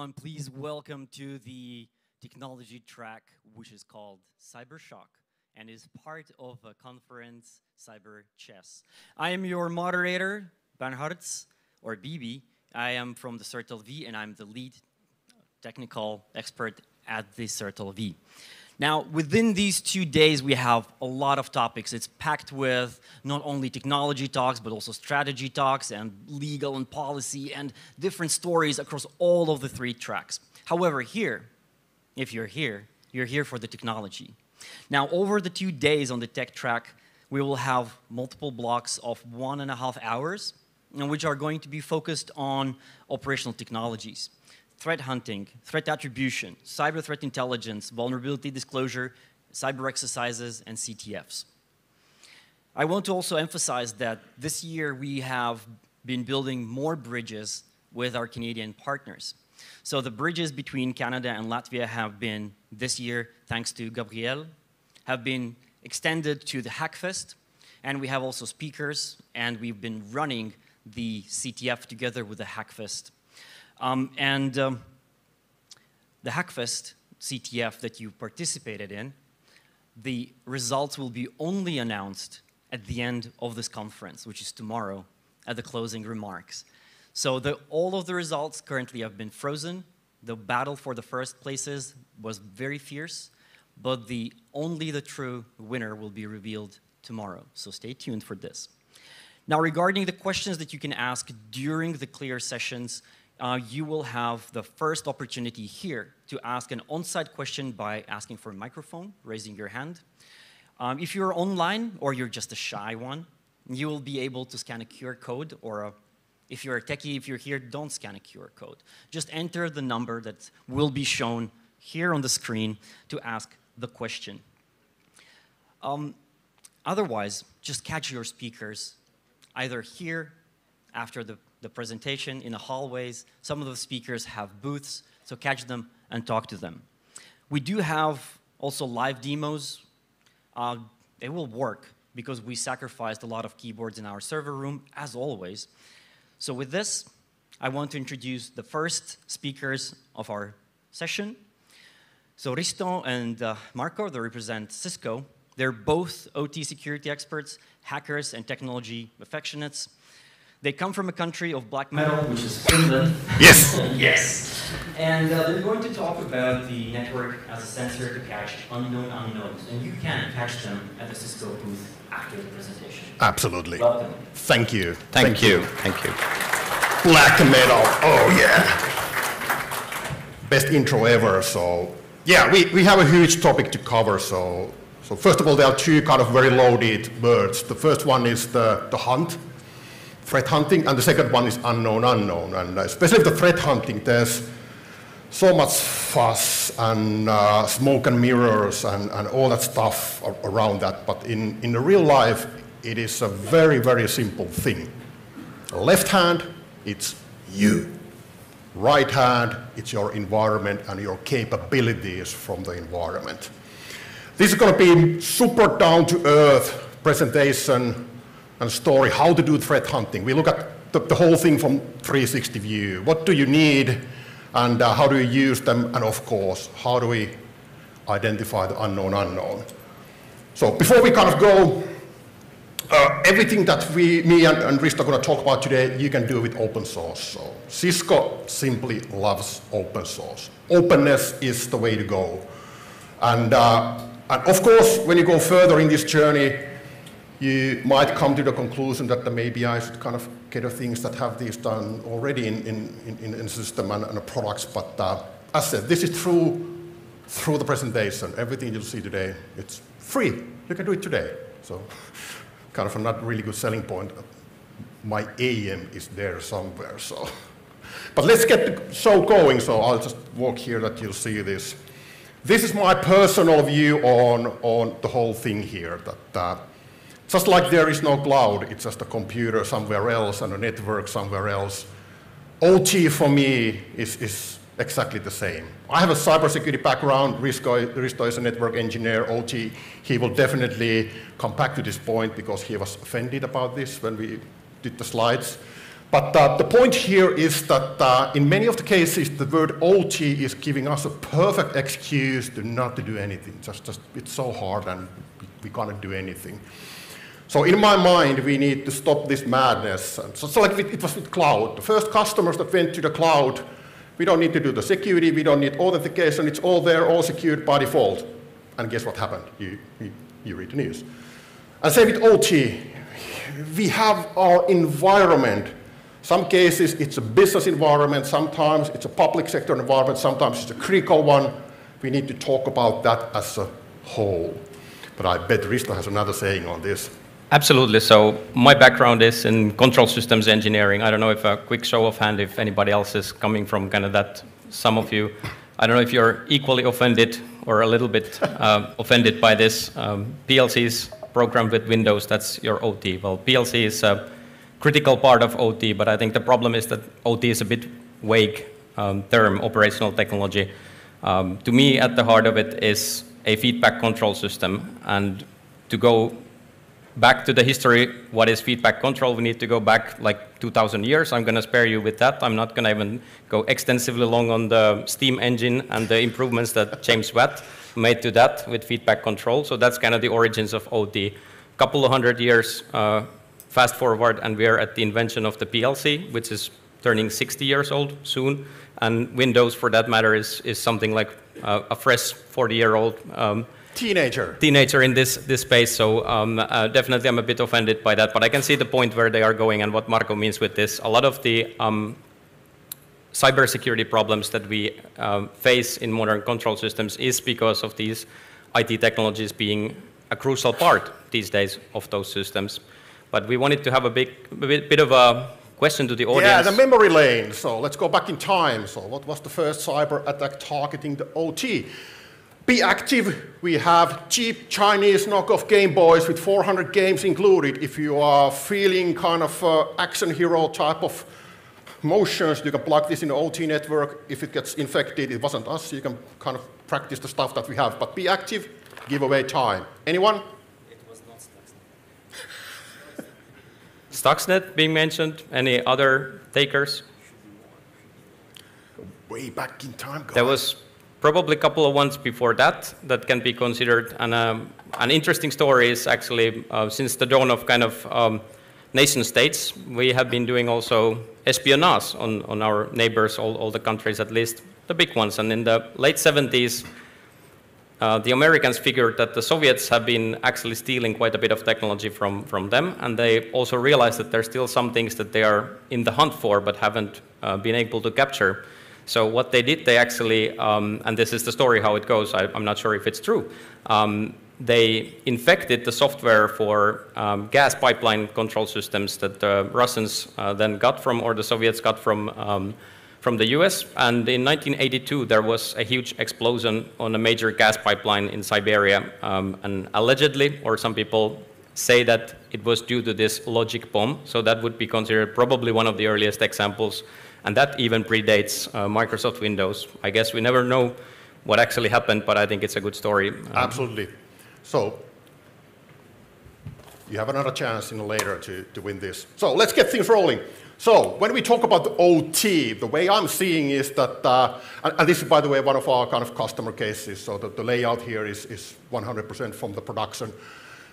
everyone. Please welcome to the technology track, which is called CyberShock and is part of a conference, CyberChess. I am your moderator, Bernhards, or BB. I am from the CERT.LV, and I'm the lead technical expert at the CERT.LV. Now, within these 2 days, we have a lot of topics. It's packed with not only technology talks, but also strategy talks and legal and policy and different stories across all of the 3 tracks. However, here, if you're here for the technology. Now, over the 2 days on the tech track, we will have multiple blocks of 1.5 hours, which are going to be focused on operational technologies. Threat hunting, threat attribution, cyber threat intelligence, vulnerability disclosure, cyber exercises, and CTFs. I want to also emphasize that this year we have been building more bridges with our Canadian partners. So the bridges between Canada and Latvia have been, this year, thanks to Gabriel, have been extended to the Hackfest, and we have also speakers, and we've been running the CTF together with the Hackfest. The Hackfest CTF that you participated in, the results will be only announced at the end of this conference, which is tomorrow, at the closing remarks. So all of the results currently have been frozen. The battle for the first places was very fierce, but only the true winner will be revealed tomorrow. So stay tuned for this. Now, regarding the questions that you can ask during the clear sessions, you will have the first opportunity here to ask an on-site question by asking for a microphone, raising your hand. If you're online or you're just a shy one, you will be able to scan a QR code, or if you're a techie, if you're here, don't scan a QR code. Just enter the number that will be shown here on the screen to ask the question. Otherwise, just catch your speakers either here after the presentation, in the hallways. Some of the speakers have booths, so catch them and talk to them. We do have also live demos. They will work because we sacrificed a lot of keyboards in our server room, as always. So with this, I want to introduce the first speakers of our session. So Risto and Marco, they represent Cisco. They're both OT security experts, hackers, and technology affectionates. They come from a country of black metal, which is Finland. Yes. Yes. And they're going to talk about the network as a sensor to catch unknown unknowns. And you can catch them at the Cisco booth after the presentation. Absolutely. Welcome. Thank you. Thank you. Thank you. Black metal. Oh, yeah. Best intro ever. So, yeah, we have a huge topic to cover. So first of all, there are 2 kind of very loaded words. The first one is the hunt. Threat hunting, and the second one is unknown unknown. And especially the threat hunting, there's so much fuss and smoke and mirrors and all that stuff around that. But in the real life, it is a very, very simple thing. Left hand, it's you. Right hand, it's your environment and your capabilities from the environment. This is going to be super down-to-earth presentation and story, how to do threat hunting. We look at the whole thing from 360 view. What do you need, and how do you use them, and of course, how do we identify the unknown unknown? So before we kind of go, everything that me and Risto are going to talk about today, you can do with open source. So Cisco simply loves open source. Openness is the way to go. And of course, when you go further in this journey, you might come to the conclusion that maybe I should kind of get the things that have these done already in the system and the products. But as I said, this is through the presentation. Everything you'll see today, it's free. You can do it today. So kind of a not really good selling point. My AM is there somewhere. So, but let's get the show going. So I'll just walk here that you'll see this. This is my personal view on the whole thing here. That just like there is no cloud, it's just a computer somewhere else and a network somewhere else. OT for me is exactly the same. I have a cybersecurity background. Risto is a network engineer. OT, he will definitely come back to this point because he was offended about this when we did the slides. But the point here is that in many of the cases, the word OT is giving us a perfect excuse to not to do anything. Just it's so hard and we can't do anything. So in my mind, we need to stop this madness. So like it was with cloud. The first customers that went to the cloud, we don't need to do the security, we don't need authentication, it's all there, all secured by default. And guess what happened? You read the news. And same with OT. We have our environment. Some cases it's a business environment, sometimes it's a public sector environment, sometimes it's a critical one. We need to talk about that as a whole. But I bet Risto has another saying on this. Absolutely. So my background is in control systems engineering. I don't know if a quick show of hand if anybody else is coming from kind of that. Some of you, I don't know if you're equally offended or a little bit offended by this. PLCs programmed with Windows, that's your OT. Well, PLC is a critical part of OT, but I think the problem is that OT is a bit vague term, operational technology. To me, at the heart of it is a feedback control system. And to go back to the history, what is feedback control? We need to go back like 2,000 years. I'm going to spare you with that. I'm not going to even go extensively long on the steam engine and the improvements that James Watt made to that with feedback control. So that's kind of the origins of OT. Couple of hundred years fast forward, and we are at the invention of the PLC, which is turning 60 years old soon. And Windows, for that matter, is something like a fresh 40-year-old teenager in this space. So definitely I'm a bit offended by that. But I can see the point where they are going and what Marco means with this. A lot of the cybersecurity problems that we face in modern control systems is because of these IT technologies being a crucial part these days of those systems. But we wanted to have a bit of a question to the audience. Yeah, the memory lane. So let's go back in time. So what was the first cyber attack targeting the OT? Be active. We have cheap Chinese knockoff Game Boys with 400 games included. If you are feeling kind of action hero type of motions, you can plug this in the OT network. If it gets infected, it wasn't us. You can kind of practice the stuff that we have. But be active, give away time. Anyone? It was not Stuxnet. Stuxnet being mentioned. Any other takers? Way back in time, guys. There was probably a couple of ones before that that can be considered. And an interesting story is actually since the dawn of kind of nation states, we have been doing also espionage on our neighbors, all the countries, at least the big ones. And in the late 70s, the Americans figured that the Soviets have been actually stealing quite a bit of technology from them. And they also realized that there's still some things that they are in the hunt for but haven't been able to capture. So what they did, they actually, and this is the story how it goes, I'm not sure if it's true, they infected the software for gas pipeline control systems that the Russians then got from, or the Soviets got from the US. And in 1982, there was a huge explosion on a major gas pipeline in Siberia. And allegedly, or some people say that it was due to this logic bomb. So that would be considered probably one of the earliest examples. And that even predates Microsoft Windows. I guess we never know what actually happened, but I think it's a good story. Absolutely. So you have another chance later to win this. So let's get things rolling. So when we talk about the OT, the way I'm seeing is that, and this is, by the way, one of our kind of customer cases, so the layout here is 100% from the production.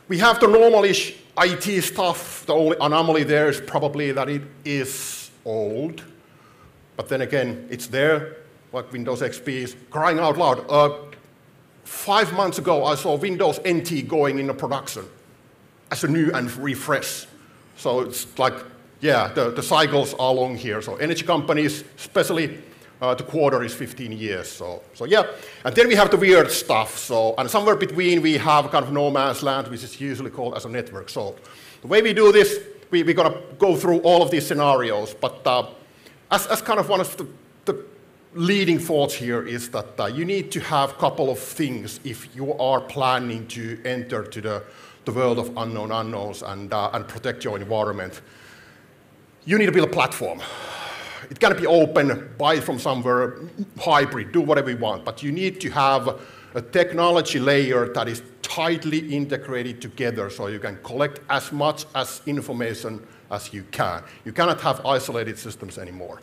We have the normal-ish IT stuff. The only anomaly there is probably that it is old. But then again, it's there, like Windows XP is crying out loud. 5 months ago, I saw Windows NT going into production as a new and refresh. So it's like, yeah, the cycles are long here. So energy companies, especially the quarter is 15 years. So yeah, and then we have the weird stuff. So, and somewhere between we have kind of no man's land, which is usually called as a network. So the way we do this, we're going to go through all of these scenarios. But as kind of one of the leading thoughts here is that you need to have a couple of things if you are planning to enter to the world of unknown unknowns and protect your environment. You need to build a platform. It can be open, buy it from somewhere, hybrid, do whatever you want, but you need to have a technology layer that is tightly integrated together so you can collect as much as information as you can. You cannot have isolated systems anymore.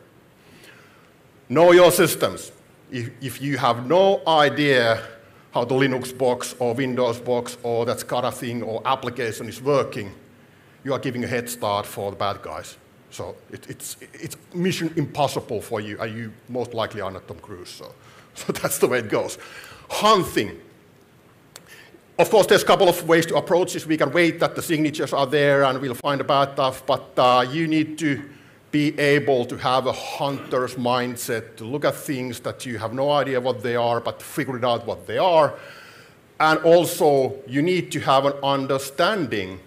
Know your systems. If you have no idea how the Linux box or Windows box or that SCADA thing or application is working, you are giving a head start for the bad guys. So it's mission impossible for you, and you most likely are not Tom Cruise. So that's the way it goes. Hunting. Of course, there's a couple of ways to approach this. We can wait that the signatures are there and we'll find the bad stuff, but you need to be able to have a hunter's mindset to look at things that you have no idea what they are, but figure it out what they are. And also, you need to have an understanding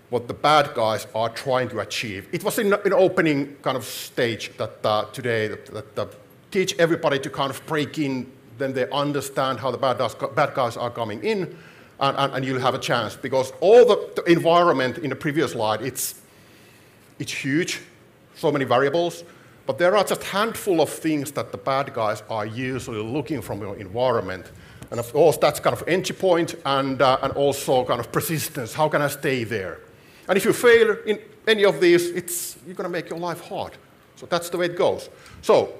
what the bad guys are trying to achieve. It was in an opening kind of stage that today that teach everybody to kind of break in, then they understand how the bad guys are coming in, and you'll have a chance. Because all the environment in the previous slide, it's huge, so many variables, but there are just a handful of things that the bad guys are usually looking from your environment. And of course, that's kind of entry point and also kind of persistence. How can I stay there? And if you fail in any of these, you're going to make your life hard. So that's the way it goes. So,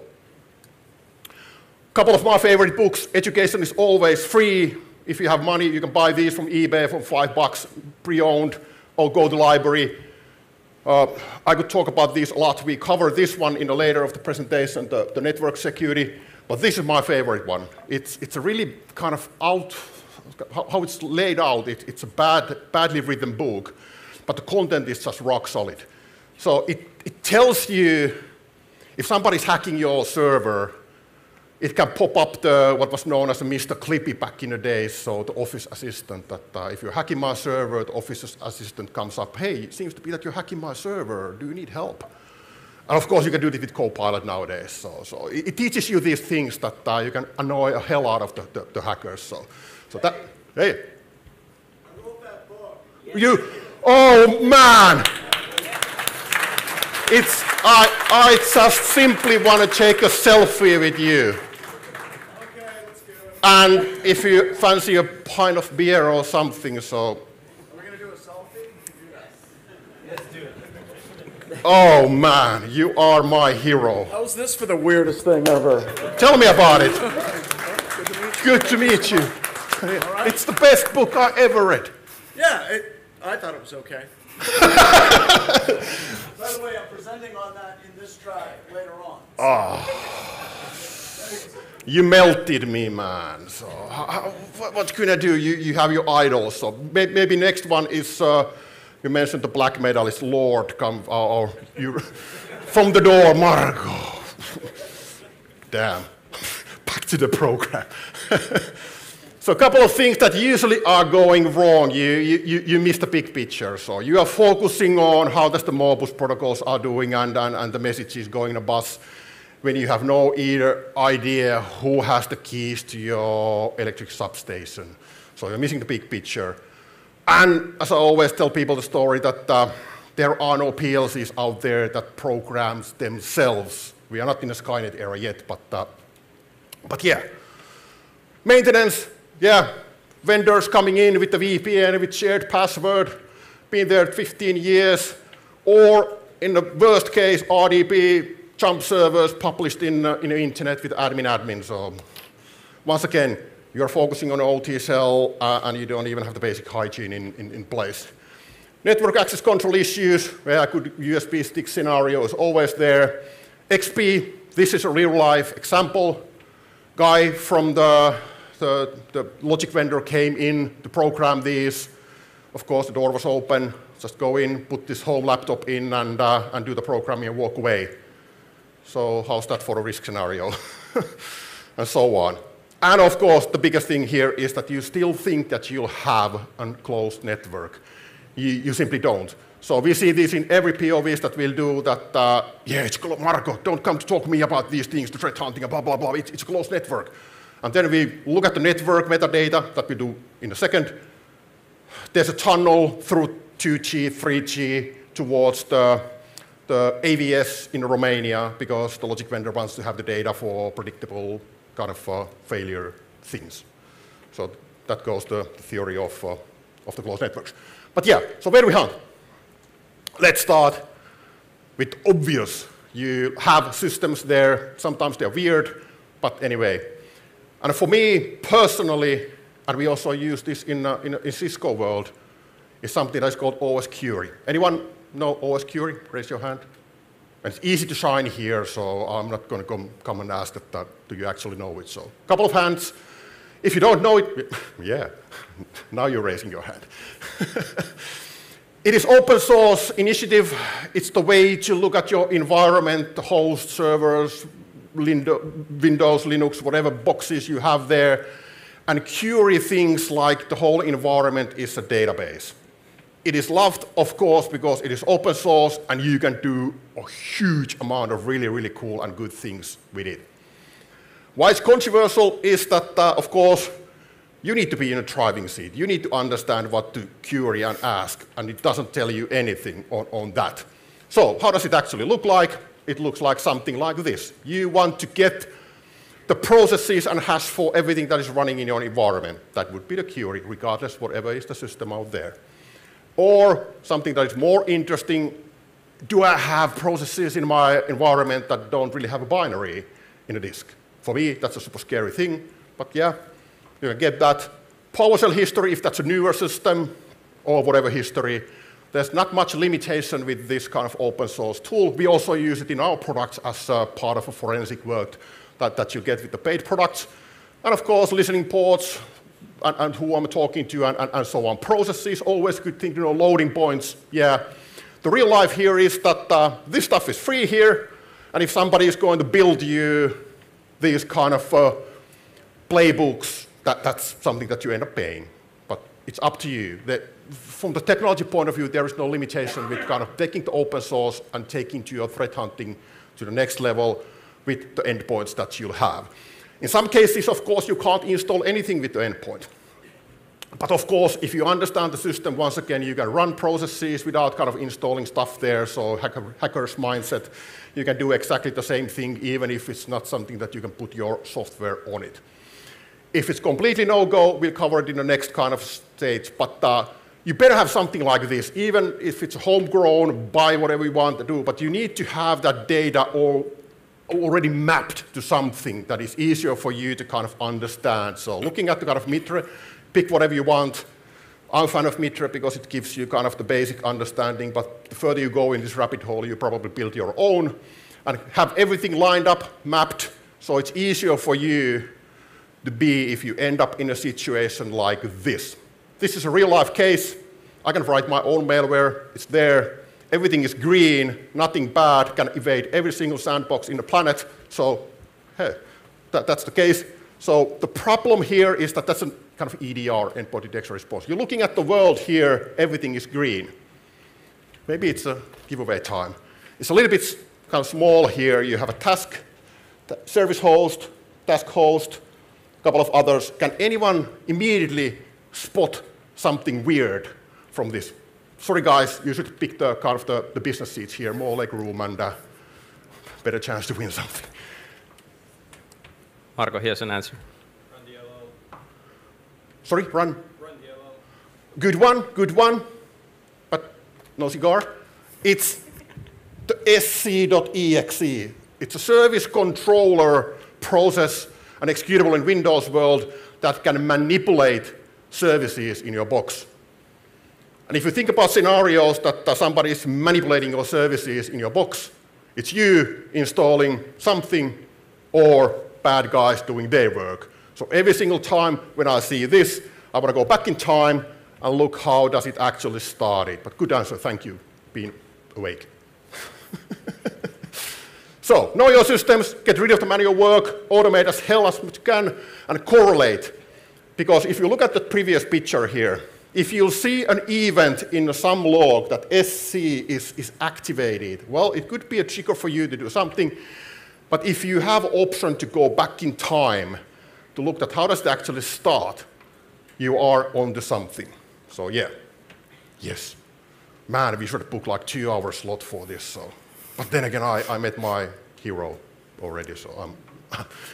a couple of my favorite books. Education is always free. If you have money, you can buy these from eBay for $5, pre-owned, or go to the library. I could talk about these a lot. We cover this one in the later of the presentation, the network security. But this is my favorite one. It's a really kind of how it's laid out. It's a badly written book. But the content is just rock solid. So it tells you, if somebody's hacking your server, it can pop up what was known as a Mr. Clippy back in the days, so the office assistant, that if you're hacking my server, the office assistant comes up, hey, it seems to be that you're hacking my server, do you need help? And of course, you can do this with Copilot nowadays. So it teaches you these things that you can annoy a hell out of the hackers. So that, hey. I wrote that book. Oh man! I just simply want to take a selfie with you. Okay, let's do it. And if you fancy a pint of beer or something, so. Are we going to do a selfie? Let's do it. Oh man, you are my hero. How's this for the weirdest thing ever? Tell me about it. Good to meet you. Right. It's the best book I ever read. Yeah, I thought it was okay. By the way, I'm presenting on that in this track later on. You melted me, man. So what can I do? You have your idols. So maybe next one is, you mentioned the black medalist, Lord, come, or you, from the door, Marco. Damn, back to the program. So a couple of things that usually are going wrong. You miss the big picture. So you are focusing on how does the Modbus protocols are doing and the message is going in a bus when you have no idea who has the keys to your electric substation. So you're missing the big picture. And as I always tell people the story that there are no PLCs out there that programs themselves. We are not in the Skynet era yet, but yeah. Maintenance. Yeah, vendors coming in with the VPN, with shared password, been there 15 years, or in the worst case, RDP, jump servers published in the internet with admin. So once again, you're focusing on OT cell, and you don't even have the basic hygiene in place. Network access control issues, where good USB stick scenario is always there. XP, this is a real-life example. Guy from the logic vendor came in to program these. Of course, the door was open. Just go in, put this home laptop in, and do the programming and walk away. So how's that for a risk scenario? And so on. And of course, the biggest thing here is that you still think that you'll have a closed network. You simply don't. So we see this in every POVs that we'll do that, yeah, it's Marco, don't come to talk to me about these things, the threat hunting, blah, blah, blah. It's a closed network. And then we look at the network metadata that we do in a second. There's a tunnel through 2G, 3G towards the AVS in Romania because the logic vendor wants to have the data for predictable kind of failure things. So that goes the theory of the closed networks. But yeah, so where do we hunt? Let's start with obvious. You have systems there, sometimes they're weird, but anyway. And for me personally, and we also use this in Cisco world, is something that's called OSCury. Anyone know OSCury? Raise your hand. And it's easy to shine here, so I'm not going to come and ask that, do you actually know it? So a couple of hands. If you don't know it, yeah, now you're raising your hand. It is open source initiative. It's the way to look at your environment, the host, servers, Windows, Linux, whatever boxes you have there, and query things like the whole environment is a database. It is loved, of course, because it is open source and you can do a huge amount of really, really cool and good things with it. Why it's controversial is that, of course, you need to be in a driving seat. You need to understand what to query and ask, and it doesn't tell you anything on that. So how does it actually look like? It looks like something like this. You want to get the processes and hash for everything that is running in your environment. That would be the query, regardless whatever is the system out there. Or something that is more interesting, do I have processes in my environment that don't really have a binary in a disk? For me, that's a super scary thing, but yeah, you can get that. PowerShell history, if that's a newer system, or whatever history, there's not much limitation with this kind of open source tool. We also use it in our products as part of a forensic work that you get with the paid products. And of course, listening ports, and who I'm talking to, and so on. Processes, always good thing to know, loading points, yeah. The real life here is that this stuff is free here, and if somebody is going to build you these kind of playbooks, that's something that you end up paying. But it's up to you. From the technology point of view, there is no limitation with kind of taking the open source and taking to your threat hunting to the next level with the endpoints that you'll have. In some cases, of course, you can't install anything with the endpoint. But of course, if you understand the system, once again, you can run processes without kind of installing stuff there. So hacker's mindset, you can do exactly the same thing, even if it's not something that you can put your software on it. If it's completely no-go, we'll cover it in the next kind of stage. But you better have something like this, even if it's homegrown, buy whatever you want to do. But you need to have that data already mapped to something that is easier for you to kind of understand. So looking at the kind of Mitre, pick whatever you want. I'm a fan of Mitre because it gives you kind of the basic understanding, but the further you go in this rabbit hole, you probably build your own and have everything lined up, mapped, so it's easier for you to be if you end up in a situation like this. This is a real-life case. I can write my own malware. It's there. Everything is green, nothing bad, can evade every single sandbox in the planet. So, hey, that's the case. So the problem here is that that's a kind of EDR, endpoint detection response. You're looking at the world here, everything is green. Maybe it's a giveaway time. It's a little bit kind of small here. You have a task, service host, task host, a couple of others. Can anyone immediately spot something weird from this? Sorry guys, you should pick the kind of the business seats here, more leg room and better chance to win something. Marco, here's an answer. Run DLL. Sorry, run? Run DLL. Good one, but no cigar. It's the sc.exe. It's a service controller process, an executable in Windows world that can manipulate services in your box. And if you think about scenarios that somebody is manipulating your services in your box, it's you installing something or bad guys doing their work. So every single time when I see this, I want to go back in time and look how does it actually start. But good answer, thank you, being awake. So know your systems, get rid of the manual work, automate as hell as much you can, and correlate. Because if you look at the previous picture here, if you'll see an event in some log that SC is activated, well, it could be a trigger for you to do something. But if you have option to go back in time to look at how does it actually start, you are onto something. So yeah, yes. Man, we should book like 2-hour slot for this. So, but then again, I met my hero already, so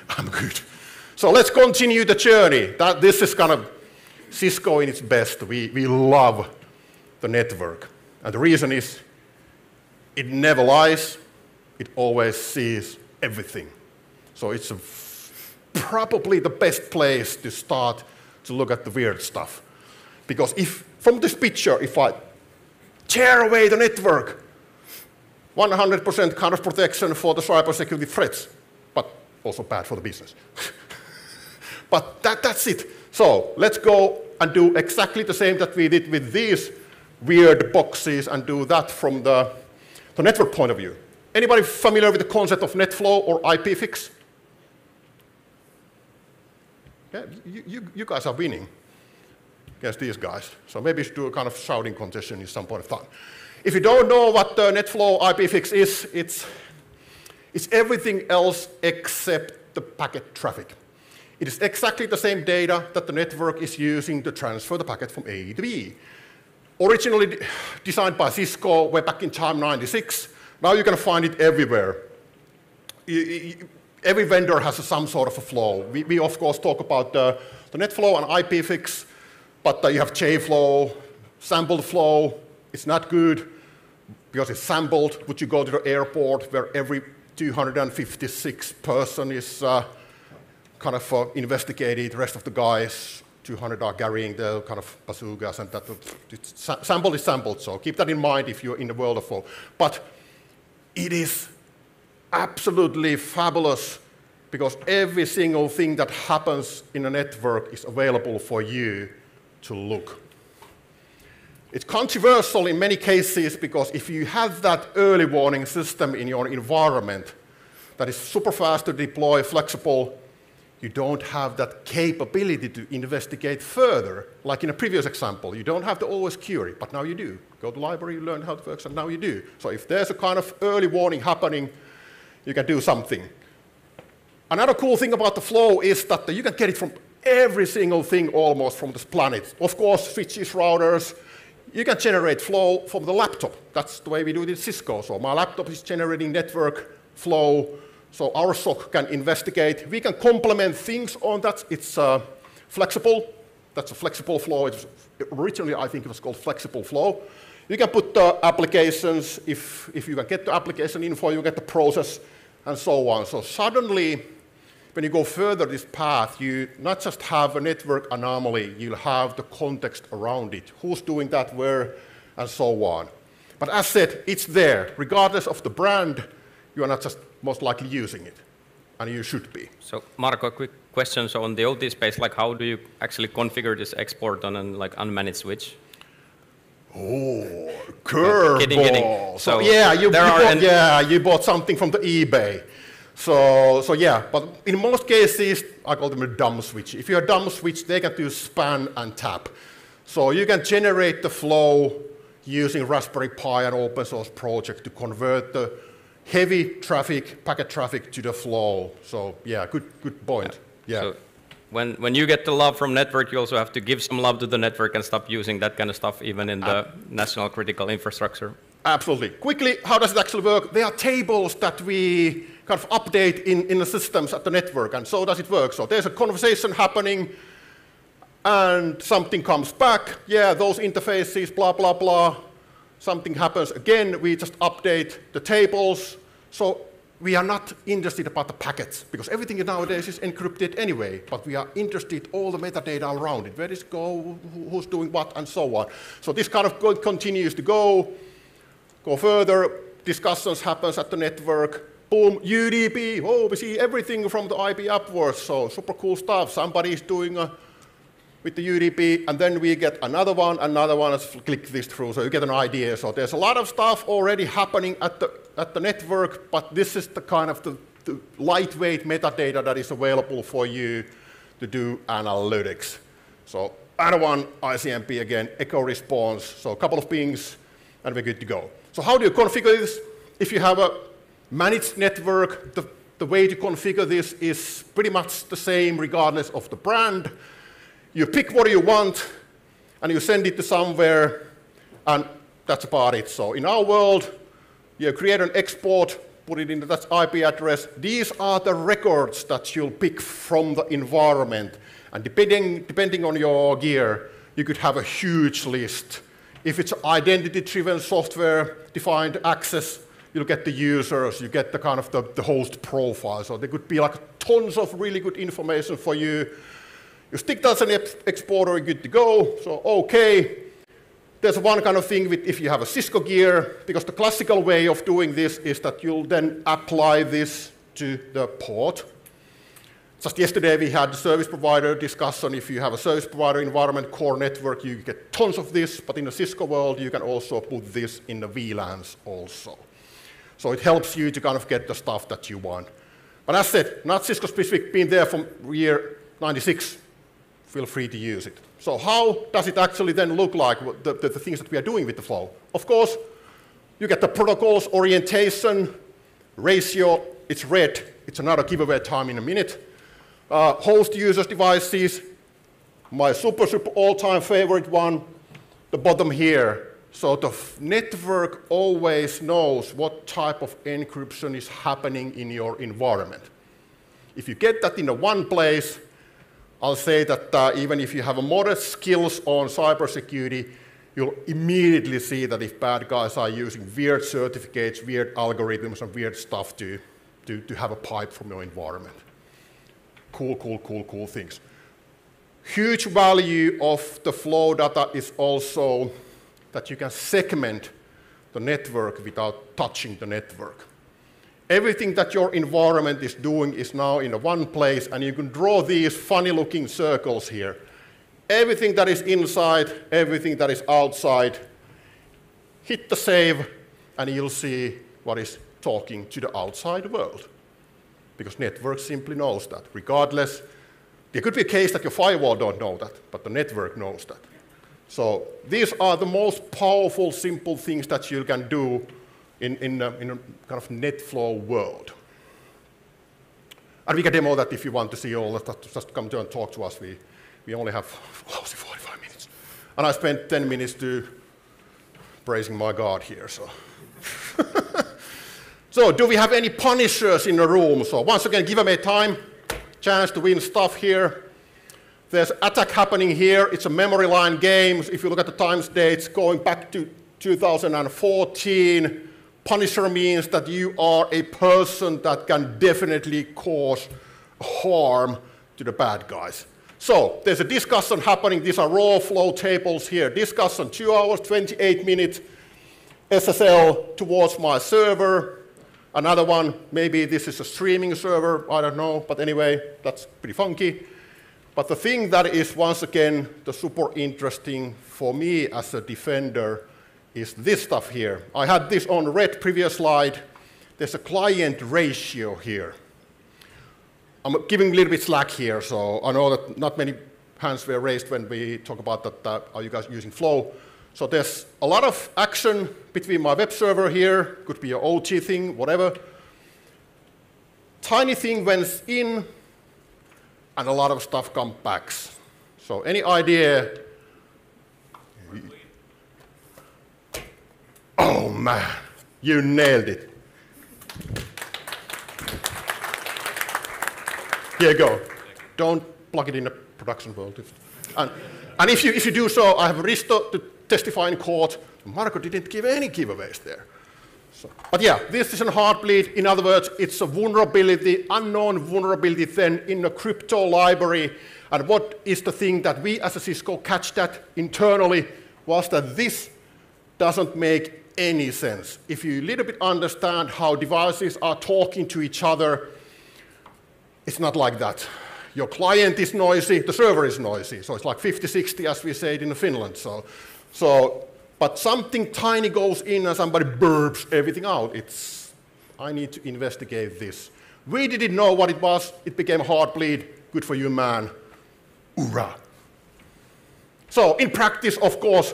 I'm good. So let's continue the journey. This is kind of Cisco in its best. We love the network. And the reason is it never lies. It always sees everything. So it's probably the best place to start to look at the weird stuff. Because from this picture, if I tear away the network, 100% kind of protection for the cybersecurity threats, but also bad for the business. But that's it. So let's go and do exactly the same that we did with these weird boxes and do that from the network point of view. Anybody familiar with the concept of NetFlow or IP fix? Yeah, you guys are winning against these guys. So maybe you should do a kind of shouting contest at some point of time. If you don't know what the NetFlow IP fix is, it's everything else except the packet traffic. It is exactly the same data that the network is using to transfer the packet from A to B. Originally designed by Cisco way back in time, 96. Now you can find it everywhere. Every vendor has some sort of a flow. We of course talk about the NetFlow and IP fix, but you have JFlow, sampled flow. It's not good because it's sampled. Would you go to the airport where every 256 person is kind of investigated, the rest of the guys, 200 are carrying the kind of bazookas, and that sample is sampled, so keep that in mind if you're in the world of flow. But it is absolutely fabulous because every single thing that happens in a network is available for you to look. It's controversial in many cases because if you have that early warning system in your environment that is super fast to deploy, flexible, you don't have that capability to investigate further. Like in a previous example, you don't have to always query, but now you do. Go to the library, you learn how it works, and now you do. So if there's a kind of early warning happening, you can do something. Another cool thing about the flow is that you can get it from every single thing almost from this planet. Of course, switches, routers. You can generate flow from the laptop. That's the way we do it in Cisco. So my laptop is generating network flow. So our SOC can investigate. We can complement things on that. It's flexible. That's a flexible flow. Originally, I think it was called flexible flow. You can put the applications. If you can get the application info, you get the process, and so on. So suddenly, when you go further this path, you not just have a network anomaly, you'll have the context around it. Who's doing that, where, and so on. But as said, it's there. Regardless of the brand, you are not just most likely using it, and you should be. So, Marco, a quick question. So on the OT space, like how do you actually configure this export on an unmanaged switch? Oh, curveball. Kidding. So yeah, you bought something from the eBay. So yeah, but in most cases, I call them a dumb switch. If you're a dumb switch, they can do span and tap. So you can generate the flow using Raspberry Pi and open source project to convert the heavy traffic, packet traffic to the flow. So yeah, good point. Yeah. So when you get the love from network, you also have to give some love to the network and stop using that kind of stuff even in the national critical infrastructure. Absolutely. Quickly, how does it actually work? There are tables that we kind of update in the systems at the network, and so does it work. So there's a conversation happening, and something comes back. Yeah, those interfaces, blah, blah, blah. Something happens again, we just update the tables. So we are not interested about the packets, because everything nowadays is encrypted anyway, but we are interested in all the metadata around it. Where does it go, who's doing what, and so on. So this kind of continues to go further, discussions happens at the network, boom, UDP, oh, we see everything from the IP upwards, so super cool stuff. Somebody is doing with the UDP, and then we get another one, let's click this through, so you get an idea. So there's a lot of stuff already happening at the network, but this is the kind of the lightweight metadata that is available for you to do analytics. So another one, ICMP again, echo response, so a couple of pings, and we're good to go. So how do you configure this? If you have a managed network, the way to configure this is pretty much the same regardless of the brand. You pick what you want, and you send it to somewhere, and that's about it. So in our world, you create an export put it into that IP address. These are the records that you'll pick from the environment. And depending on your gear, you could have a huge list. If it's identity-driven software-defined access, you'll get the users, you get the kind of the host profile. So there could be like tons of really good information for you. You stick that as an exporter, you're good to go. So okay. There's one kind of thing with if you have a Cisco gear, because the classical way of doing this is that you'll then apply this to the port. Just yesterday we had the service provider discussion. If you have a service provider environment core network, you get tons of this, but in the Cisco world, you can also put this in the VLANs also. So it helps you to kind of get the stuff that you want. But as I said, not Cisco specific, been there from year 96. Feel free to use it. So how does it actually then look like, the things that we are doing with the flow? Of course, you get the protocols, orientation, ratio, it's red. It's another giveaway time in a minute. Host users, devices, my super all-time favorite one, the bottom here. So the network always knows what type of encryption is happening in your environment. If you get that in one place, I'll say that even if you have a modest skills on cybersecurity, you'll immediately see that if bad guys are using weird certificates, weird algorithms, and weird stuff to have a pipe from your environment. Cool things. Huge value of the flow data is also that you can segment the network without touching the network. Everything that your environment is doing is now in one place, and you can draw these funny-looking circles here. Everything that is inside, everything that is outside, hit the save, and you'll see what is talking to the outside world. Because network simply knows that. Regardless, there could be a case that your firewall don't know that, but the network knows that. So these are the most powerful, simple things that you can do in a kind of NetFlow world. And we can demo that if you want to see all that, just come to and talk to us. We only have 45 minutes. And I spent 10 minutes to praising my God here, so. So do we have any punishers in the room? So once again, give them a time, chance to win stuff here. There's attack happening here. It's a memory line game. If you look at the time dates going back to 2014, Punisher means that you are a person that can definitely cause harm to the bad guys. So there's a discussion happening. These are raw flow tables here. Discussion 2 hours, 28 minutes. SSL towards my server. Another one, maybe this is a streaming server. I don't know. But anyway, that's pretty funky. But the thing that is, once again, the super interesting for me as a defender is this stuff here. I had this on red previous slide. There's a client ratio here. I'm giving a little bit slack here, so I know that not many hands were raised when we talk about that, are you guys using flow? So there's a lot of action between my web server here, could be an OT thing, whatever. Tiny thing went in, and a lot of stuff comes back. So any idea? Oh man, you nailed it. Here you go. Don't plug it in the production world. And if you do so, I have Risto to testify in court. Marco didn't give any giveaways there. So, but yeah, this is a heartbleed. In other words, it's a vulnerability, unknown vulnerability then in a crypto library. And what is the thing that we as a Cisco catch that internally was that this doesn't make any sense. If you a little bit understand how devices are talking to each other, it's not like that. Your client is noisy, the server is noisy. So it's like 50-60 as we say it in Finland. But something tiny goes in and somebody burps everything out. I need to investigate this. We didn't know what it was. It became a heartbleed. Good for you, man. Hoorah. So in practice, of course,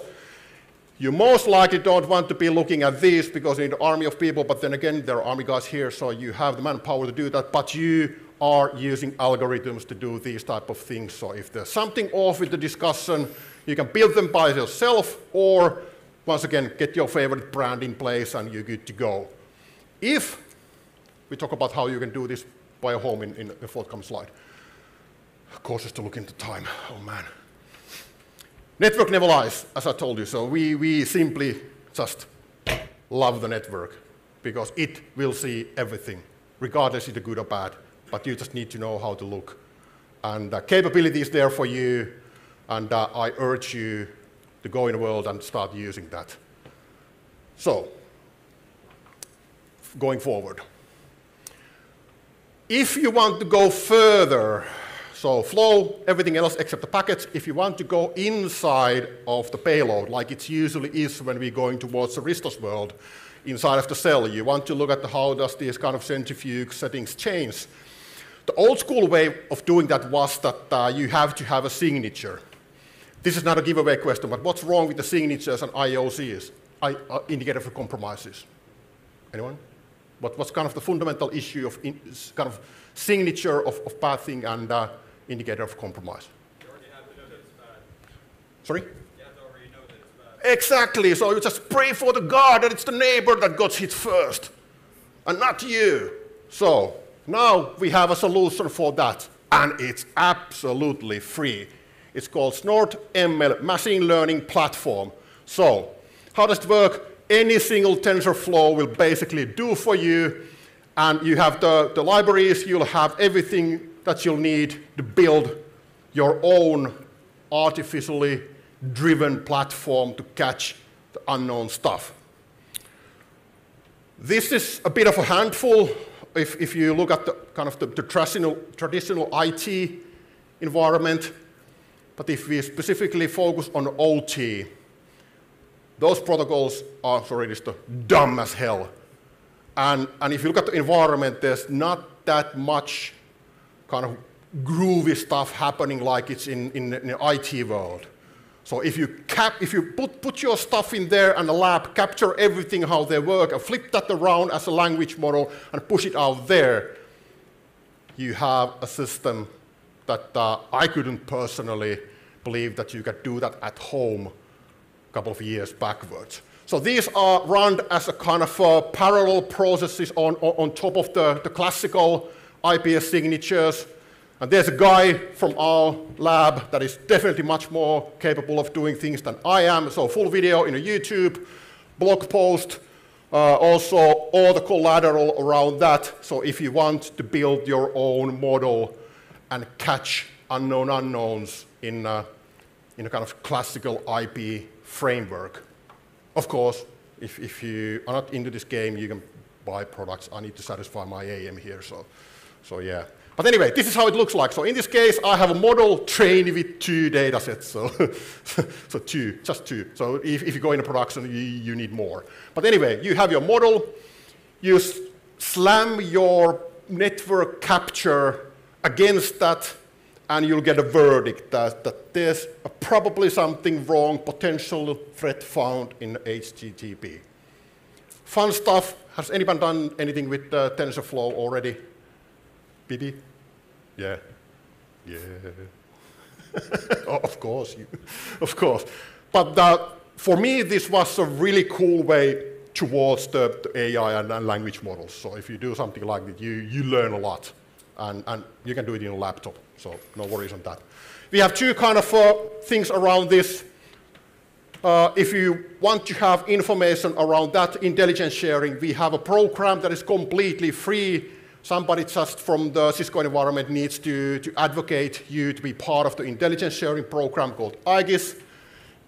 you most likely don't want to be looking at these because you need an army of people, but then again, there are army guys here, so you have the manpower to do that, but you are using algorithms to do these type of things. So if there's something off with the discussion, you can build them by yourself, or once again, get your favorite brand in place and you're good to go. If We talk about how you can do this by home in the forthcoming slide. Cautious to look into time. Oh, man. Network never lies, as I told you. So we simply just love the network because it will see everything, regardless if it's good or bad. But you just need to know how to look. And the capability is there for you. And I urge you to go in the world and start using that. So, going forward. If you want to go further, so flow, everything else except the packets, if you want to go inside of the payload, like it usually is when we're going towards the Risto's world, inside of the cell, you want to look at how does these kind of centrifuge settings change. The old school way of doing that was that you have to have a signature. This is not a giveaway question, but what's wrong with the signatures and IOCs, indicator for compromises? Anyone? What's kind of the fundamental issue of kind of signature of bad thing and indicator of compromise? You already have to know that it's bad. Sorry? You have to already know that it's bad. Exactly. So you just pray for the God that it's the neighbor that got hit first, and not you. So now we have a solution for that, and it's absolutely free. It's called CERT.LV machine learning platform. So how does it work? Any single TensorFlow will basically do for you, and you have the libraries, you'll have everything that you'll need to build your own artificially driven platform to catch the unknown stuff. This is a bit of a handful if you look at the kind of the traditional IT environment, but if we specifically focus on OT, those protocols are already dumb as hell. And if you look at the environment, there's not that much kind of groovy stuff happening like it's in the IT world. So if you put your stuff in there and the lab, capture everything how they work, and flip that around as a language model and push it out there, you have a system that I couldn't personally believe that you could do that at home a couple of years backwards. So these are run as a kind of parallel processes on top of the classical IPS signatures. And there's a guy from our lab that is definitely much more capable of doing things than I am. So full video in a YouTube, blog post, also all the collateral around that. So if you want to build your own model and catch unknown unknowns in a kind of classical IP framework. Of course, if you are not into this game, you can buy products. I need to satisfy my AM here, so yeah. But anyway, this is how it looks like. So in this case, I have a model trained with 2 data sets, so just two. So if you go into production, you need more. But anyway, you have your model, you slam your network capture against that, and you'll get a verdict that there's probably something wrong, potential threat found in HTTP. Fun stuff. Has anyone done anything with TensorFlow already? BB? Yeah. Yeah. Oh, of course. Of course. But for me, this was a really cool way towards the AI and language models. So if you do something like that, you learn a lot. And you can do it in a laptop, so no worries on that. We have 2 kind of things around this. If you want to have information around that intelligence sharing, we have a program that is completely free. Somebody just from the Cisco environment needs to advocate you to be part of the intelligence sharing program called IGIS.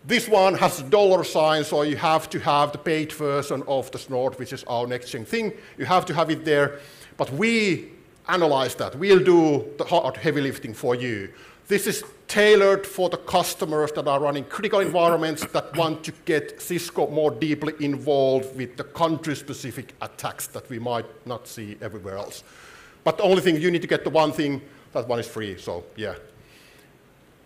This one has a $sign, so you have to have the paid version of the Snort, which is our next-gen thing. You have to have it there, but we analyze that. We'll do the hard heavy lifting for you. This is tailored for the customers that are running critical environments that want to get Cisco more deeply involved with the country-specific attacks that we might not see everywhere else. But the only thing, you need to get the one thing, that one is free, so yeah.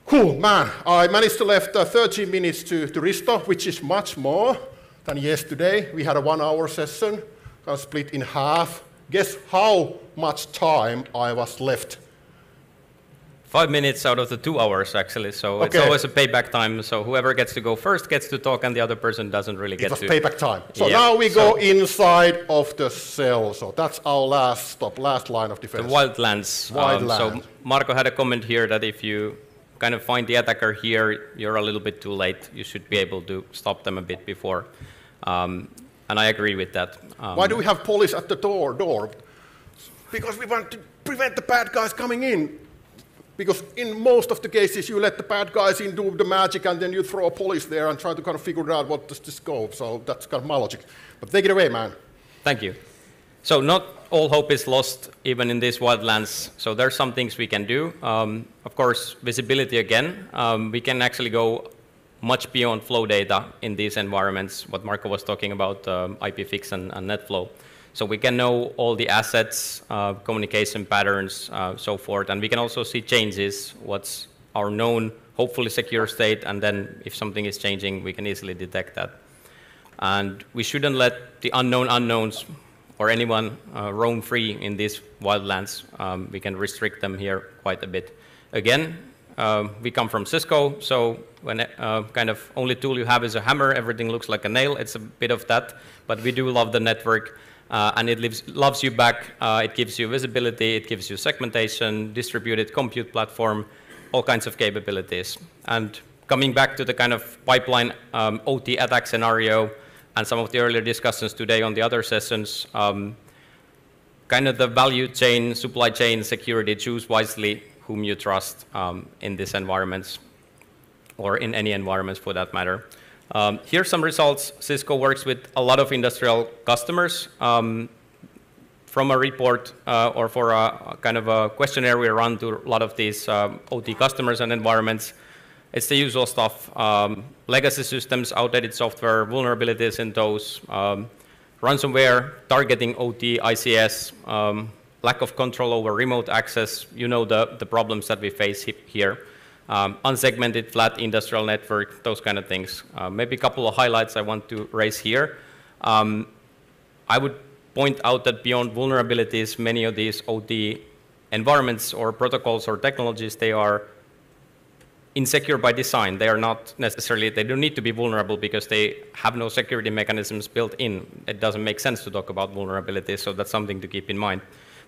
Cool, man, I managed to left 30 minutes to Risto, which is much more than yesterday. We had a 1-hour session, kind of split in half. Guess how much time I was left 5 minutes out of the 2 hours, actually. So it's Okay. always a payback time. So whoever gets to go first gets to talk, and the other person doesn't really It get was to. payback time. So Yeah. now we go inside of the cell. So that's our last stop, last line of defense. The wildlands. Wildland. So Marco had a comment here that if you kind of find the attacker here, you're a little bit too late. You should be able to stop them a bit before. And I agree with that. Why do we have police at the door? Because we want to prevent the bad guys coming in. Because in most of the cases, you let the bad guys in, do the magic, and then you throw a police there and try to kind of figure out what does this go. So that's kind of my logic. But take it away, man. Thank you. So not all hope is lost, even in these wildlands. So there are some things we can do. Of course, visibility again. We can actually go much beyond flow data in these environments, what Marco was talking about, IPFix and NetFlow. So we can know all the assets, communication patterns, so forth. And we can also see changes, what's our known, hopefully secure state, and then if something is changing, we can easily detect that. And we shouldn't let the unknown unknowns or anyone roam free in these wildlands. We can restrict them here quite a bit. Again, we come from Cisco, so when kind of only tool you have is a hammer, everything looks like a nail. It's a bit of that, but we do love the network, and it loves you back. It gives you visibility, it gives you segmentation, distributed compute platform, all kinds of capabilities. And coming back to the kind of pipeline OT attack scenario, and some of the earlier discussions today on the other sessions, kind of the value chain, supply chain security, choose wisely whom you trust in these environments, or in any environments for that matter. Here's some results. Cisco works with a lot of industrial customers. From a report or for a kind of a questionnaire we run to a lot of these OT customers and environments, it's the usual stuff. Legacy systems, outdated software, vulnerabilities in those, ransomware, targeting OT, ICS, lack of control over remote access. You know the problems that we face here. Unsegmented, flat industrial network, those kind of things. Maybe a couple of highlights I want to raise here. I would point out that beyond vulnerabilities, many of these OT environments or protocols or technologies, they are insecure by design. They are not necessarily, they don't need to be vulnerable because they have no security mechanisms built in. It doesn't make sense to talk about vulnerabilities, so that's something to keep in mind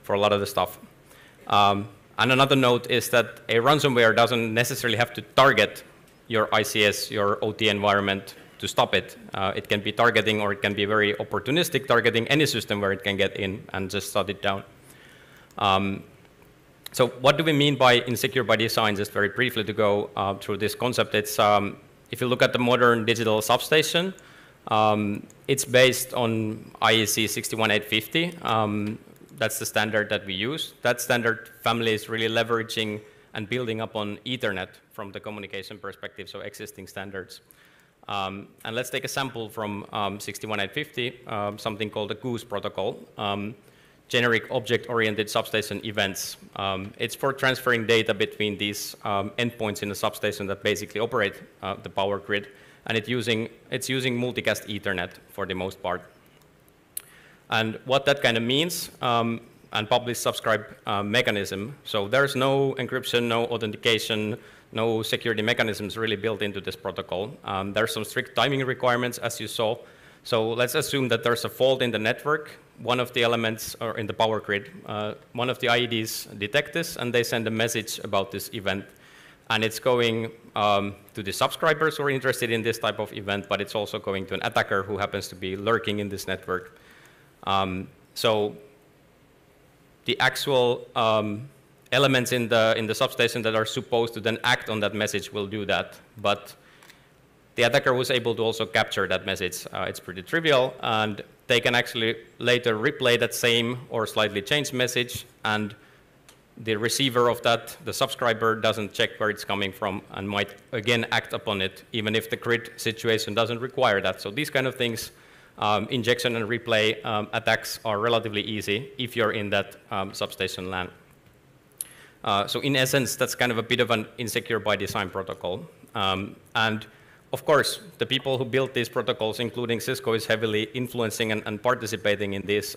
for a lot of the stuff. And another note is that a ransomware doesn't necessarily have to target your ICS, your OT environment to stop it. It can be targeting, or it can be very opportunistic, targeting any system where it can get in and just shut it down. So what do we mean by insecure by design? Just very briefly to go through this concept. It's, if you look at the modern digital substation, it's based on IEC 61850. That's the standard that we use. That standard family is really leveraging and building up on Ethernet from the communication perspective, so existing standards. And let's take a sample from 61850, something called the Goose protocol. Generic object-oriented substation events. It's for transferring data between these endpoints in the substation that basically operate the power grid, and it's using multicast Ethernet for the most part. And what that kind of means, and publish-subscribe mechanism. So there's no encryption, no authentication, no security mechanisms really built into this protocol. There's some strict timing requirements, as you saw. So let's assume that there's a fault in the network. One of the elements, or in the power grid, one of the IEDs detect this, and they send a message about this event. And it's going to the subscribers who are interested in this type of event, but it's also going to an attacker who happens to be lurking in this network. So the actual elements in the substation that are supposed to then act on that message will do that. But the attacker was able to also capture that message. It's pretty trivial, and they can actually later replay that same or slightly changed message, and the receiver of that, the subscriber, doesn't check where it's coming from and might again act upon it, even if the grid situation doesn't require that. So these kind of things, injection and replay attacks are relatively easy if you're in that substation LAN. So in essence, that's kind of a bit of an insecure by design protocol. And of course, the people who built these protocols, including Cisco, is heavily influencing and participating in these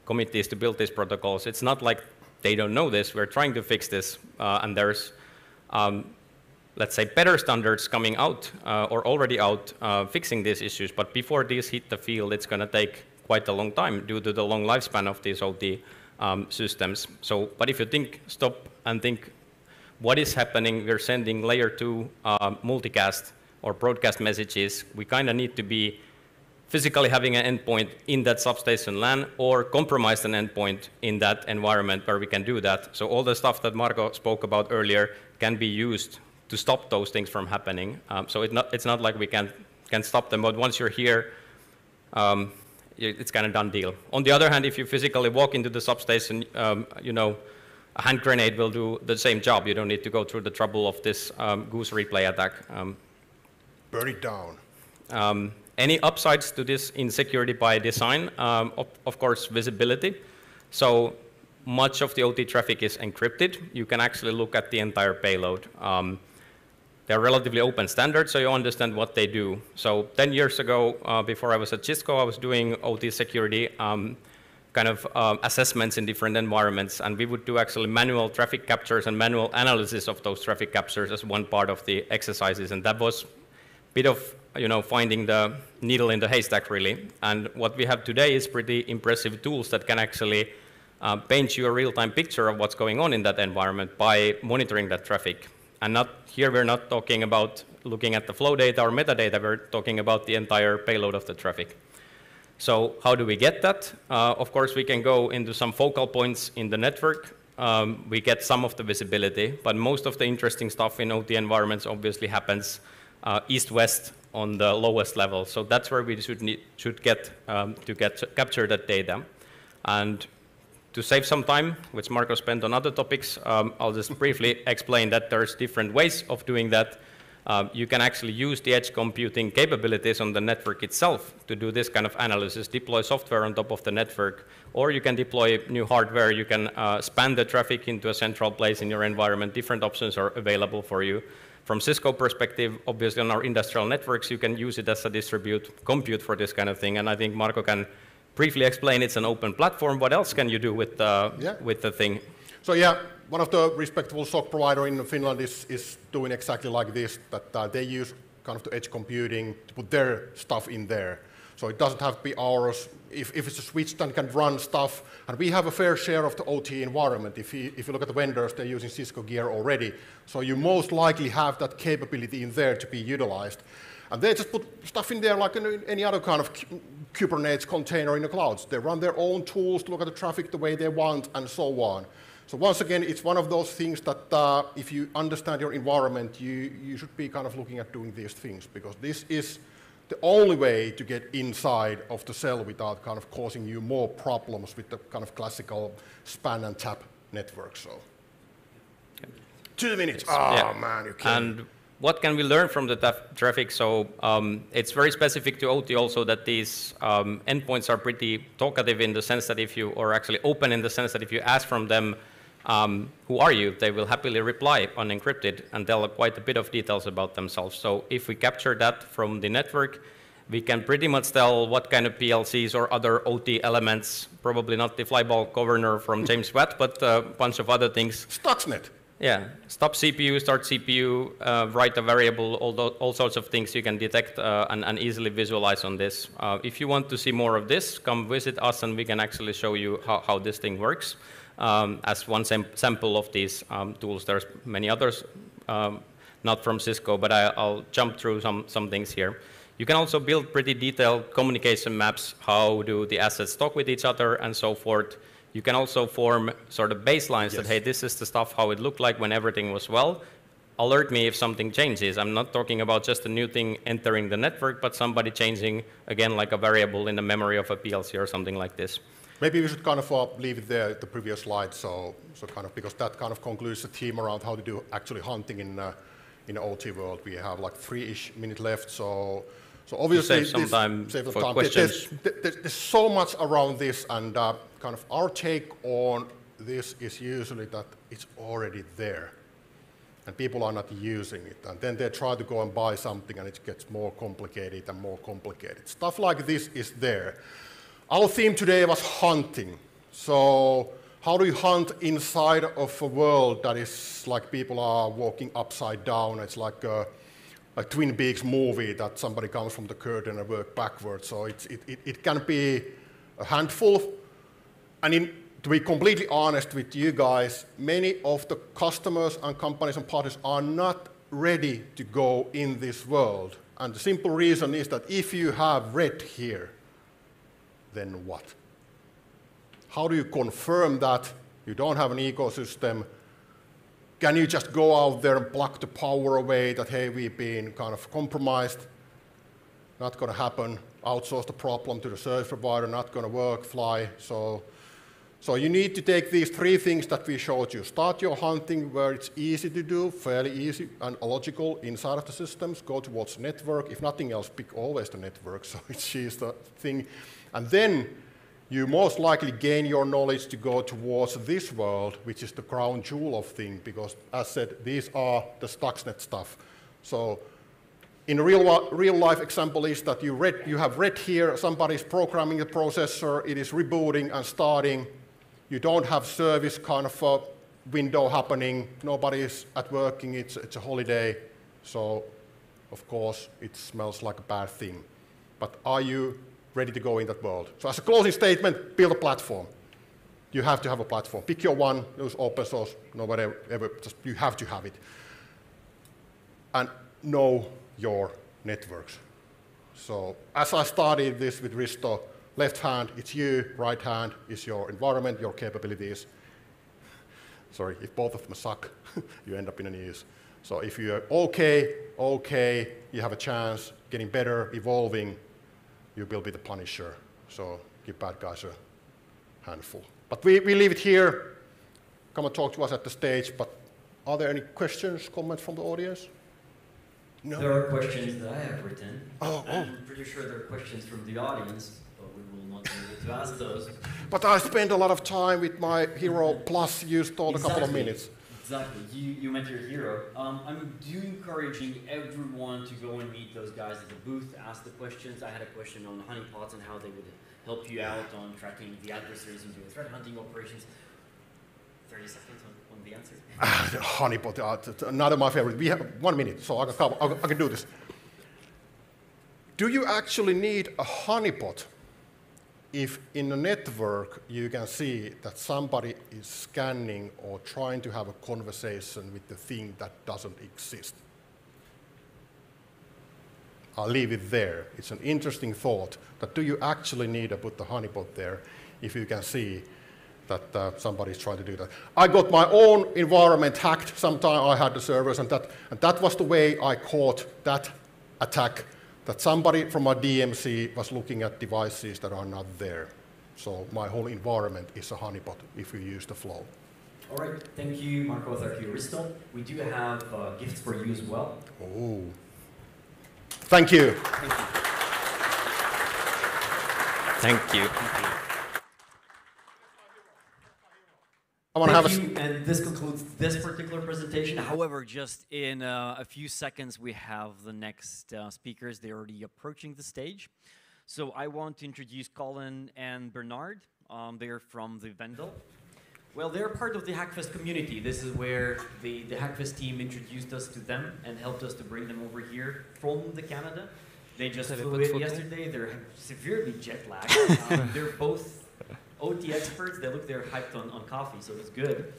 committees to build these protocols. It's not like they don't know this. We're trying to fix this, and there's, let's say, better standards coming out or already out fixing these issues. But before these hit the field, it's going to take quite a long time due to the long lifespan of these OT systems. So, but if you stop and think, what is happening? We're sending layer 2 multicast or broadcast messages. We kind of need to be physically having an endpoint in that substation LAN or compromise an endpoint in that environment where we can do that. So all the stuff that Marko spoke about earlier can be used to stop those things from happening. So it's not like we can stop them, but once you're here, it's kind of done deal. On the other hand, if you physically walk into the substation, you know, a hand grenade will do the same job. You don't need to go through the trouble of this goose replay attack. Burn it down. Any upsides to this in security by design? Of course, visibility. So much of the OT traffic is encrypted. You can actually look at the entire payload. They're relatively open standards, so you understand what they do. So 10 years ago, before I was at Cisco, I was doing OT security kind of assessments in different environments, and we would do actually manual traffic captures and manual analysis of those traffic captures as one part of the exercises, and that was a bit of, you know, finding the needle in the haystack, really. And what we have today is pretty impressive tools that can actually paint you a real-time picture of what's going on in that environment by monitoring that traffic. And here we're not talking about looking at the flow data or metadata, we're talking about the entire payload of the traffic. So how do we get that? Of course, we can go into some focal points in the network. We get some of the visibility, but most of the interesting stuff in OT environments obviously happens east-west on the lowest level. So that's where we should get to capture that data. And to save some time, which Marko spent on other topics, I'll just briefly explain that there's different ways of doing that. You can actually use the edge computing capabilities on the network itself to do this kind of analysis, deploy software on top of the network, or you can deploy new hardware. You can span the traffic into a central place in your environment. Different options are available for you. From Cisco perspective, obviously on our industrial networks, you can use it as a distributed compute for this kind of thing, and I think Marko can briefly explain it's an open platform. What else can you do with the thing? So yeah, one of the respectable SOC provider in Finland is doing exactly like this, that they use kind of the edge computing to put their stuff in there. So it doesn't have to be ours. If it's a switch, then can run stuff. And we have a fair share of the OT environment. If you look at the vendors, they're using Cisco gear already. So you most likely have that capability in there to be utilized. And they just put stuff in there like in any other kind of Kubernetes container in the clouds. They run their own tools to look at the traffic the way they want and so on. So once again, it's one of those things that if you understand your environment, you should be kind of looking at doing these things, because this is the only way to get inside of the cell without kind of causing you more problems with the kind of classical span and tap network. So 2 minutes. Oh, yeah. Man, you can't. And what can we learn from the traffic? So it's very specific to OT also that these endpoints are pretty talkative in the sense that if you, or actually open in the sense that if you ask from them, who are you? They will happily reply unencrypted and tell quite a bit of details about themselves. So if we capture that from the network, we can pretty much tell what kind of PLCs or other OT elements, probably not the flyball governor from James Watt, but a bunch of other things. Stuxnet. Yeah, stop CPU, start CPU, write a variable, all sorts of things you can detect and easily visualize on this. If you want to see more of this, come visit us and we can actually show you how this thing works. As one sample of these tools. There's many others, not from Cisco, but I'll jump through some things here. You can also build pretty detailed communication maps. How do the assets talk with each other and so forth. You can also form sort of baselines that, hey, this is the stuff, how it looked like when everything was well. Alert me if something changes. I'm not talking about just a new thing entering the network, but somebody changing, again, like a variable in the memory of a PLC or something like this. Maybe we should kind of leave it there, the previous slide, so kind of, because that kind of concludes the theme around how to do actually hunting in the OT world. We have like 3-ish minutes left, so obviously save some time for questions. There's so much around this, and kind of our take on this is usually that it's already there, and people are not using it, and then they try to go and buy something, and it gets more complicated and more complicated. Stuff like this is there. Our theme today was hunting. So how do you hunt inside of a world that is like people are walking upside down? It's like a Twin Peaks movie that somebody comes from the curtain and work backwards. So it can be a handful. And to be completely honest with you guys, many of the customers and companies and partners are not ready to go in this world. And the simple reason is that if you have red here, then what? How do you confirm that you don't have an ecosystem? Can you just go out there and pluck the power away that, hey, we've been kind of compromised? Not going to happen. Outsource the problem to the service provider, not going to work, fly. So you need to take these three things that we showed you. Start your hunting where it's easy to do, fairly easy and logical inside of the systems. Go towards network. If nothing else, pick always the network, so it's the thing. And then you most likely gain your knowledge to go towards this world, which is the crown jewel of thing, because as said, these are the Stuxnet stuff. So in a real life example is that you have read here, somebody's programming the processor, it is rebooting and starting. You don't have service kind of a window happening, nobody is at working, it's a holiday. So of course it smells like a bad thing. But are you ready to go in that world? So as a closing statement, build a platform. You have to have a platform. Pick your one, use open source, nobody ever, just you have to have it. And know your networks. So as I started this with Risto, left hand, it's you, right hand is your environment, your capabilities. Sorry, if both of them suck, you end up in a news. So if you're okay, you have a chance, getting better, evolving, you will be the punisher. So give bad guys a handful. But we leave it here. Come and talk to us at the stage. But are there any questions, comments from the audience? No. There are questions that I have written. Oh. I'm pretty sure there are questions from the audience, but we will not be able to ask those. But I spent a lot of time with my hero, plus you stole a couple of minutes. Exactly. You met your hero. I'm encouraging everyone to go and meet those guys at the booth, ask the questions. I had a question on honeypots and how they would help you out on tracking the adversaries and doing threat hunting operations. 30 seconds on the answer. Honeypot, another my favorite. We have 1 minute, so I can do this. Do you actually need a honeypot if in a network you can see that somebody is scanning or trying to have a conversation with the thing that doesn't exist? I'll leave it there. It's an interesting thought, that do you actually need to put the honeypot there if you can see that somebody's trying to do that? I got my own environment hacked sometime. I had the servers, and that was the way I caught that attack, that somebody from my DMC was looking at devices that are not there. So my whole environment is a honeypot if you use the flow. All right, thank you, Marco. Thank you, Risto. We do have gifts for you as well. Oh. Thank you. Thank you. Thank you. And this concludes this particular presentation. However, just in a few seconds, we have the next speakers. They're already approaching the stage. So I want to introduce Colin and Bernard. They're from the Vendel. Well, they're part of the Hackfest community. This is where the Hackfest team introduced us to them and helped us to bring them over here from Canada. They just flew in yesterday. They're severely jet lagged. They're both OT experts. They're hyped on coffee, so it's good.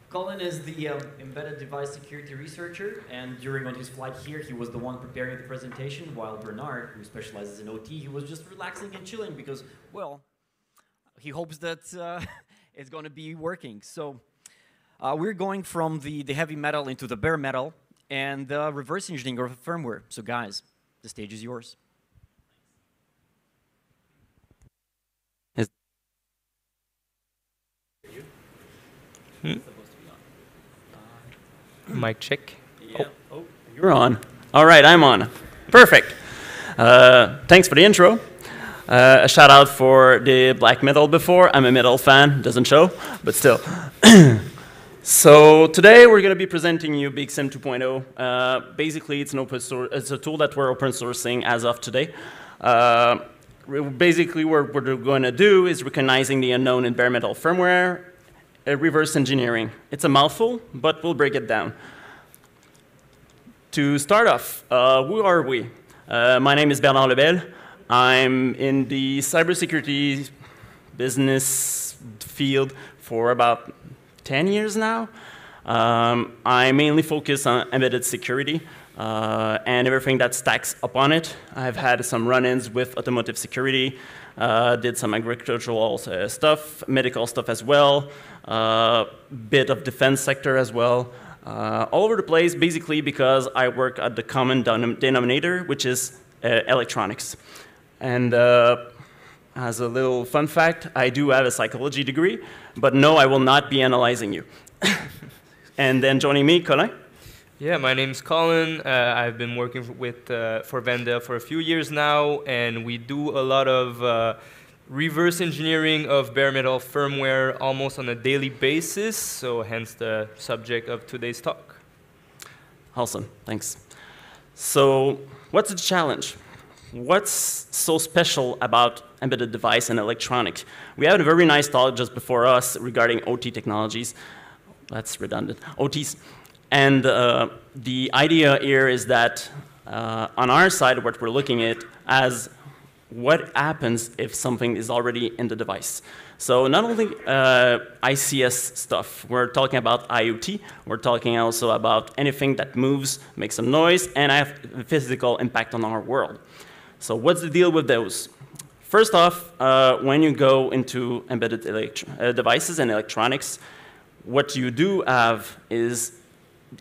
Colin is the embedded device security researcher, and on his flight here, he was the one preparing the presentation, while Bernard, who specializes in OT, he was just relaxing and chilling because, well, he hopes that it's going to be working. So we're going from the heavy metal into the bare metal and reverse engineering of firmware. So guys, the stage is yours. Mic check. Yeah. Oh, you're on. All right, I'm on. Perfect. Thanks for the intro. A shout out for the black metal before. I'm a metal fan, doesn't show, but still. So today we're going to be presenting you BigSim 2.0. Basically, it's an open source. It's a tool that we're open sourcing as of today. basically what we're going to do is recognizing the unknown in bare metal firmware, reverse engineering. It's a mouthful, but we'll break it down. To start off, who are we? My name is Bernard Lebel. I'm in the cybersecurity business field for about 10 years now. I mainly focus on embedded security and everything that stacks upon it. I've had some run-ins with automotive security, did some agricultural stuff, medical stuff as well, bit of defense sector as well. All over the place, basically because I work at the common denominator, which is electronics. And as a little fun fact, I do have a psychology degree, but no, I will not be analyzing you. And then joining me, Colin. Yeah, my name's Colin. I've been working for Venda for a few years now, and we do a lot of reverse engineering of bare metal firmware almost on a daily basis, so hence the subject of today's talk. Awesome, thanks. So what's the challenge? What's so special about embedded device and electronic? We had a very nice talk just before us regarding OT technologies. That's redundant, OTs. And the idea here is that on our side, what we're looking at as what happens if something is already in the device. So not only ICS stuff, we're talking about IoT, we're talking also about anything that moves, makes some noise, and have a physical impact on our world. So what's the deal with those? First off, when you go into embedded devices and electronics, what you do have is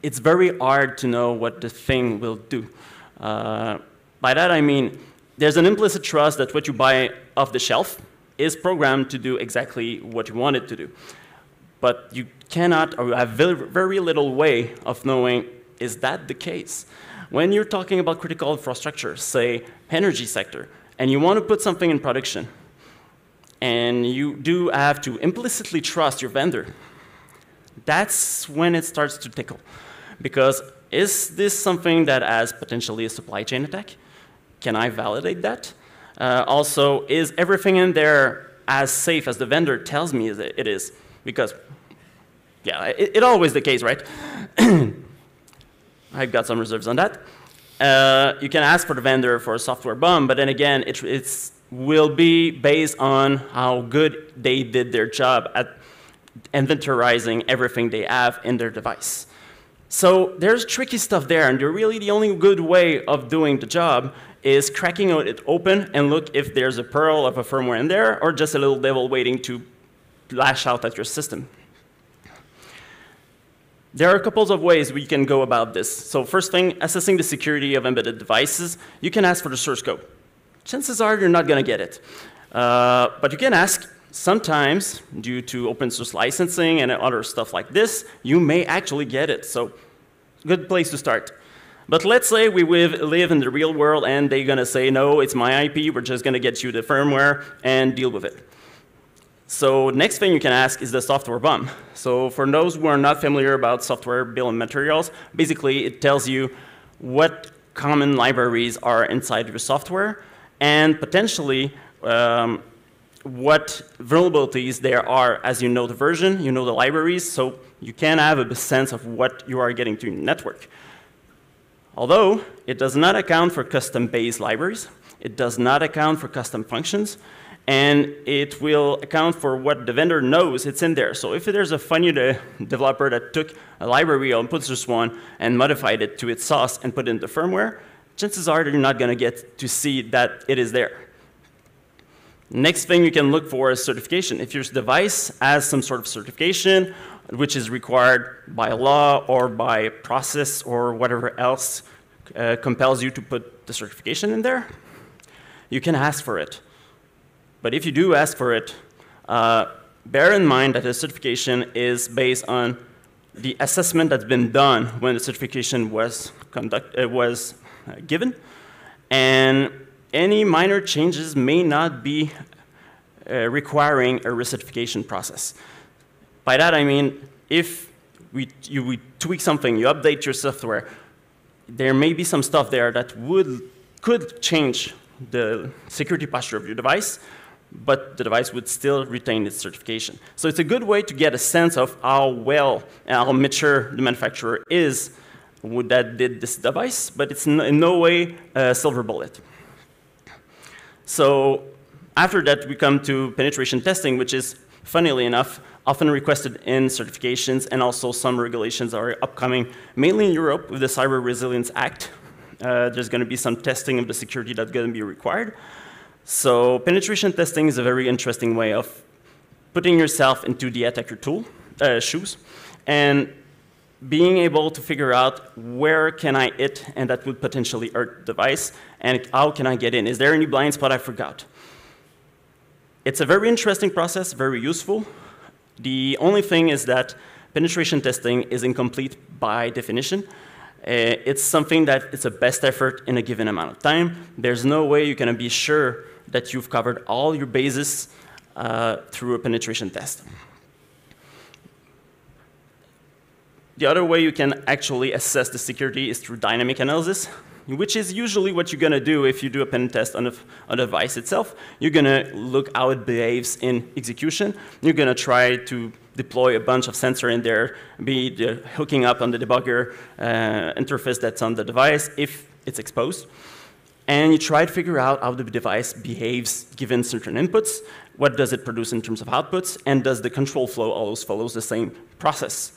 it's very hard to know what the thing will do. By that I mean, there's an implicit trust that what you buy off the shelf is programmed to do exactly what you want it to do. But you cannot, or you have very little way of knowing, is that the case? When you're talking about critical infrastructure, say energy sector, and you want to put something in production, and you do have to implicitly trust your vendor, that's when it starts to tickle. Because is this something that has potentially a supply chain attack? Can I validate that? Also, is everything in there as safe as the vendor tells me it is? Because, yeah, it's always the case, right? I've got some reserves on that. You can ask for the vendor for a software bomb, but then again, it will be based on how good they did their job at inventorizing everything they have in their device. So there's tricky stuff there, and really the only good way of doing the job is cracking it open and look if there's a pearl of a firmware in there or just a little devil waiting to lash out at your system. There are a couple of ways we can go about this. So first thing, assessing the security of embedded devices, you can ask for the source code. Chances are you're not going to get it. But you can ask. Sometimes, due to open source licensing and other stuff like this, you may actually get it. So good place to start. But let's say we live in the real world and they're going to say, no, it's my IP, we're just going to get you the firmware and deal with it. So next thing you can ask is the software bomb. So for those who are not familiar about software bill of materials, basically it tells you what common libraries are inside your software and potentially what vulnerabilities there are as you know the version, you know the libraries, so you can have a sense of what you are getting to your network. Although it does not account for custom-based libraries, it does not account for custom functions, and it will account for what the vendor knows it's in there. So if there's a funny developer that took a library on Putzer's one and modified it to its sauce and put it in the firmware, chances are that you're not going to get to see that it is there. Next thing you can look for is certification. If your device has some sort of certification, which is required by law or by process or whatever else compels you to put the certification in there, you can ask for it. But if you do ask for it, bear in mind that the certification is based on the assessment that's been done when the certification was given, and any minor changes may not be requiring a recertification process. By that I mean, if you tweak something, you update your software, there may be some stuff there that could change the security posture of your device, but the device would still retain its certification. So it's a good way to get a sense of how well and how mature the manufacturer is that did this device, but it's in no way a silver bullet. So after that, we come to penetration testing, which is, funnily enough, often requested in certifications, and also some regulations are upcoming, mainly in Europe with the Cyber Resilience Act. There's going to be some testing of the security that's going to be required. So penetration testing is a very interesting way of putting yourself into the attacker shoes, and being able to figure out where can I hit, and that would potentially hurt the device, and how can I get in? Is there any blind spot I forgot? It's a very interesting process, very useful. The only thing is that penetration testing is incomplete by definition. It's something that it's a best effort in a given amount of time. There's no way you can be sure that you've covered all your bases through a penetration test. The other way you can actually assess the security is through dynamic analysis, which is usually what you're going to do if you do a pen test on the device itself. You're going to look how it behaves in execution. You're going to try to deploy a bunch of sensors in there, be hooking up on the debugger interface that's on the device if it's exposed. And you try to figure out how the device behaves given certain inputs. What does it produce in terms of outputs? And does the control flow always follows the same process?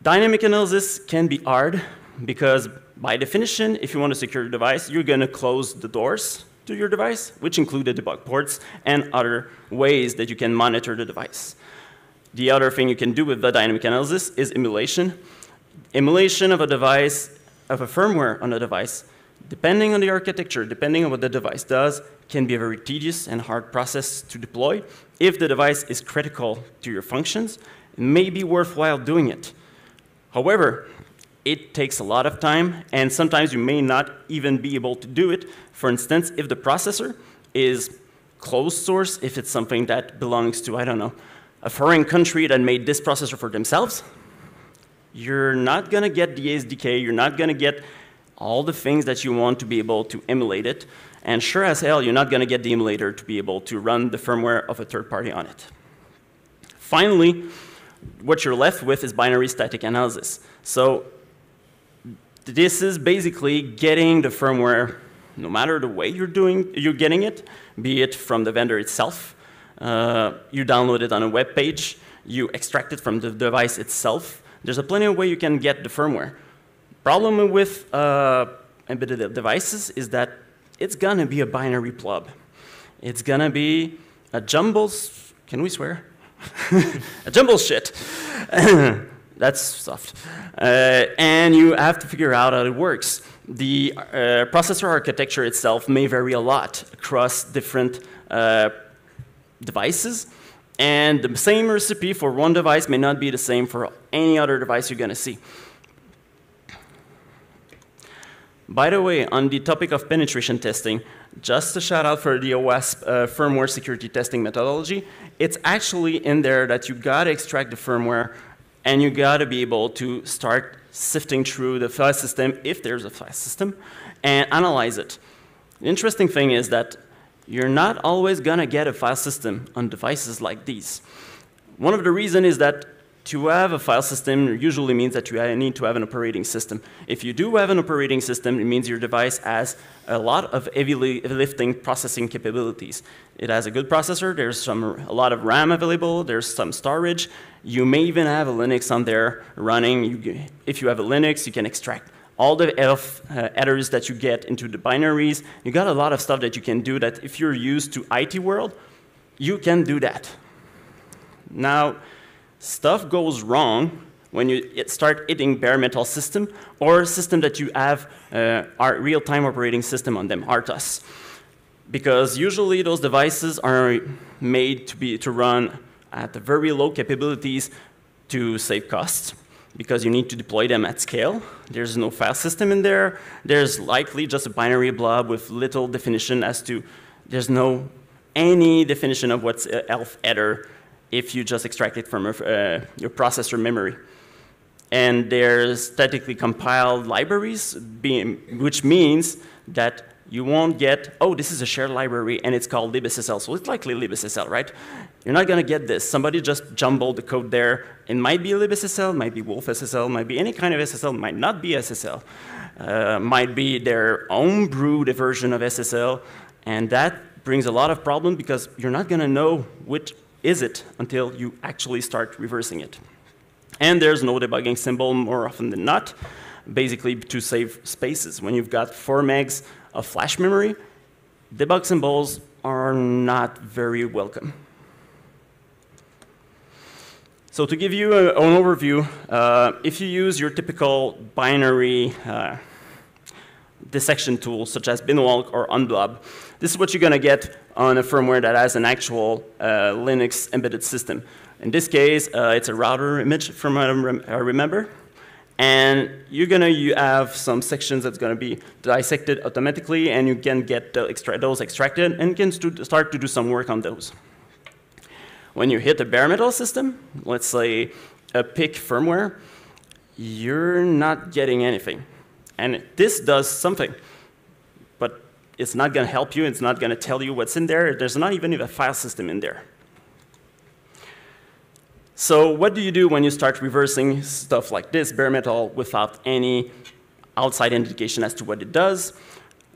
Dynamic analysis can be hard because by definition, if you want to secure your device, you're going to close the doors to your device, which include the debug ports and other ways that you can monitor the device. The other thing you can do with the dynamic analysis is emulation. Emulation of a device, of a firmware on a device, depending on the architecture, depending on what the device does, can be a very tedious and hard process to deploy. If the device is critical to your functions, it may be worthwhile doing it. However, it takes a lot of time, and sometimes you may not even be able to do it. For instance, if the processor is closed source, if it's something that belongs to, I don't know, a foreign country that made this processor for themselves, you're not going to get the SDK, you're not going to get all the things that you want to be able to emulate it, and sure as hell, you're not going to get the emulator to be able to run the firmware of a third party on it. Finally, what you're left with is binary static analysis. So this is basically getting the firmware, no matter the way you're getting it, be it from the vendor itself, you download it on a web page, you extract it from the device itself. There's a plenty of way you can get the firmware. Problem with embedded devices is that it's gonna be a binary blob. It's gonna be a jumbles, can we swear? A jumble shit. That's soft. And you have to figure out how it works. The processor architecture itself may vary a lot across different devices, and the same recipe for one device may not be the same for any other device you're going to see. By the way, on the topic of penetration testing, just a shout out for the OWASP firmware security testing methodology. It's actually in there that you got to extract the firmware, and you got to be able to start sifting through the file system, if there's a file system, and analyze it. The interesting thing is that you're not always going to get a file system on devices like these. One of the reasons is that to have a file system usually means that you need to have an operating system. If you do have an operating system, it means your device has a lot of heavy lifting processing capabilities. It has a good processor, there's a lot of RAM available, there's some storage. You may even have a Linux on there running. If you have a Linux, you can extract all the ELF headers that you get into the binaries. You got a lot of stuff that you can do that if you're used to IT world, you can do that. Now, stuff goes wrong when you start hitting bare metal system or system that you have our real-time operating system on them, RTOS. Because usually those devices are made to run at the very low capabilities to save costs, because you need to deploy them at scale. There's no file system in there. There's likely just a binary blob with little definition as to, there's no any definition of what's ELF header if you just extract it from your processor memory. And there's statically compiled libraries, which means that You won't get, oh, this is a shared library and it's called libSSL, so it's likely libSSL, right? You're not going to get this. Somebody just jumbled the code there. It might be libSSL, might be Wolf SSL, might be any kind of SSL, might not be SSL. Might be their own brewed version of SSL, and that brings a lot of problems because you're not going to know which is it until you actually start reversing it. And there's no debugging symbol more often than not, basically to save spaces. When you've got 4 megs of flash memory, debug symbols are not very welcome. So to give you an overview, if you use your typical binary dissection tool, such as binwalk or unblob, this is what you're going to get on a firmware that has an actual Linux embedded system. In this case, it's a router image from what I remember. And you're going to have some sections that's going to be dissected automatically, and you can get those extracted and can start to do some work on those. When you hit a bare metal system, let's say a PIC firmware, you're not getting anything. And this does something, but it's not going to help you. It's not going to tell you what's in there. There's not even a file system in there. So what do you do when you start reversing stuff like this, bare metal, without any outside indication as to what it does?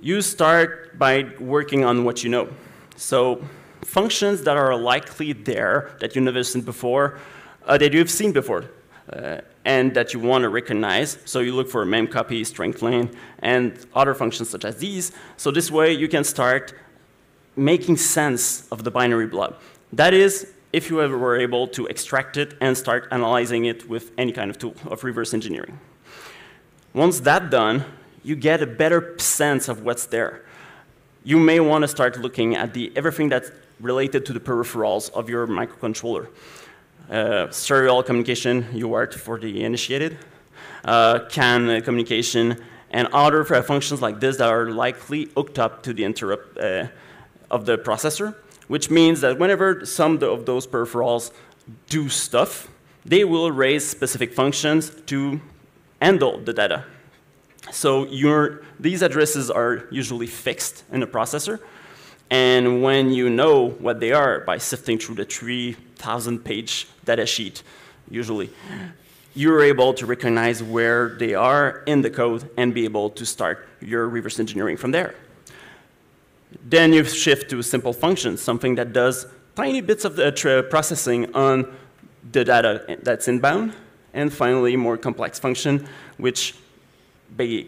You start by working on what you know. So functions that are likely there that you've never seen before, that you've seen before, and that you want to recognize. So you look for memcopy, strength lane, and other functions such as these. So this way you can start making sense of the binary blob. That is, if you ever were able to extract it and start analyzing it with any kind of tool of reverse engineering. Once that's done, you get a better sense of what's there. You may want to start looking at everything that's related to the peripherals of your microcontroller. Serial communication, UART for the initiated, CAN communication, and other functions like this that are likely hooked up to the interrupt of the processor, which means that whenever some of those peripherals do stuff, they will raise specific functions to handle the data. So these addresses are usually fixed in the processor, and when you know what they are by sifting through the 3,000-page data sheet, usually, you're able to recognize where they are in the code and be able to start your reverse engineering from there. Then you shift to simple functions, something that does tiny bits of the processing on the data that's inbound, and finally, more complex function, which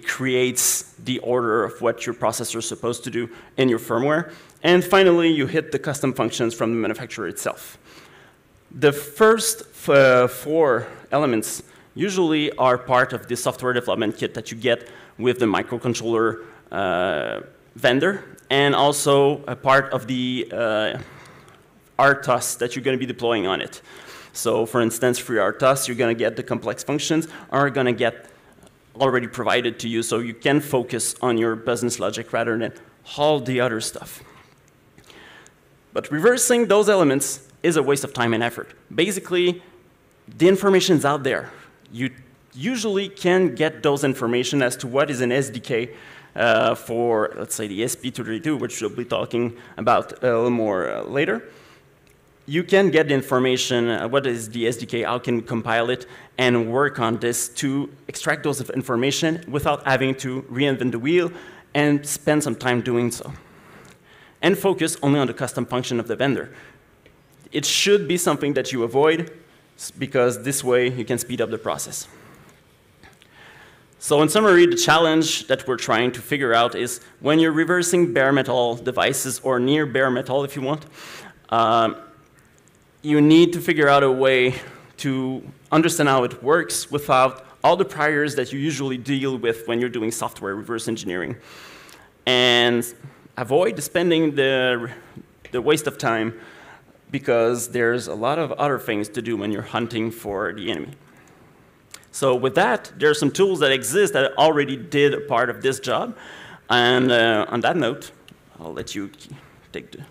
creates the order of what your processor is supposed to do in your firmware. And finally, you hit the custom functions from the manufacturer itself. The first 4 elements usually are part of the software development kit that you get with the microcontroller vendor, and also a part of the RTOS that you're going to be deploying on it. So for instance, for your RTOS, you're going to get the complex functions are going to get already provided to you, so you can focus on your business logic rather than all the other stuff. But reversing those elements is a waste of time and effort. Basically, the information's out there. You usually can get those information as to what is an SDK for, let's say, the SP232, which we'll be talking about a little more later. You can get the information, what is the SDK, how can we compile it, and work on this to extract those information without having to reinvent the wheel and spend some time doing so. And focus only on the custom function of the vendor. It should be something that you avoid, because this way you can speed up the process. So in summary, the challenge that we're trying to figure out is when you're reversing bare metal devices, or near bare metal if you want, you need to figure out a way to understand how it works without all the priors that you usually deal with when you're doing software reverse engineering. And avoid spending the waste of time, because there's a lot of other things to do when you're hunting for the enemy. So with that, there are some tools that exist that already did a part of this job. And on that note, I'll let you take the...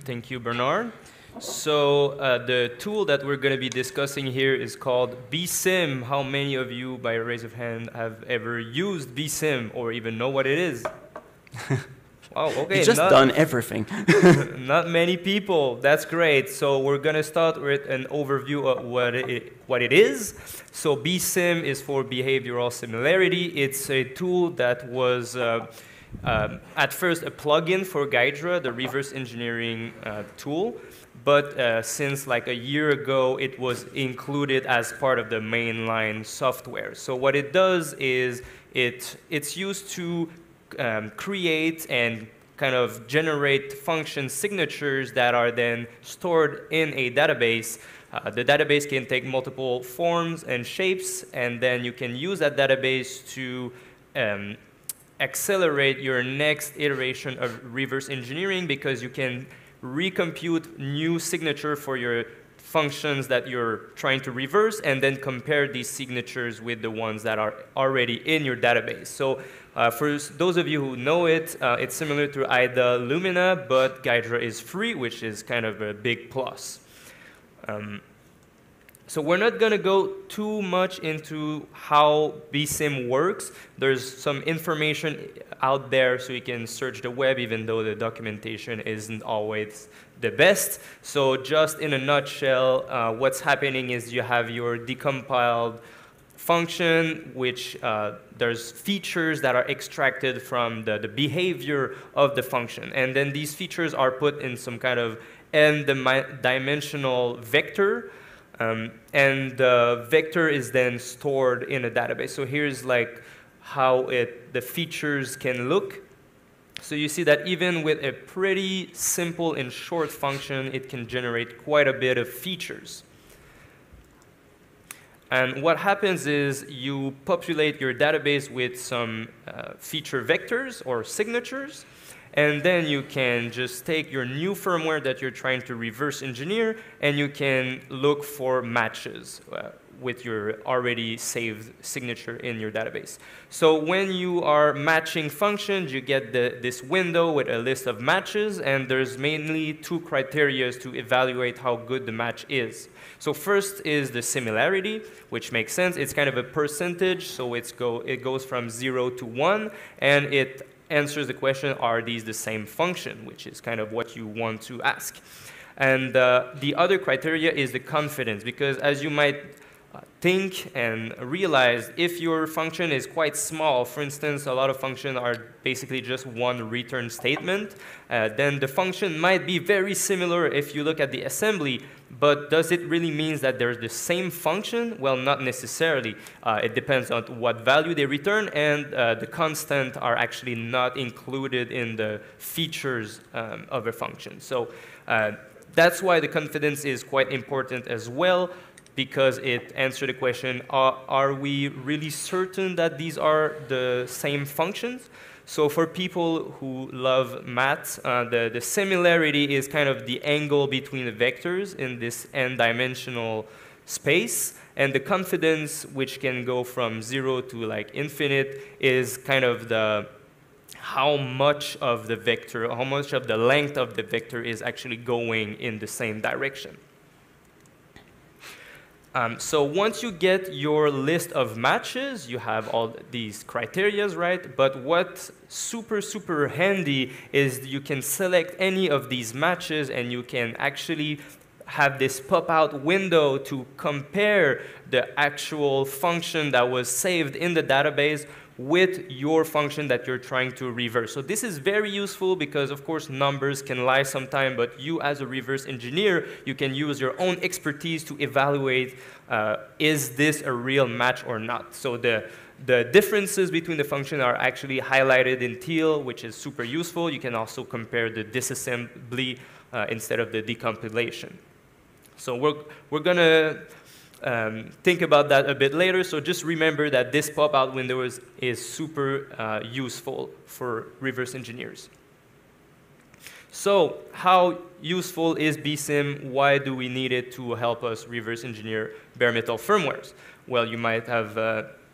Thank you, Bernard. So the tool that we're going to be discussing here is called vSim. How many of you, by a raise of hand, have ever used vSim or even know what it is? Wow, okay. He's just done everything. Not many people. That's great. So we're going to start with an overview of what it is. So BSIM is for behavioral similarity. It's a tool that was at first a plugin for Gydra, the reverse engineering tool. But since like a year ago, it was included as part of the mainline software. So what it does is it's used to create and kind of generate function signatures that are then stored in a database. The database can take multiple forms and shapes, and then you can use that database to accelerate your next iteration of reverse engineering, because you can recompute new signature for your functions that you're trying to reverse, and then compare these signatures with the ones that are already in your database. So for those of you who know it, it's similar to IDA Lumina, but Gydra is free, which is kind of a big plus. So we're not going to go too much into how BSIM works. There's some information out there, so you can search the web, even though the documentation isn't always the best. So just in a nutshell, what's happening is you have your decompiled function, which there's features that are extracted from the behavior of the function. And then these features are put in some kind of n-dimensional vector. And the vector is then stored in a database. So here's like how the features can look. So you see that even with a pretty simple and short function, it can generate quite a bit of features. And what happens is you populate your database with some feature vectors or signatures. And then you can just take your new firmware that you're trying to reverse engineer, and you can look for matches with your already saved signature in your database. So when you are matching functions, you get this window with a list of matches, and there's mainly two criteria to evaluate how good the match is. So first is the similarity, which makes sense. It's kind of a percentage, so it goes from 0 to 1, and it answers the question, are these the same function, which is kind of what you want to ask. And the other criteria is the confidence, because as you might think and realize, if your function is quite small, for instance, a lot of functions are basically just one return statement, then the function might be very similar if you look at the assembly, but does it really mean that they're the same function? Well, not necessarily. It depends on what value they return, and the constant are actually not included in the features of a function. So that's why the confidence is quite important as well, because it answers the question, are we really certain that these are the same functions? So for people who love math, the similarity is kind of the angle between the vectors in this n-dimensional space. And the confidence, which can go from 0 to like infinite, is kind of how much of the vector, how much of the length of the vector is actually going in the same direction. So once you get your list of matches, you have all these criteria, right? But what's super, super handy is you can select any of these matches, and you can actually have this pop-out window to compare the actual function that was saved in the database with your function that you're trying to reverse. So this is very useful because, of course, numbers can lie sometime, but you as a reverse engineer, you can use your own expertise to evaluate, is this a real match or not? So the differences between the function are actually highlighted in teal, which is super useful. You can also compare the disassembly instead of the decompilation. So we're going to think about that a bit later, so just remember that this pop-out window is super useful for reverse engineers. So how useful is BSIM? Why do we need it to help us reverse engineer bare metal firmwares? Well, you might have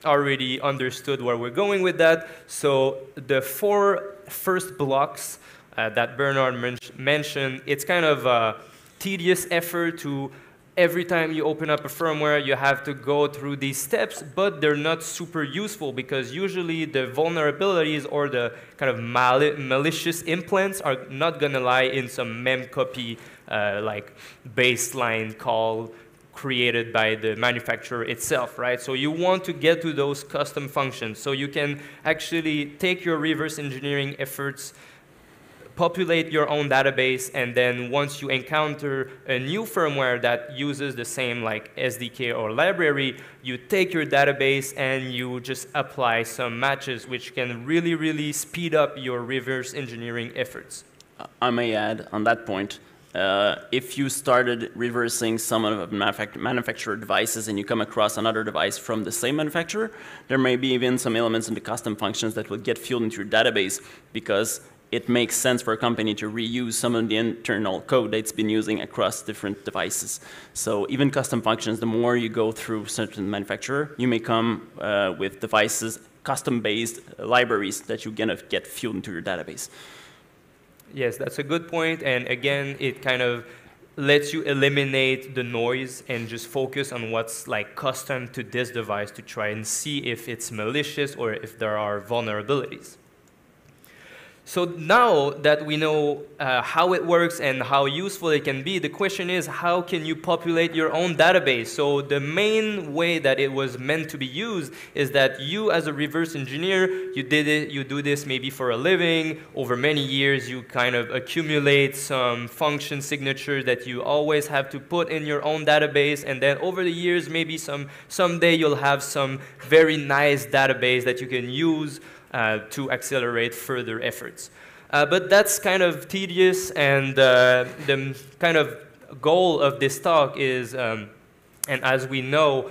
already understood where we're going with that. So the 4 first blocks that Bernard mentioned, it's kind of a tedious effort to every time you open up a firmware, you have to go through these steps, but they're not super useful because usually the vulnerabilities or the kind of malicious implants are not going to lie in some memcopy like baseline call created by the manufacturer itself, right? So you want to get to those custom functions. So you can actually take your reverse engineering efforts, populate your own database, and then once you encounter a new firmware that uses the same like SDK or library, you take your database and you just apply some matches, which can really, really speed up your reverse engineering efforts. I may add on that point, if you started reversing some of the manufacturer devices and you come across another device from the same manufacturer, there may be even some elements in the custom functions that will get fueled into your database because it makes sense for a company to reuse some of the internal code that's been using across different devices. So even custom functions, the more you go through certain manufacturer, you may come with devices, custom-based libraries that you're gonna get fueled into your database. Yes, that's a good point, and again, it kind of lets you eliminate the noise and just focus on what's like custom to this device to try and see if it's malicious or if there are vulnerabilities. So now that we know how it works and how useful it can be, the question is, how can you populate your own database? So the main way that it was meant to be used is that you, as a reverse engineer, you do this maybe for a living. Over many years, you kind of accumulate some function signature that you always have to put in your own database. And then over the years, maybe someday you'll have some very nice database that you can use to accelerate further efforts. But that's kind of tedious, and the kind of goal of this talk is, and as we know,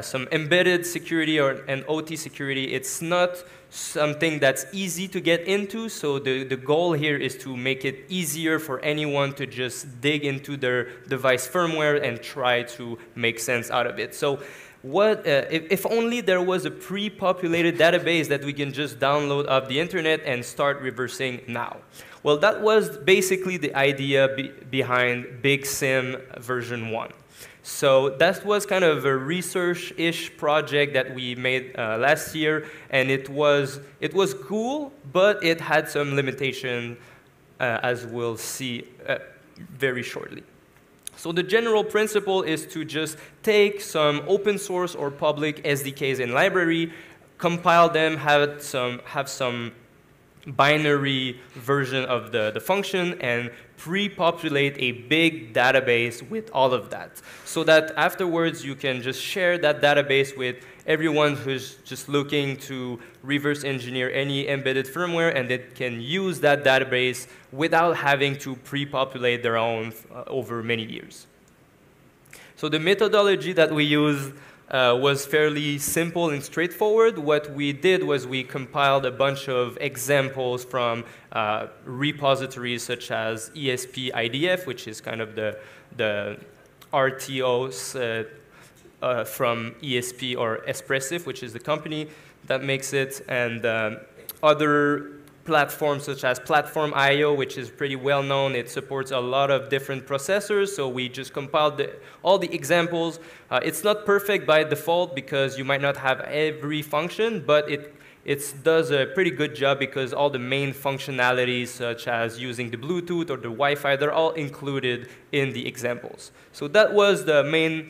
some embedded security and OT security, it's not something that's easy to get into, so the goal here is to make it easier for anyone to just dig into their device firmware and try to make sense out of it. So if only there was a pre-populated database that we can just download off the internet and start reversing now. Well, that was basically the idea behind Big Sim version 1. So that was kind of a research-ish project that we made last year, and it was cool, but it had some limitation, as we'll see very shortly. So the general principle is to just take some open source or public SDKs and library, compile them, have some binary version of the function, and pre-populate a big database with all of that, so that afterwards you can just share that database with everyone who's just looking to reverse engineer any embedded firmware, and they can use that database without having to pre-populate their own over many years. So the methodology that we used was fairly simple and straightforward. What we did was we compiled a bunch of examples from repositories such as ESP IDF, which is kind of the RTOs from ESP or Espressif, which is the company that makes it, and other platforms such as Platform.io, which is pretty well known. It supports a lot of different processors, so we just compiled all the examples. It's not perfect by default because you might not have every function, but it does a pretty good job because all the main functionalities, such as using the Bluetooth or the Wi-Fi, they're all included in the examples. So that was the main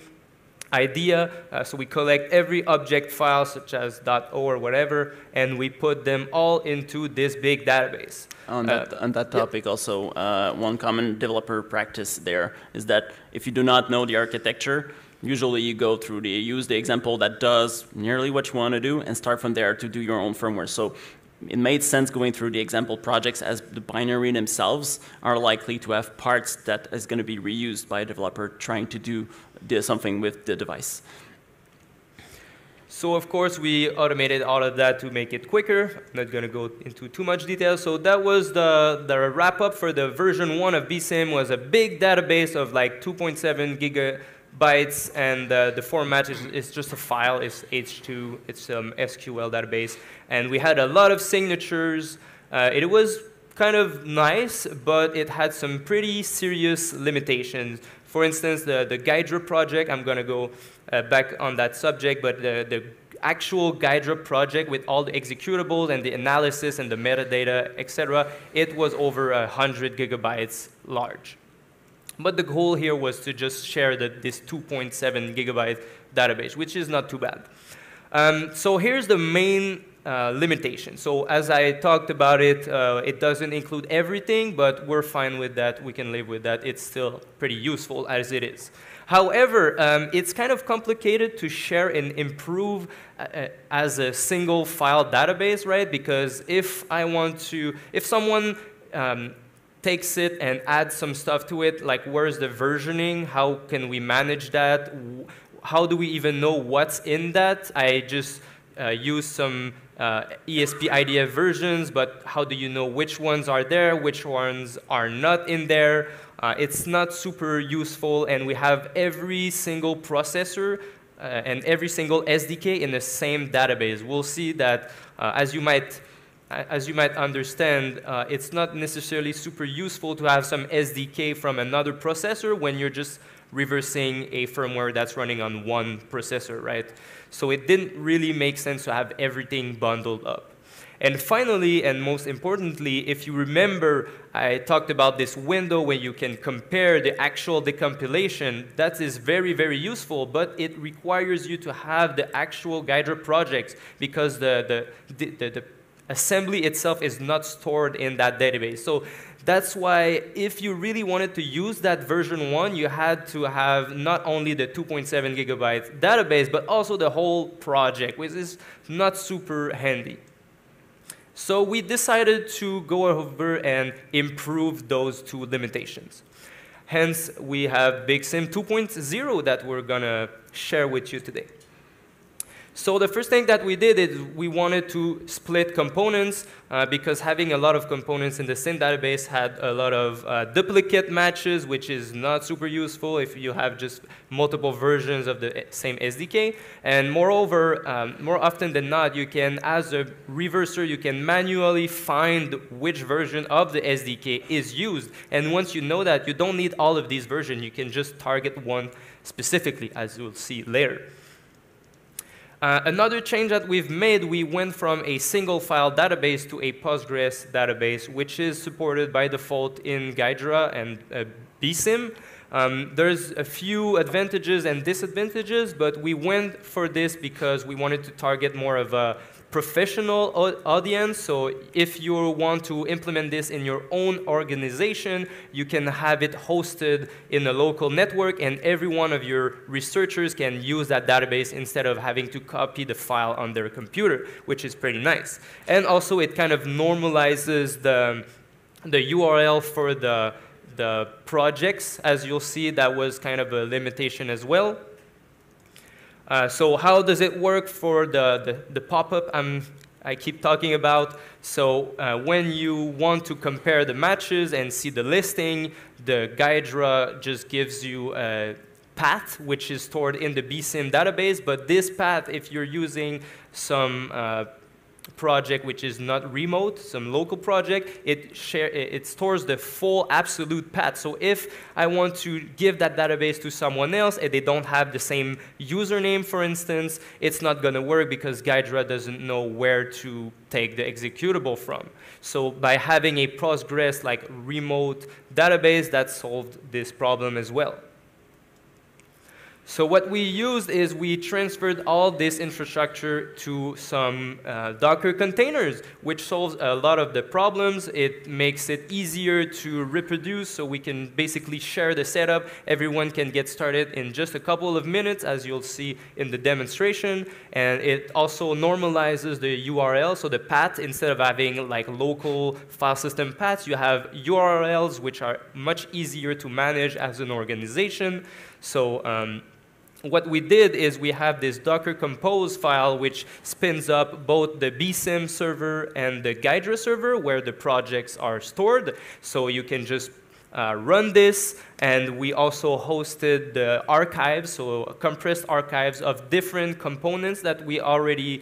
idea. So we collect every object file, such as .o or whatever, and we put them all into this big database. On that topic, yeah. Also, one common developer practice there is that if you do not know the architecture, usually you go through use the example that does nearly what you want to do and start from there to do your own firmware. So it made sense going through the example projects, as the binary themselves are likely to have parts that is going to be reused by a developer trying to do something with the device. So of course we automated all of that to make it quicker. I'm not going to go into too much detail. So that was the wrap up for the version 1 of BSIM. Was a big database of like 2.7 gigabytes, and the format is just a file. It's H2. It's SQL database, and we had a lot of signatures. It was kind of nice, but it had some pretty serious limitations. For instance, the Gydra project, I'm going to go back on that subject, but the actual Gydra project with all the executables and the analysis and the metadata, etc., it was over 100 gigabytes large. But the goal here was to just share this 2.7 gigabyte database, which is not too bad. So here's the main limitation. So as I talked about it, it doesn't include everything, but we're fine with that. We can live with that. It's still pretty useful as it is. However, it's kind of complicated to share and improve as a single file database, right? Because if someone takes it and adds some stuff to it, like where's the versioning? How can we manage that? How do we even know what's in that? I just use some ESP IDF versions, but how do you know which ones are there, which ones are not in there? It's not super useful, and we have every single processor and every single SDK in the same database. We'll see that, as you might understand, it's not necessarily super useful to have some SDK from another processor when you're just reversing a firmware that's running on one processor, right? So it didn't really make sense to have everything bundled up. And finally, and most importantly, if you remember, I talked about this window where you can compare the actual decompilation. That is very, very useful, but it requires you to have the actual Gydra projects because the assembly itself is not stored in that database. So that's why if you really wanted to use that version 1, you had to have not only the 2.7 gigabyte database, but also the whole project, which is not super handy. So we decided to go over and improve those two limitations. Hence, we have BigSim 2.0 that we're going to share with you today. So the first thing that we did is we wanted to split components because having a lot of components in the same database had a lot of duplicate matches, which is not super useful if you have just multiple versions of the same SDK. And moreover, more often than not, you can, as a reverser, you can manually find which version of the SDK is used. And once you know that, you don't need all of these versions. You can just target one specifically, as you'll see later. Another change that we've made, we went from a single file database to a Postgres database, which is supported by default in Gydra and BSIM. There's a few advantages and disadvantages, but we went for this because we wanted to target more of a professional audience. So if you want to implement this in your own organization, you can have it hosted in a local network, and every one of your researchers can use that database instead of having to copy the file on their computer, which is pretty nice. And also it kind of normalizes the URL for the projects. As you'll see, that was kind of a limitation as well. So how does it work for the pop-up I keep talking about? So when you want to compare the matches and see the listing, the Gydra just gives you a path, which is stored in the BSIM database. But this path, if you're using some project which is not remote, some local project, it stores the full absolute path. So if I want to give that database to someone else and they don't have the same username, for instance, it's not going to work because Gydra doesn't know where to take the executable from. So by having a Postgres like remote database, that solved this problem as well. So what we used is we transferred all this infrastructure to some Docker containers, which solves a lot of the problems. It makes it easier to reproduce, so we can basically share the setup. Everyone can get started in just a couple of minutes, as you'll see in the demonstration. And it also normalizes the URL, so the path, instead of having like local file system paths, you have URLs, which are much easier to manage as an organization. So what we did is we have this Docker compose file which spins up both the BSIM server and the Gydra server where the projects are stored. So you can just run this, and we also hosted the archives, so compressed archives of different components that we already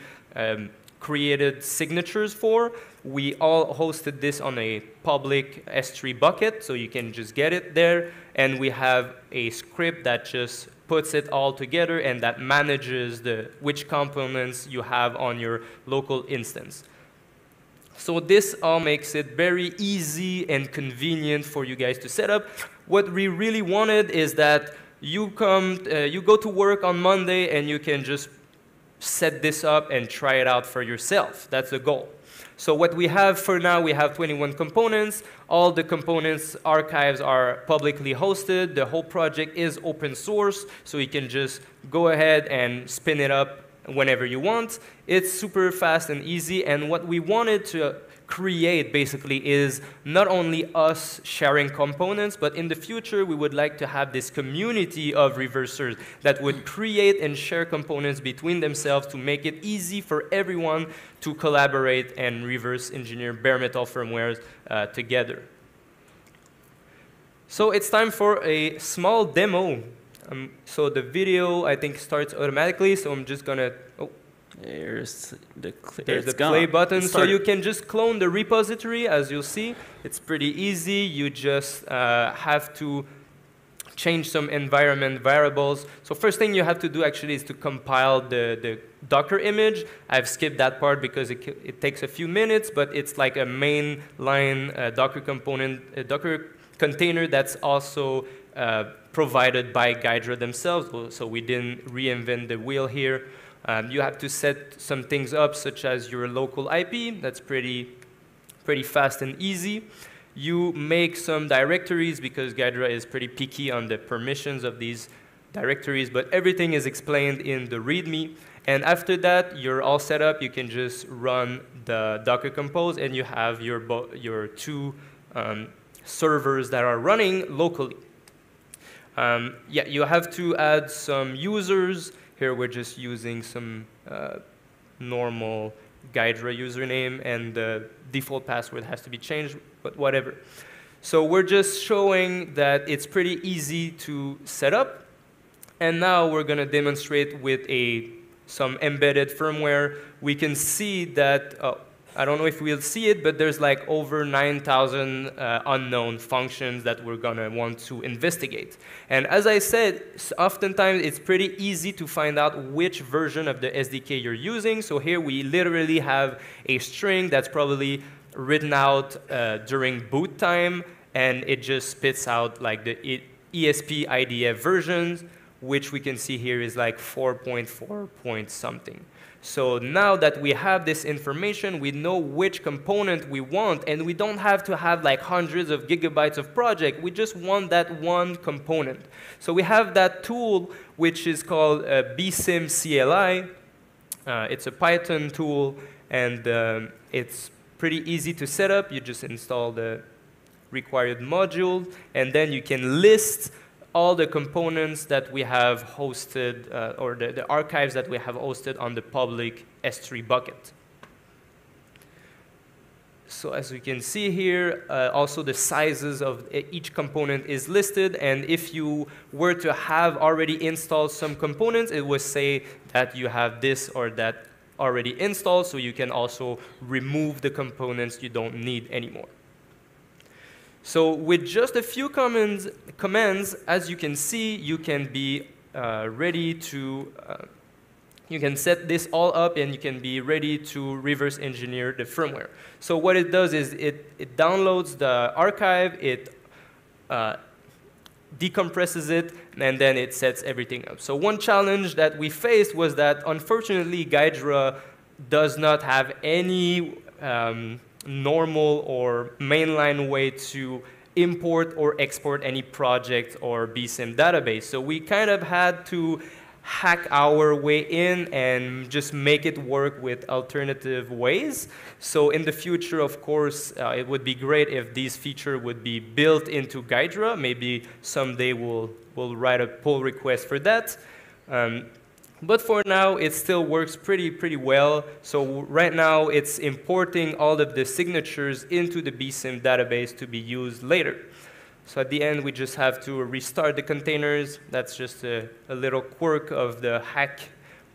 created signatures for. We all hosted this on a public S3 bucket, so you can just get it there. And we have a script that just puts it all together and that manages which components you have on your local instance. So this all makes it very easy and convenient for you guys to set up. What we really wanted is that you go to work on Monday and you can just set this up and try it out for yourself. That's the goal. So what we have for now, we have 21 components. All the components archives are publicly hosted. The whole project is open source, so you can just go ahead and spin it up whenever you want. It's super fast and easy, and what we wanted to create basically is not only us sharing components, but in the future we would like to have this community of reversers that would create and share components between themselves to make it easy for everyone to collaborate and reverse engineer bare metal firmwares together. So it's time for a small demo. So the video, I think, starts automatically, so I'm just gonna, There's the play button. So you can just clone the repository, as you'll see. It's pretty easy. You just have to change some environment variables. So first thing you have to do actually is to compile the Docker image. I've skipped that part because it takes a few minutes, but it's like a mainline Docker component, a Docker container that's also provided by Ghidra themselves. So we didn't reinvent the wheel here. You have to set some things up, such as your local IP. That's pretty fast and easy. You make some directories, because Ghidra is pretty picky on the permissions of these directories, but everything is explained in the README. And after that, you're all set up. You can just run the Docker Compose, and you have your two servers that are running locally. Yeah, you have to add some users. Here we're just using some normal Ghidra username, and the default password has to be changed, but whatever. So we're just showing that it's pretty easy to set up. And now we're going to demonstrate with some embedded firmware. We can see that, I don't know if we'll see it, but there's like over 9,000 unknown functions that we're going to want to investigate. And as I said, oftentimes it's pretty easy to find out which version of the SDK you're using. So here we literally have a string that's probably written out during boot time, and it just spits out like the ESP IDF versions, which we can see here is like 4.4 point something. So now that we have this information, we know which component we want, and we don't have to have like hundreds of gigabytes of project. We just want that one component. So we have that tool, which is called bsim CLI. It's a Python tool, and it's pretty easy to set up. You just install the required module, and then you can list all the components that we have hosted, or the archives that we have hosted on the public S3 bucket. So as we can see here, also the sizes of each component is listed, and if you were to have already installed some components, it would say that you have this or that already installed, so you can also remove the components you don't need anymore. So with just a few commands, as you can see, you can be ready to, you can set this all up, and you can be ready to reverse engineer the firmware. So what it does is it downloads the archive, it decompresses it, and then it sets everything up. So one challenge that we faced was that, unfortunately, Ghidra does not have any normal or mainline way to import or export any project or bsim database. So we kind of had to hack our way in and just make it work with alternative ways. So in the future, of course, it would be great if these features would be built into Ghidra. Maybe someday we'll write a pull request for that. But for now, it still works pretty well. So right now, it's importing all of the signatures into the bsim database to be used later. So at the end, we just have to restart the containers. That's just a little quirk of the hack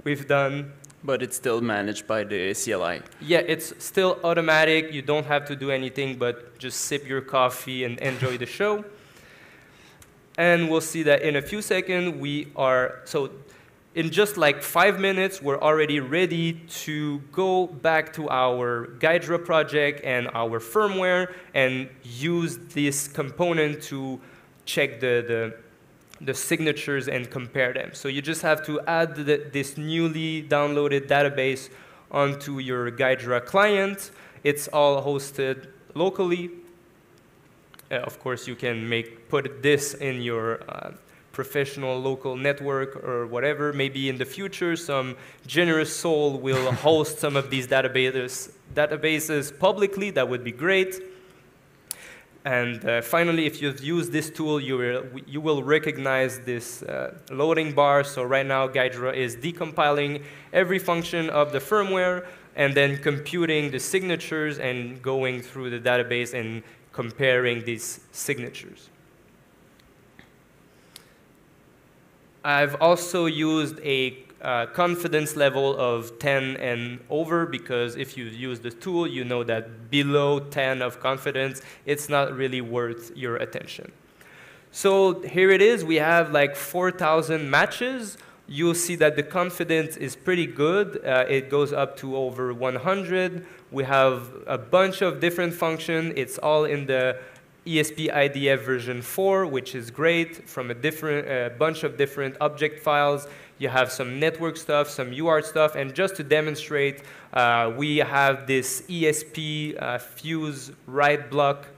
we've done. But it's still managed by the CLI. Yeah, it's still automatic. You don't have to do anything but just sip your coffee and enjoy the show. And we'll see that in a few seconds so in just like 5 minutes, we're already ready to go back to our Ghidra project and our firmware and use this component to check the signatures and compare them. So you just have to add this newly downloaded database onto your Ghidra client. It's all hosted locally. Of course, you can put this in your professional local network or whatever. Maybe in the future, some generous soul will host some of these databases publicly. That would be great. And finally, if you've used this tool, you will recognize this loading bar. So right now, Ghidra is decompiling every function of the firmware and then computing the signatures and going through the database and comparing these signatures. I've also used a confidence level of 10 and over, because if you use the tool, you know that below 10 of confidence, it's not really worth your attention. So here it is. We have like 4,000 matches. You'll see that the confidence is pretty good. It goes up to over 100. We have a bunch of different functions. It's all in the ESP IDF version 4, which is great, from a bunch of different object files. You have some network stuff, some UART stuff, and just to demonstrate, we have this ESP fuse write block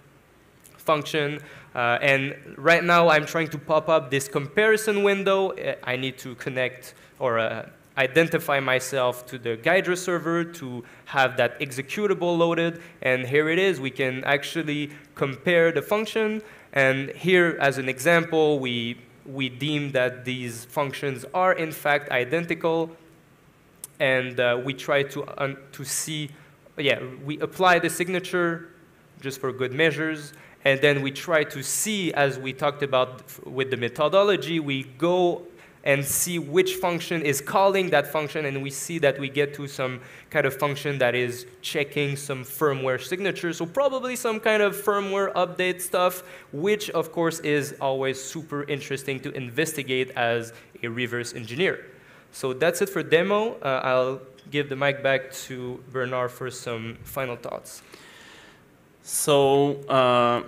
function. And right now, I'm trying to pop up this comparison window. I need to connect or identify myself to the Ghidra server to have that executable loaded. And here it is. We can actually compare the function. And here, as an example, we deem that these functions are, in fact, identical. And we try to see, we apply the signature just for good measures. And then we try to see, as we talked about with the methodology, we go and see which function is calling that function, and we see that we get to some kind of function that is checking some firmware signature, so probably some kind of firmware update stuff, which of course is always super interesting to investigate as a reverse engineer. So that's it for demo. I'll give the mic back to Bernard for some final thoughts. So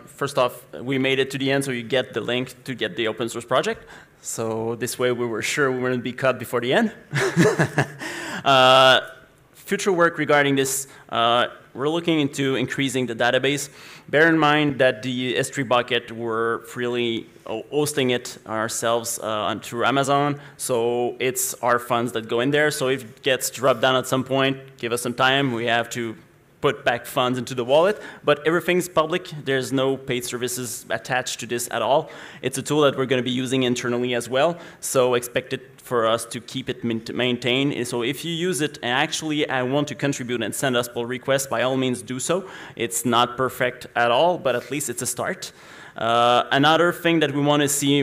first off, we made it to the end, so you get the link to get the open source project. So this way we were sure we wouldn't be cut before the end. Future work regarding this, we're looking into increasing the database. Bear in mind that the S3 bucket, we're freely hosting it ourselves through Amazon. So it's our funds that go in there. So if it gets dropped down at some point, give us some time. We have to put back funds into the wallet, but everything's public. There's no paid services attached to this at all. It's a tool that we're going to be using internally as well, so expect it for us to keep it maintained. So if you use it and actually I want to contribute and send us pull requests, by all means do so. It's not perfect at all, but at least it's a start. Another thing that we want to see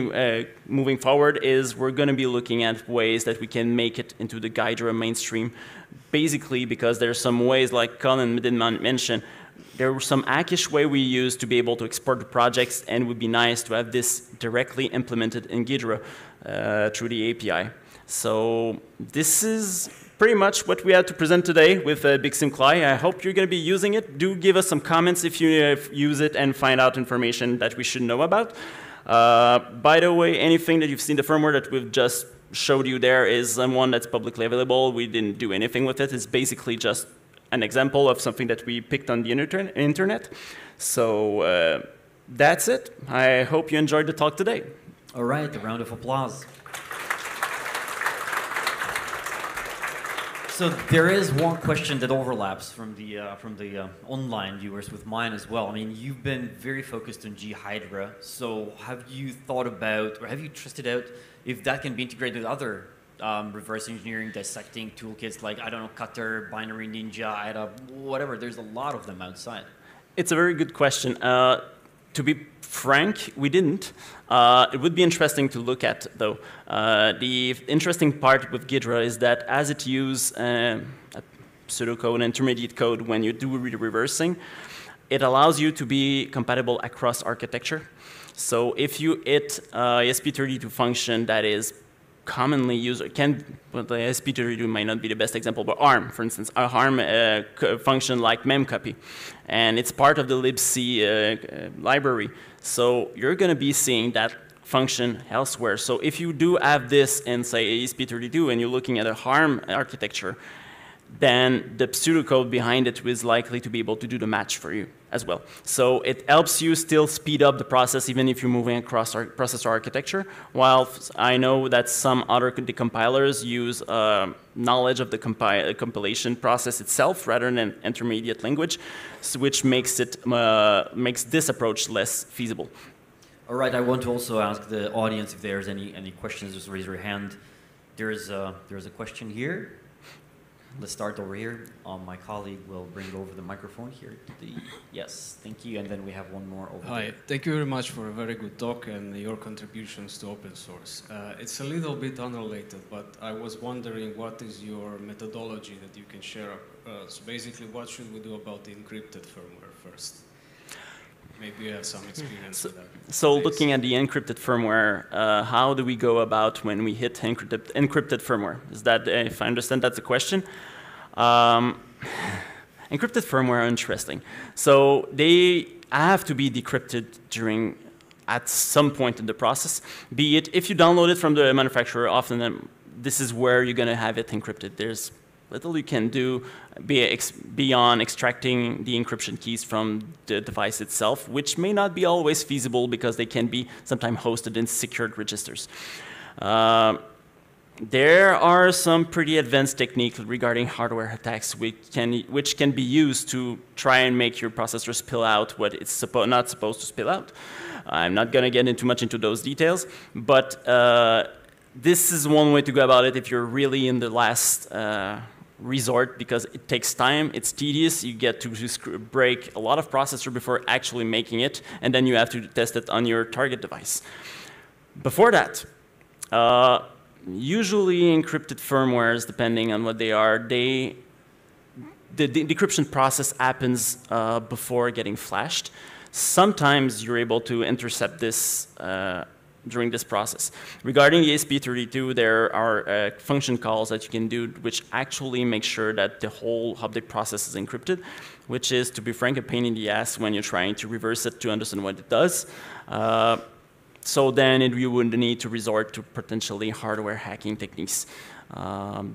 moving forward is we're going to be looking at ways that we can make it into the Ghidra mainstream. Basically, because there's some ways, like Colin did mention, there were some hackish way we use to be able to export the projects, and it would be nice to have this directly implemented in Ghidra through the API. So this is pretty much what we had to present today with Big Sim Cli. I hope you're going to be using it. Do give us some comments if you use it and find out information that we should know about. By the way, anything that you've seen, the firmware that we've just showed you there is one that's publicly available. We didn't do anything with it. It's basically just an example of something that we picked on the internet. So that's it. I hope you enjoyed the talk today. All right, a round of applause. So there is one question that overlaps from the online viewers with mine as well. I mean, you've been very focused on Ghidra. So have you thought about, or have you tested out if that can be integrated with other reverse engineering dissecting toolkits like, I don't know, Cutter, Binary Ninja, IDA, whatever. There's a lot of them outside. It's a very good question. To be frank, we didn't. It would be interesting to look at, though. The interesting part with Ghidra is that as it uses pseudocode and intermediate code when you do reversing, it allows you to be compatible across architecture. So if you hit ESP32 function that is commonly used, well, the ESP32 might not be the best example, but ARM, for instance, a ARM function like memcopy, and it's part of the libc library. So you're going to be seeing that function elsewhere. So if you do have this in, say, ESP32, and you're looking at a ARM architecture, then the pseudocode behind it is likely to be able to do the match for you as well. So it helps you still speed up the process even if you're moving across our processor architecture, while I know that some other compilers use knowledge of the compilation process itself rather than intermediate language, which makes this approach less feasible. All right, I want to also ask the audience if there's any questions. Just raise your hand. There's a question here. Let's start over here. My colleague will bring over the microphone here. Yes, thank you. And then we have one more over there. Hi, thank you very much for a very good talk and your contributions to open source. It's a little bit unrelated, but I was wondering what is your methodology that you can share? So basically, what should we do about the encrypted firmware first? Maybe you have some experience with that. So looking at the encrypted firmware, how do we go about when we hit encrypted firmware? Is that, if I understand that's the question? Encrypted firmware are interesting. So they have to be decrypted at some point in the process. Be it, if you download it from the manufacturer, often this is where you're going to have it encrypted. There's little you can do beyond extracting the encryption keys from the device itself, which may not be always feasible because they can be sometimes hosted in secured registers. There are some pretty advanced techniques regarding hardware attacks which can be used to try and make your processor spill out what it's not supposed to spill out. I'm not going to get too much into those details, but this is one way to go about it if you're really in the last resort, because it takes time, it's tedious, you get to break a lot of processor before actually making it, and then you have to test it on your target device. Before that, usually encrypted firmwares, depending on what they are, the decryption process happens before getting flashed. Sometimes you're able to intercept this during this process. Regarding ESP32, there are function calls that you can do which actually make sure that the whole update process is encrypted, which is, to be frank, a pain in the ass when you're trying to reverse it to understand what it does. So then you would need to resort to potentially hardware hacking techniques.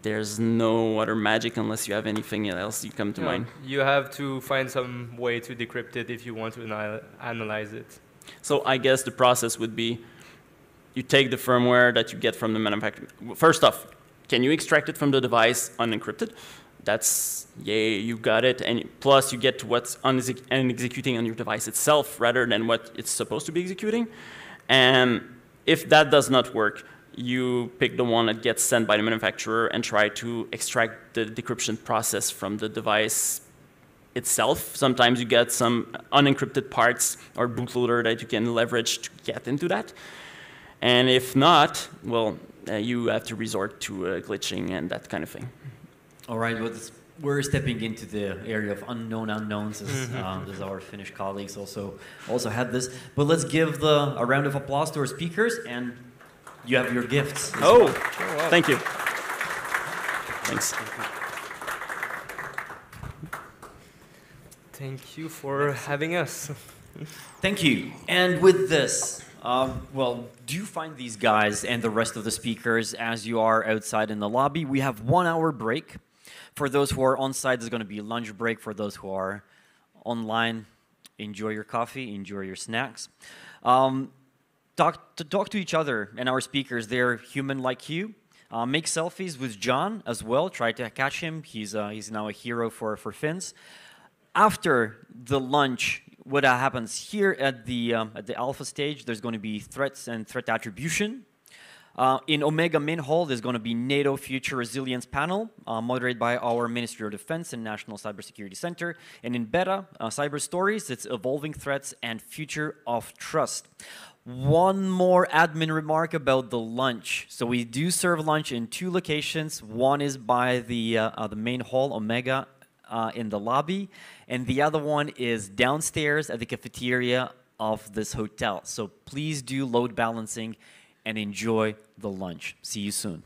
There's no other magic unless you have anything else you come to mind. You have to find some way to decrypt it if you want to analyze it. So I guess the process would be you take the firmware that you get from the manufacturer. First off, can you extract it from the device unencrypted? That's, yay, you got it. And plus, you get to what's executing on your device itself rather than what it's supposed to be executing. And if that does not work, you pick the one that gets sent by the manufacturer and try to extract the decryption process from the device itself. Sometimes you get some unencrypted parts or bootloader that you can leverage to get into that. And if not, well, you have to resort to glitching and that kind of thing. All right, well, we're stepping into the area of unknown unknowns, as our Finnish colleagues also had this. But let's give a round of applause to our speakers, and you have your gifts. Oh, well. Thank you. Thanks. Thank you for having us. Thank you. And with this, well, do find these guys and the rest of the speakers as you are outside in the lobby. We have 1 hour break. For those who are on site, there's going to be a lunch break. For those who are online, enjoy your coffee, enjoy your snacks. Talk to each other and our speakers. They're human like you. Make selfies with John as well. Try to catch him. He's now a hero for Finns. After the lunch, what happens here at the ALFA stage, there's going to be threats and threat attribution. In Omega main hall, there's going to be NATO Future Resilience panel, moderated by our Ministry of Defense and National Cybersecurity Center. And in Beta, Cyber Stories, it's Evolving Threats and Future of Trust. One more admin remark about the lunch. So we do serve lunch in 2 locations. One is by the main hall, Omega, in the lobby, and the other one is downstairs at the cafeteria of this hotel. So please do load balancing and enjoy the lunch. See you soon.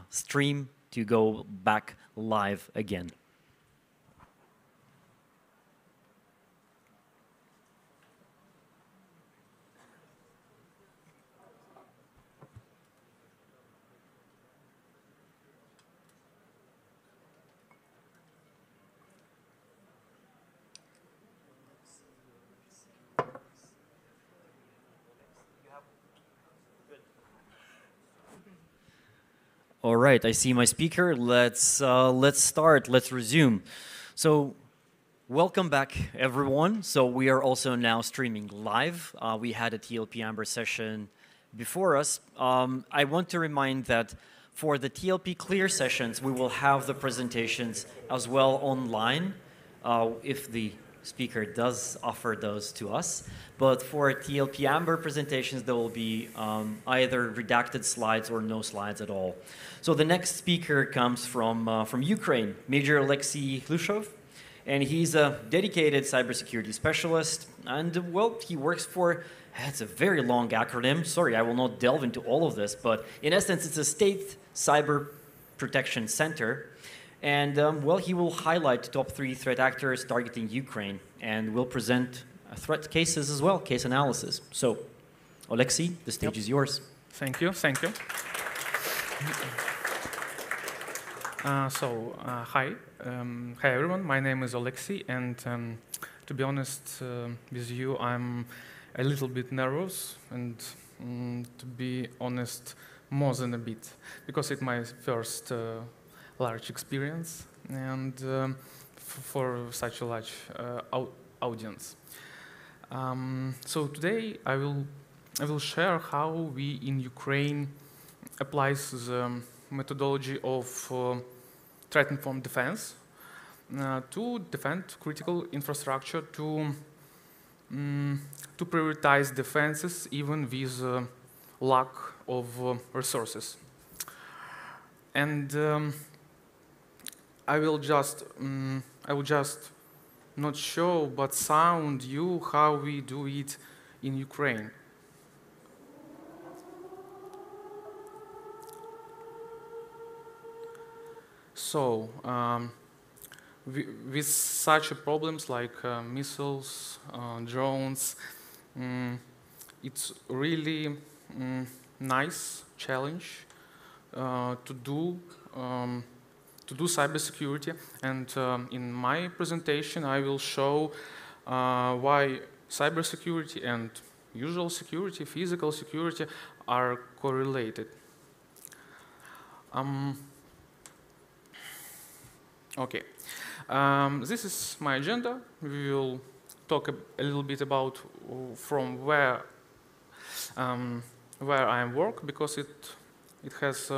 stream to go back live again. All right, I see my speaker. Let's start. Let's resume. So, welcome back, everyone. So we are also now streaming live. We had a TLP Amber session before us. I want to remind that for the TLP Clear sessions, we will have the presentations as well online, if the speaker does offer those to us. But for TLP Amber presentations, there will be either redacted slides or no slides at all. So the next speaker comes from Ukraine, Major Alexei Hlushov, and he's a dedicated cybersecurity specialist. And well, he works for, it's a very long acronym. Sorry, I will not delve into all of this, but in essence, it's a state cyber protection center. And well, he will highlight top 3 threat actors targeting Ukraine, and will present threat cases as well, case analysis. So, Alexei, the stage is yours. Thank you, thank you. Hi. Hi everyone, my name is Alexei, and to be honest with you, I'm a little bit nervous, and to be honest, more than a bit, because it's my first large experience, and for such a large audience. So today I will share how we in Ukraine applies the methodology of threat-informed defense to defend critical infrastructure, to prioritize defenses even with lack of resources. And I will just not show but sound you how we do it in Ukraine. So, with such problems like missiles, drones, it's really nice challenge to do cybersecurity. And in my presentation, I will show why cybersecurity and usual security, physical security, are correlated. Okay, this is my agenda. We will talk a little bit about from where I work, because it has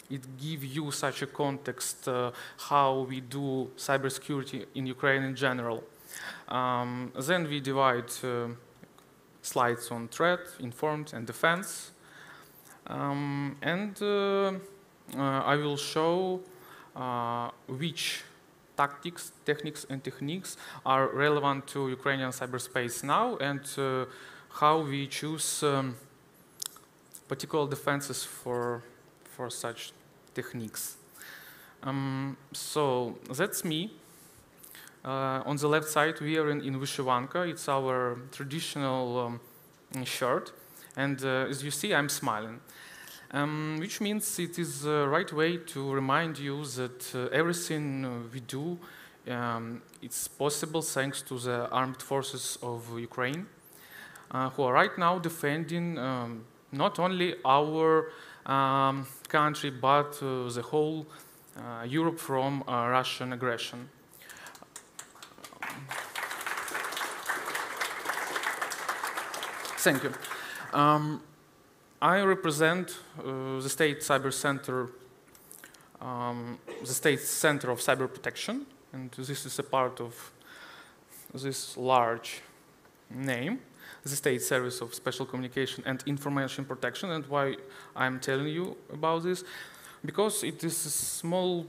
it gives you such a context how we do cybersecurity in Ukraine in general. Then we divide slides on threat, informed, and defense, and I will show which tactics, techniques, and techniques are relevant to Ukrainian cyberspace now, and how we choose particular defenses for such techniques. So that's me. On the left side, we are in Vyshyvanka. It's our traditional shirt, and as you see, I'm smiling. Which means it is the right way to remind you that everything we do, it's possible thanks to the armed forces of Ukraine, who are right now defending not only our country, but the whole Europe from Russian aggression. Thank you. I represent the State Cyber Center, the State Center of Cyber Protection, and this is a part of this large name, the State Service of Special Communication and Information Protection. And why I'm telling you about this? Because it is a small,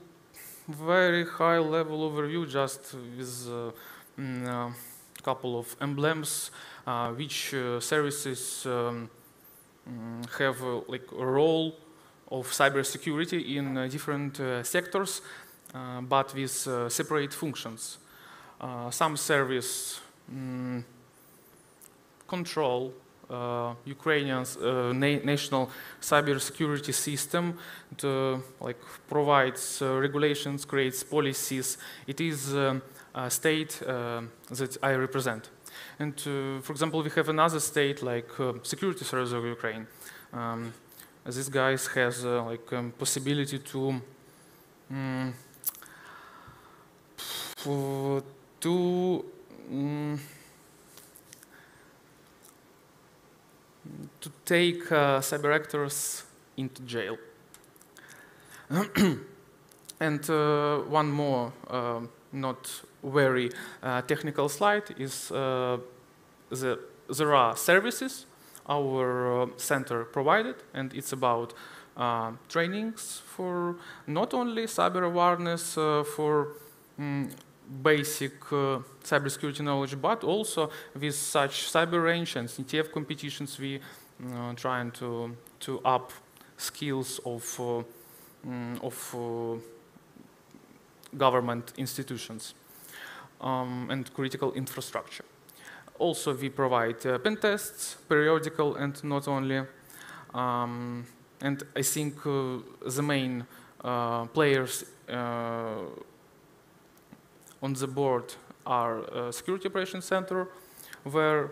very high-level overview, just with a couple of emblems, which services have like a role of cybersecurity in different sectors, but with separate functions. Some service control Ukrainian's national cybersecurity system, to like provides regulations, creates policies. It is a state that I represent. And for example, we have another state like Security Service of Ukraine. This guy has like possibility to take cyber actors into jail. And one more not very technical slide is there are services our center provided, and it's about trainings for not only cyber awareness for basic cybersecurity knowledge, but also with such cyber range and CTF competitions, we trying to up skills of government institutions and critical infrastructure. Also, we provide pen tests, periodical and not only. And I think the main players on the board are Security Operations Center, where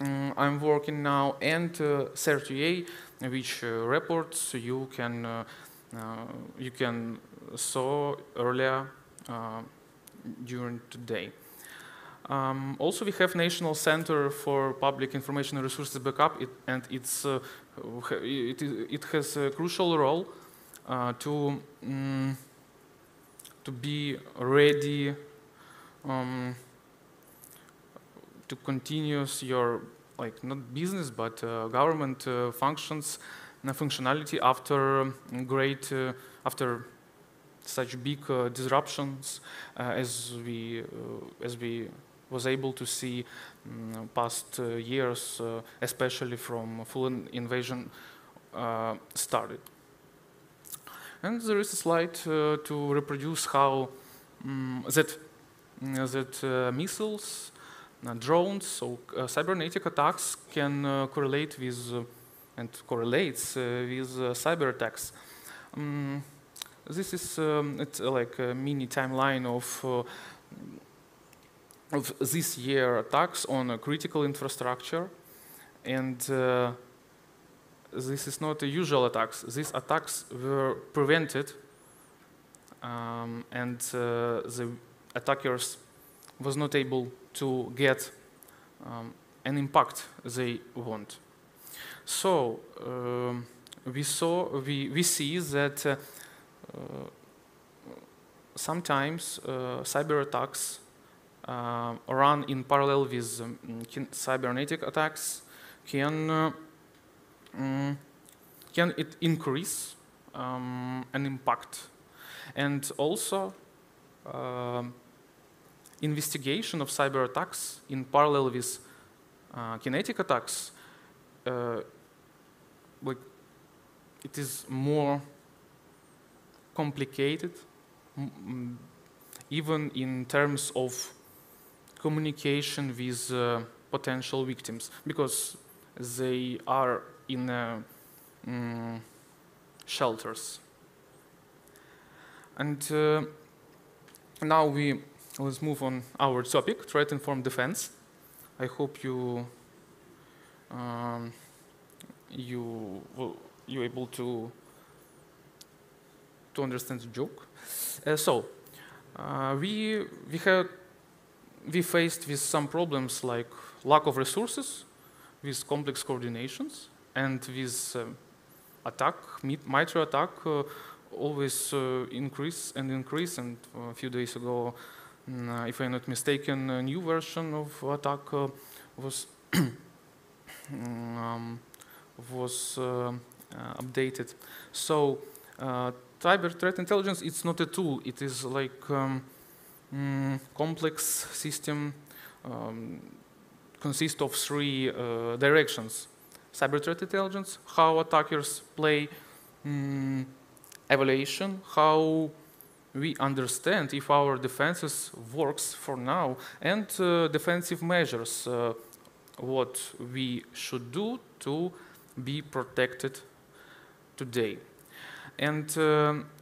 I'm working now, and CERT.LV, which reports you can saw earlier during today. Also, we have National Center for Public Information and Resources Backup, and it has a crucial role to be ready to continue your not business but government functions and functionality after after such big disruptions as we was able to see past years, especially from full invasion started. And there is a slide to reproduce how that missiles, drones, so cybernetic attacks can correlate with and correlates with cyber attacks. This is it's like a mini timeline of this year attacks on a critical infrastructure, and this is not the usual attacks. These attacks were prevented, and the attackers was not able to get an impact they want. So we see that sometimes cyber attacks run in parallel with cybernetic attacks. Can it increase an impact? And also investigation of cyber attacks in parallel with kinetic attacks, like it is more complicated, even in terms of communication with potential victims, because they are in shelters. And now let's move on our topic, threat-informed defense. I hope you're able to understand the joke. We faced with some problems like lack of resources, with complex coordinations, and with MITRE attack always increase. And a few days ago, if I'm not mistaken, a new version of attack was updated. So cyber threat intelligence, it's not a tool. It is like complex system, consists of three directions: cyber threat intelligence, how attackers play evaluation, how we understand if our defenses works for now, and defensive measures, what we should do to be protected today. And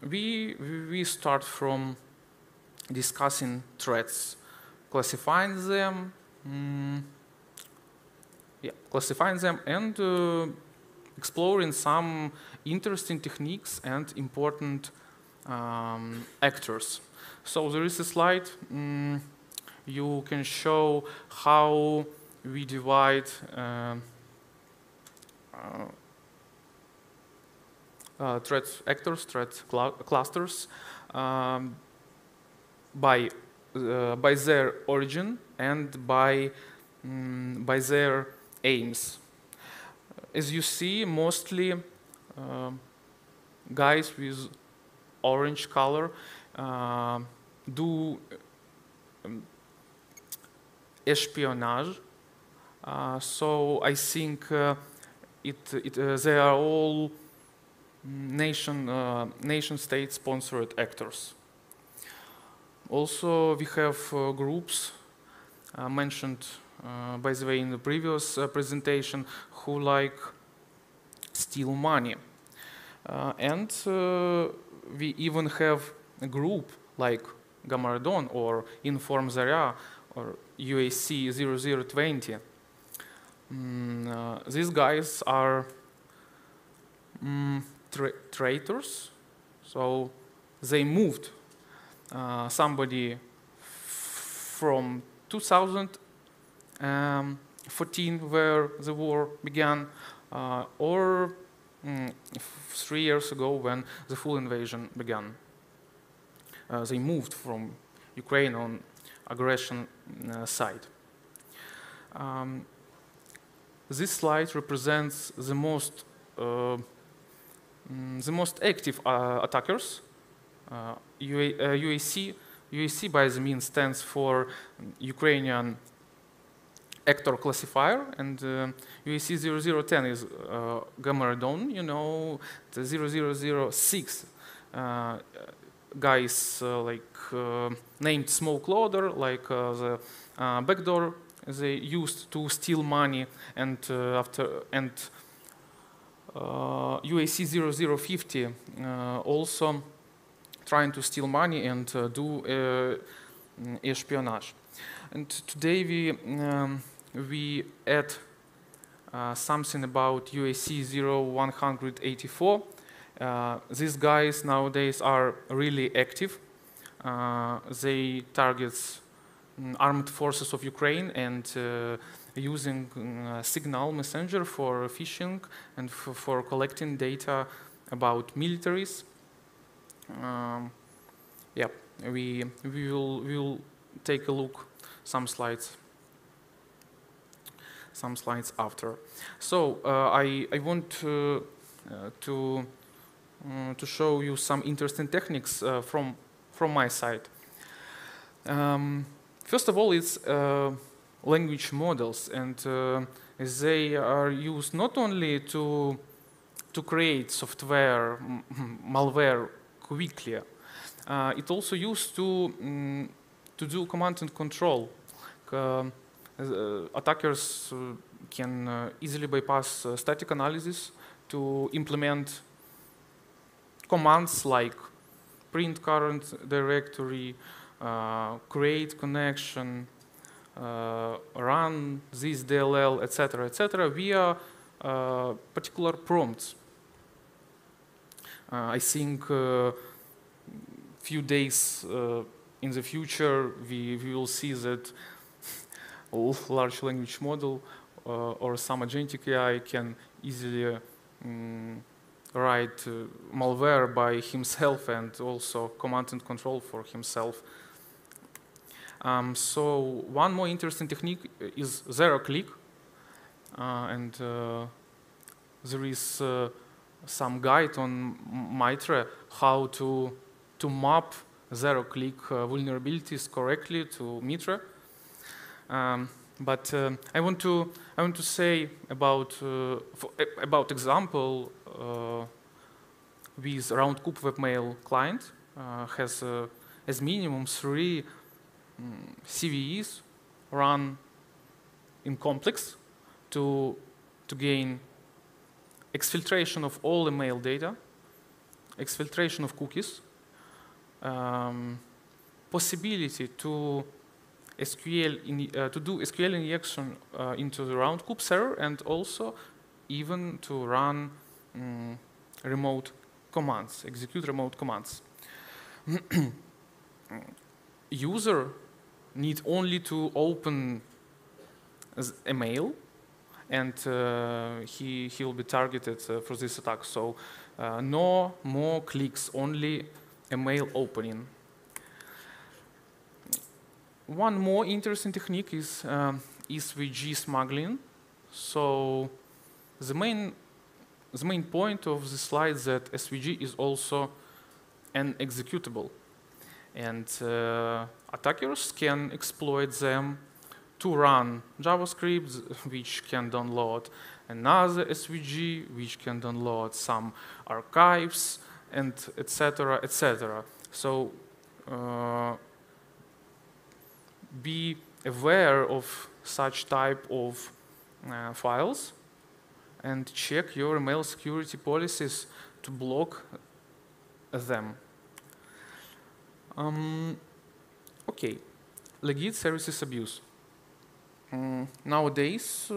we start from discussing threats, classifying them, and exploring some interesting techniques and important actors. So there is a slide. You can show how we divide threat actors, threat clusters by their origin and by their aims. As you see, mostly guys with orange color do espionage. So I think they are all nation-state sponsored actors. Also, we have groups mentioned, by the way, in the previous presentation, who like steal money. And we even have a group like Gamardon or Inform Zarya or UAC 0020. These guys are traitors, so they moved somebody from 2014, where the war began, or 3 years ago when the full invasion began. They moved from Ukraine on aggression side. This slide represents the most active attackers. UAC, by the means, stands for Ukrainian actor classifier, and UAC 0010 is Gamardon. You know, the 0006 guys named smoke loader, like the backdoor they used to steal money, and UAC 0050 also trying to steal money and do espionage. And today we add something about UAC 0184. These guys nowadays are really active. They target armed forces of Ukraine and using Signal Messenger for phishing and for collecting data about militaries. Yeah, we will take a look some slides after. So I want to show you some interesting techniques from my side. First of all, it's language models, and they are used not only to create software, malware quickly. It also used to do command and control. Attackers can easily bypass static analysis to implement commands like print current directory, create connection, run this DLL, etc., via particular prompts. I think few days in the future we will see that large language model or some agentic AI can easily write malware by himself and also command and control for himself. So one more interesting technique is zero-click, and there is some guide on Mitre how to map zero-click vulnerabilities correctly to Mitre. But I want to say about example with round-kube webmail client has as minimum 3 CVEs run in complex to gain exfiltration of all email data, exfiltration of cookies, possibility to do SQL injection into the round-kube server, and also even to run remote commands, execute remote commands. User need only to open a mail, and he will be targeted for this attack. So no more clicks, only a mail opening. One more interesting technique is SVG smuggling. So the main point of the slide is that SVG is also an executable, and attackers can exploit them to run JavaScript, which can download another SVG, which can download some archives, and etc., etc. So be aware of such type of files and check your email security policies to block them. Okay, legit services abuse. Nowadays,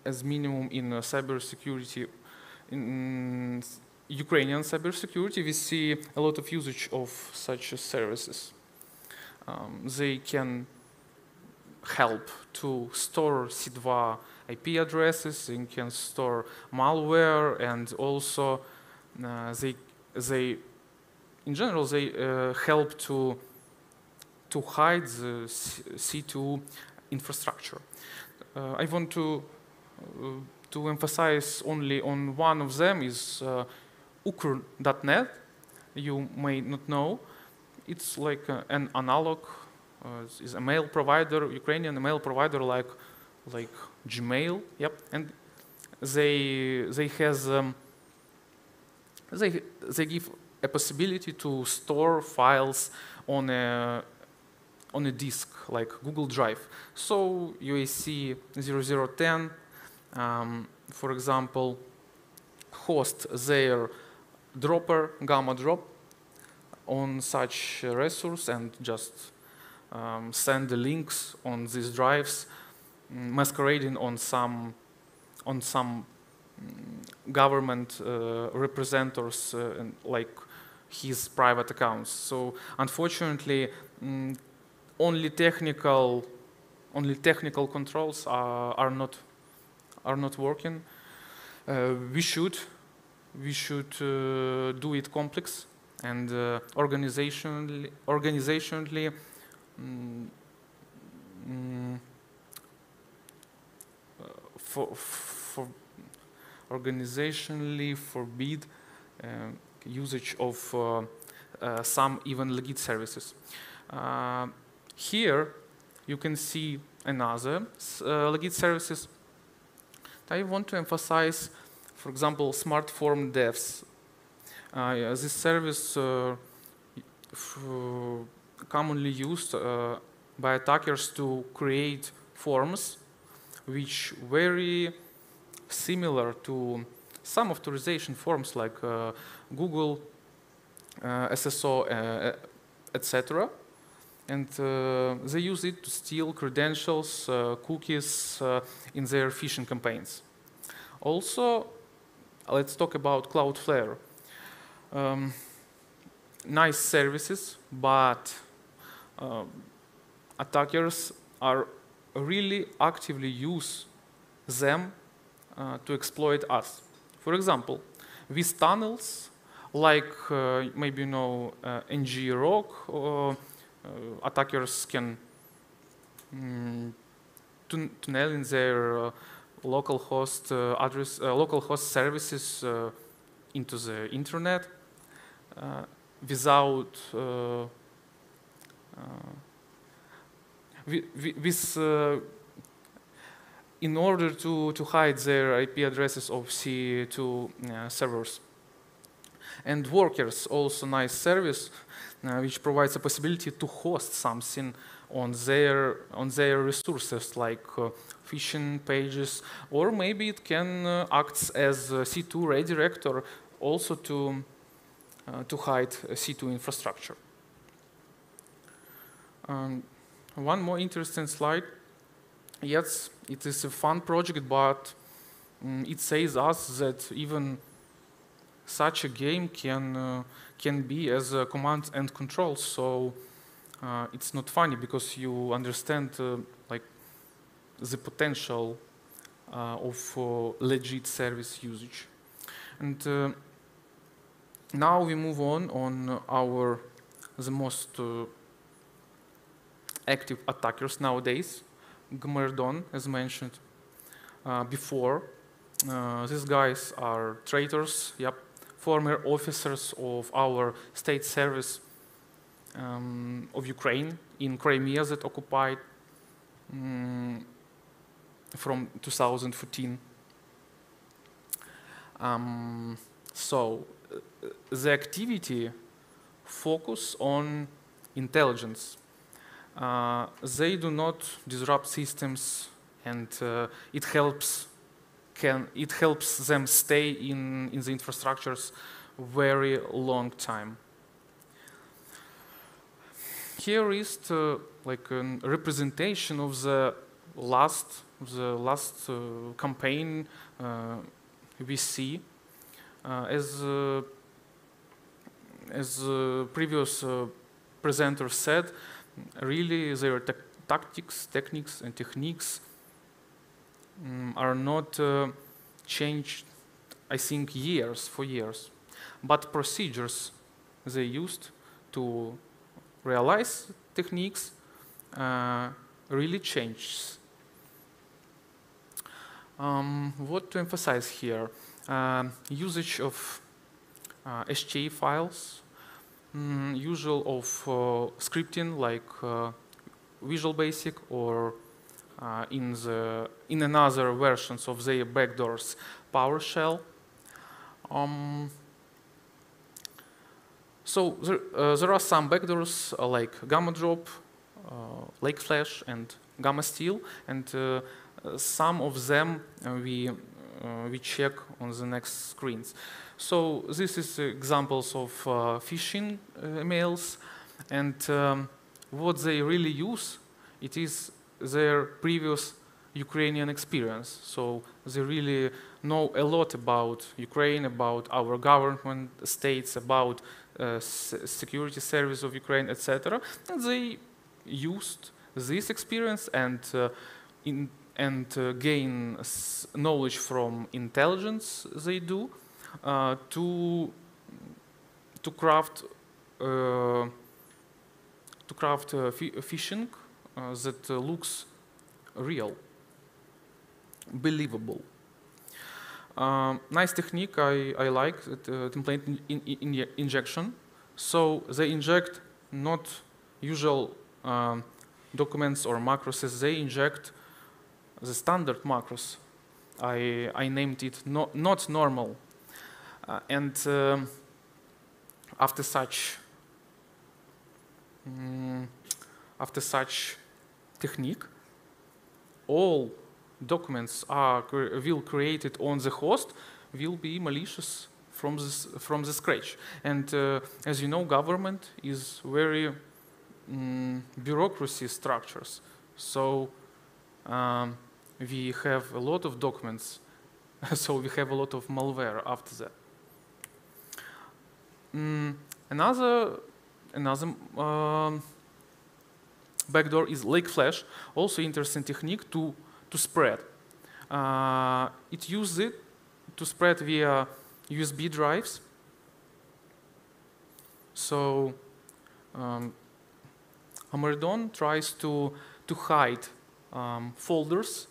as minimum in cybersecurity, in Ukrainian cybersecurity, we see a lot of usage of such services. They can help to store C2 IP addresses, they can store malware, and also in general, they help to hide the C2 infrastructure. I want to emphasize only on one of them is ukr.net. You may not know. It's like an analog, is a mail provider, Ukrainian mail provider like Gmail. Yep, and they give a possibility to store files on a disk like Google Drive. So UAC 0010, for example, host their dropper gamma drop on such resource and just send the links on these drives, masquerading on some government representatives and like his private accounts. So unfortunately, only technical controls are not working. We should do it complex and organizationally forbid usage of some even legit services. Here you can see another legit services. I want to emphasize, for example, smart form devs. This service commonly used by attackers to create forms which very similar to some authorization forms like Google, SSO, etc. And they use it to steal credentials, cookies in their phishing campaigns. Also, let's talk about Cloudflare. Nice services, but attackers are really actively use them to exploit us. For example, with tunnels, like maybe you know NG-Rock, or attackers can tunnel in their localhost address, localhost services into the internet in order to hide their IP addresses of C2 servers. And Workers, also nice service, which provides a possibility to host something on their resources, like phishing pages, or maybe it can act as a C2 redirector, also to hide C2 infrastructure. One more interesting slide. Yes, it is a fun project, but it says us that even such a game can be as a command and control. So it's not funny because you understand like the potential of legit service usage. And now we move on the most active attackers nowadays. Gmerdon, as mentioned before. These guys are traitors, yep, former officers of our state service of Ukraine in Crimea that occupied from 2014. So the activity focus on intelligence. They do not disrupt systems, and it helps them stay in the infrastructures very long time. Here is like a representation of the last campaign we see. As previous presenter said, really their techniques and techniques are not changed, I think, years, but procedures they used to realize techniques really changed. What to emphasize here? Usage of HTA files, usual of scripting like Visual Basic or in another versions of their backdoors PowerShell. So there are some backdoors like Gamma Drop, Lake Flash, and Gamma Steel, and some of them we check on the next screens. So this is examples of phishing emails, and what they really use, it is their previous Ukrainian experience. So they really know a lot about Ukraine, about our government, states, about security service of Ukraine, etc. And they used this experience and gain knowledge from intelligence they do to craft phishing that looks real, believable. Nice technique I like, template injection. So they inject not usual documents or macros, they inject the standard macros. I named it not normal. And after such technique, all documents will created on the host will be malicious from the scratch. And as you know, government is very bureaucracy structures. So we have a lot of documents, so we have a lot of malware after that. Another backdoor is Lake Flash, also interesting technique to spread. It uses it to spread via USB drives. So Hamerdon tries to hide folders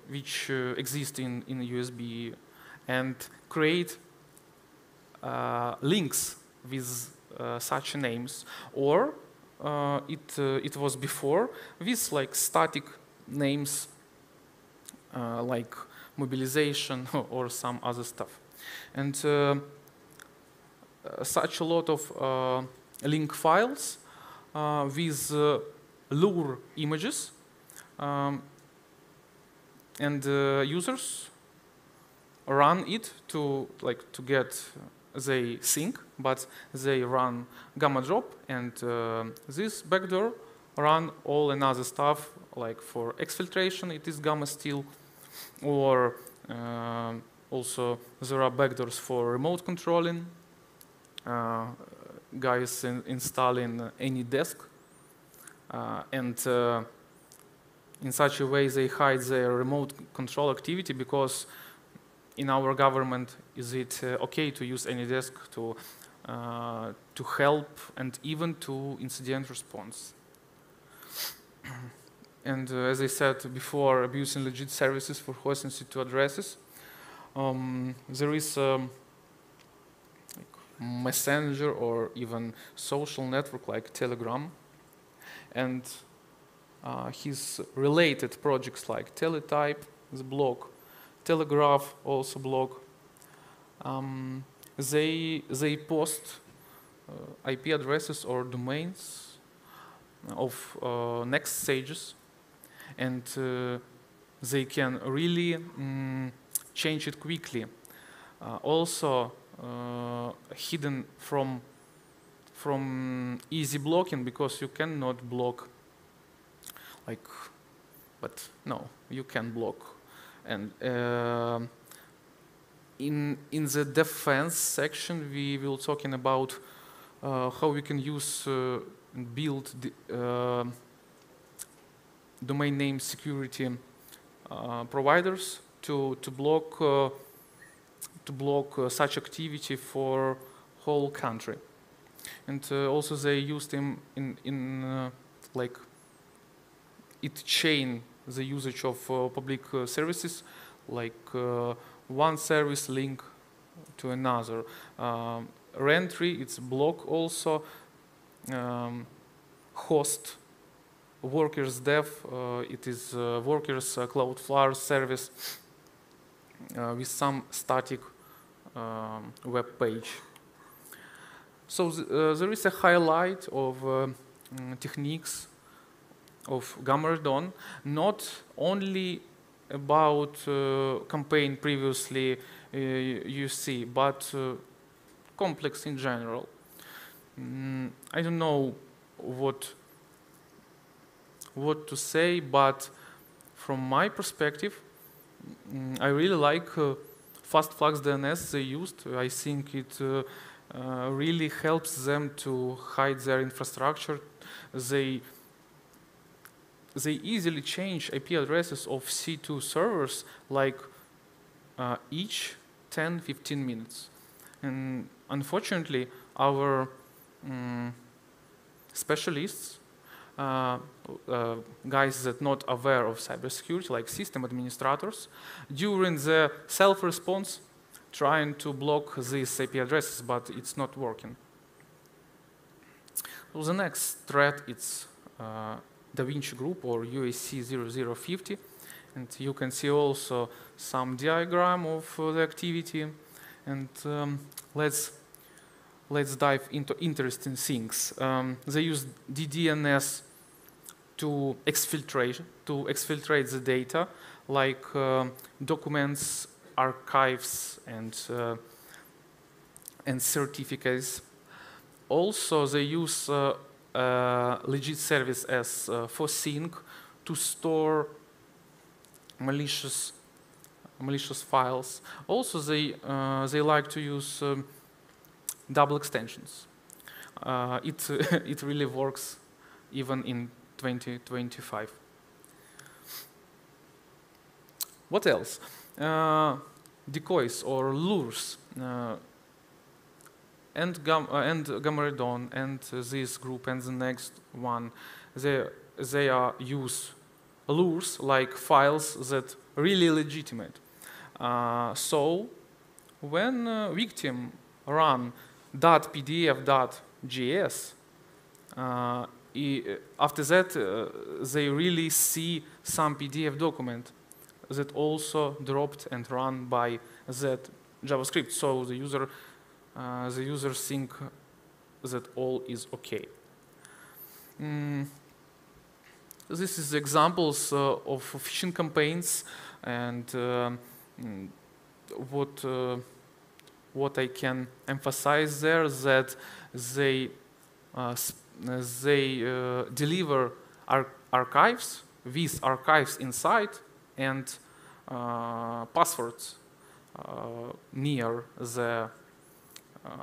which exist in USB and create links with such names, or it was before with like static names like mobilization or some other stuff. And such a lot of link files with lure images, and users run it to get they sync, but they run gamma drop, and this backdoor run all another stuff, like for exfiltration it is gamma steal, or also there are backdoors for remote controlling, guys installing any desk, and in such a way they hide their remote control activity, because in our government is it okay to use any desk to help and even to incident response. And as I said before, abusing legit services for hosting C2 addresses. There is messenger or even social network like Telegram, and his related projects like Teletype is block, Telegraph also block. They post IP addresses or domains of next stages, and they can really change it quickly. Also hidden from easy blocking, because you cannot block but no, you can block. And in the defense section we will talking about how we can use and build the, domain name security providers to block such activity for whole country. And also they used them in like it chain the usage of public services, like one service link to another. Reentry, it's block also. Host, workers dev, it is workers Cloudflare service with some static web page. So there is a highlight of techniques of Gamma Dawn, not only about campaign previously you see, but complex in general. I don't know what to say, but from my perspective, I really like fast flux DNS they used. I think it really helps them to hide their infrastructure. They easily change IP addresses of C2 servers like each 10-15 minutes. And unfortunately, our specialists, guys that not aware of cybersecurity, like system administrators, during the self-response, trying to block these IP addresses, but it's not working. So the next threat is DaVinci Group or UAC 0050, and you can see also some diagram of the activity. And let's dive into interesting things. They use DDNS to exfiltrate the data, like documents, archives, and certificates. Also, they use legit service as for sync to store malicious files. Also, they like to use double extensions. It really works even in 2025. What else? Decoys or lures. And Gamma Dawn and this group and the next one, they use lures like files that really legitimate. So when victim run .pdf.js, after that, they really see some PDF document that also dropped and run by that JavaScript. So the user think that all is okay. This is examples of phishing campaigns, and what I can emphasize there is that they deliver archives with archives inside and passwords near the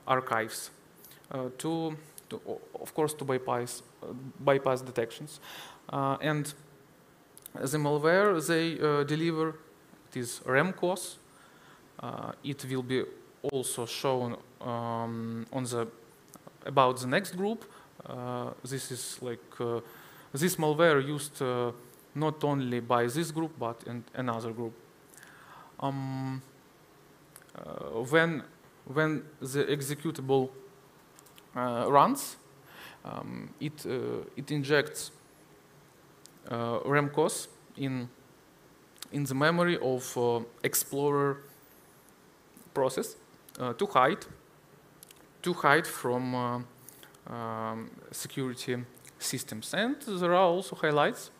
archives of course, to bypass detections. And the malware they deliver, it is RAMCOS. It will be also shown about the next group. This is like this malware used not only by this group but in another group. When the executable runs, it injects RAMCOS in the memory of Explorer process to hide from security systems. And there are also highlights.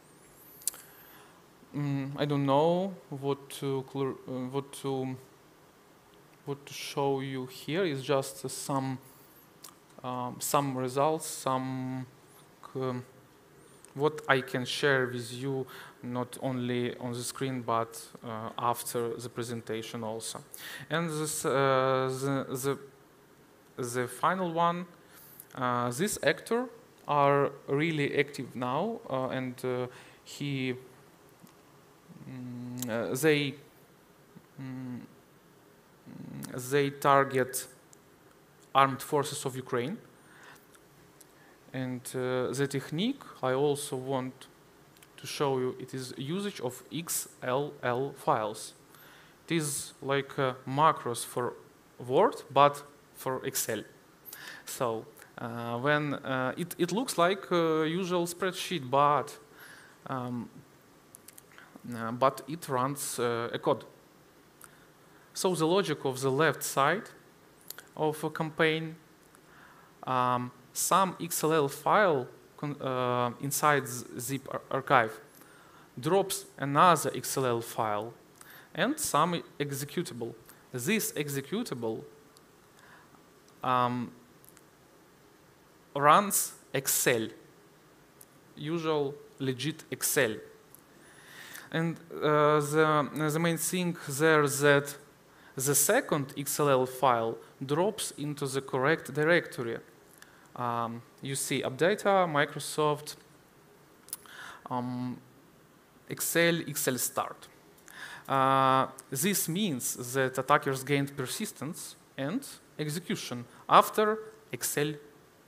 I don't know what to show you here. Is just some results, what I can share with you, not only on the screen but after the presentation also. And this, the final one, this actor are really active now, and they target armed forces of Ukraine. And the technique I also want to show you, it is usage of XLL files. It is like macros for Word, but for Excel. So when it looks like a usual spreadsheet, but it runs a code. So the logic of the left side of a campaign, some XLL file inside zip archive drops another XLL file and some executable. This executable runs Excel, usual legit Excel. And the main thing there is that the second XLL file drops into the correct directory. You see AppData, Microsoft, Excel, Excel start. This means that attackers gained persistence and execution after Excel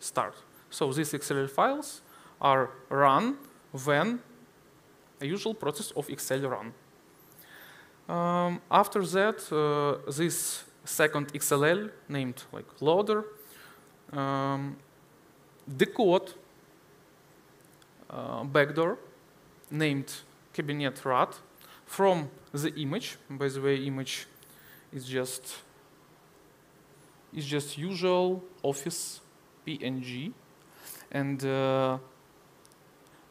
start. So these XLL files are run when a usual process of Excel run. After that, this second XLL named like loader decode backdoor named cabinet rat from the image. By the way, image is just usual Office PNG, and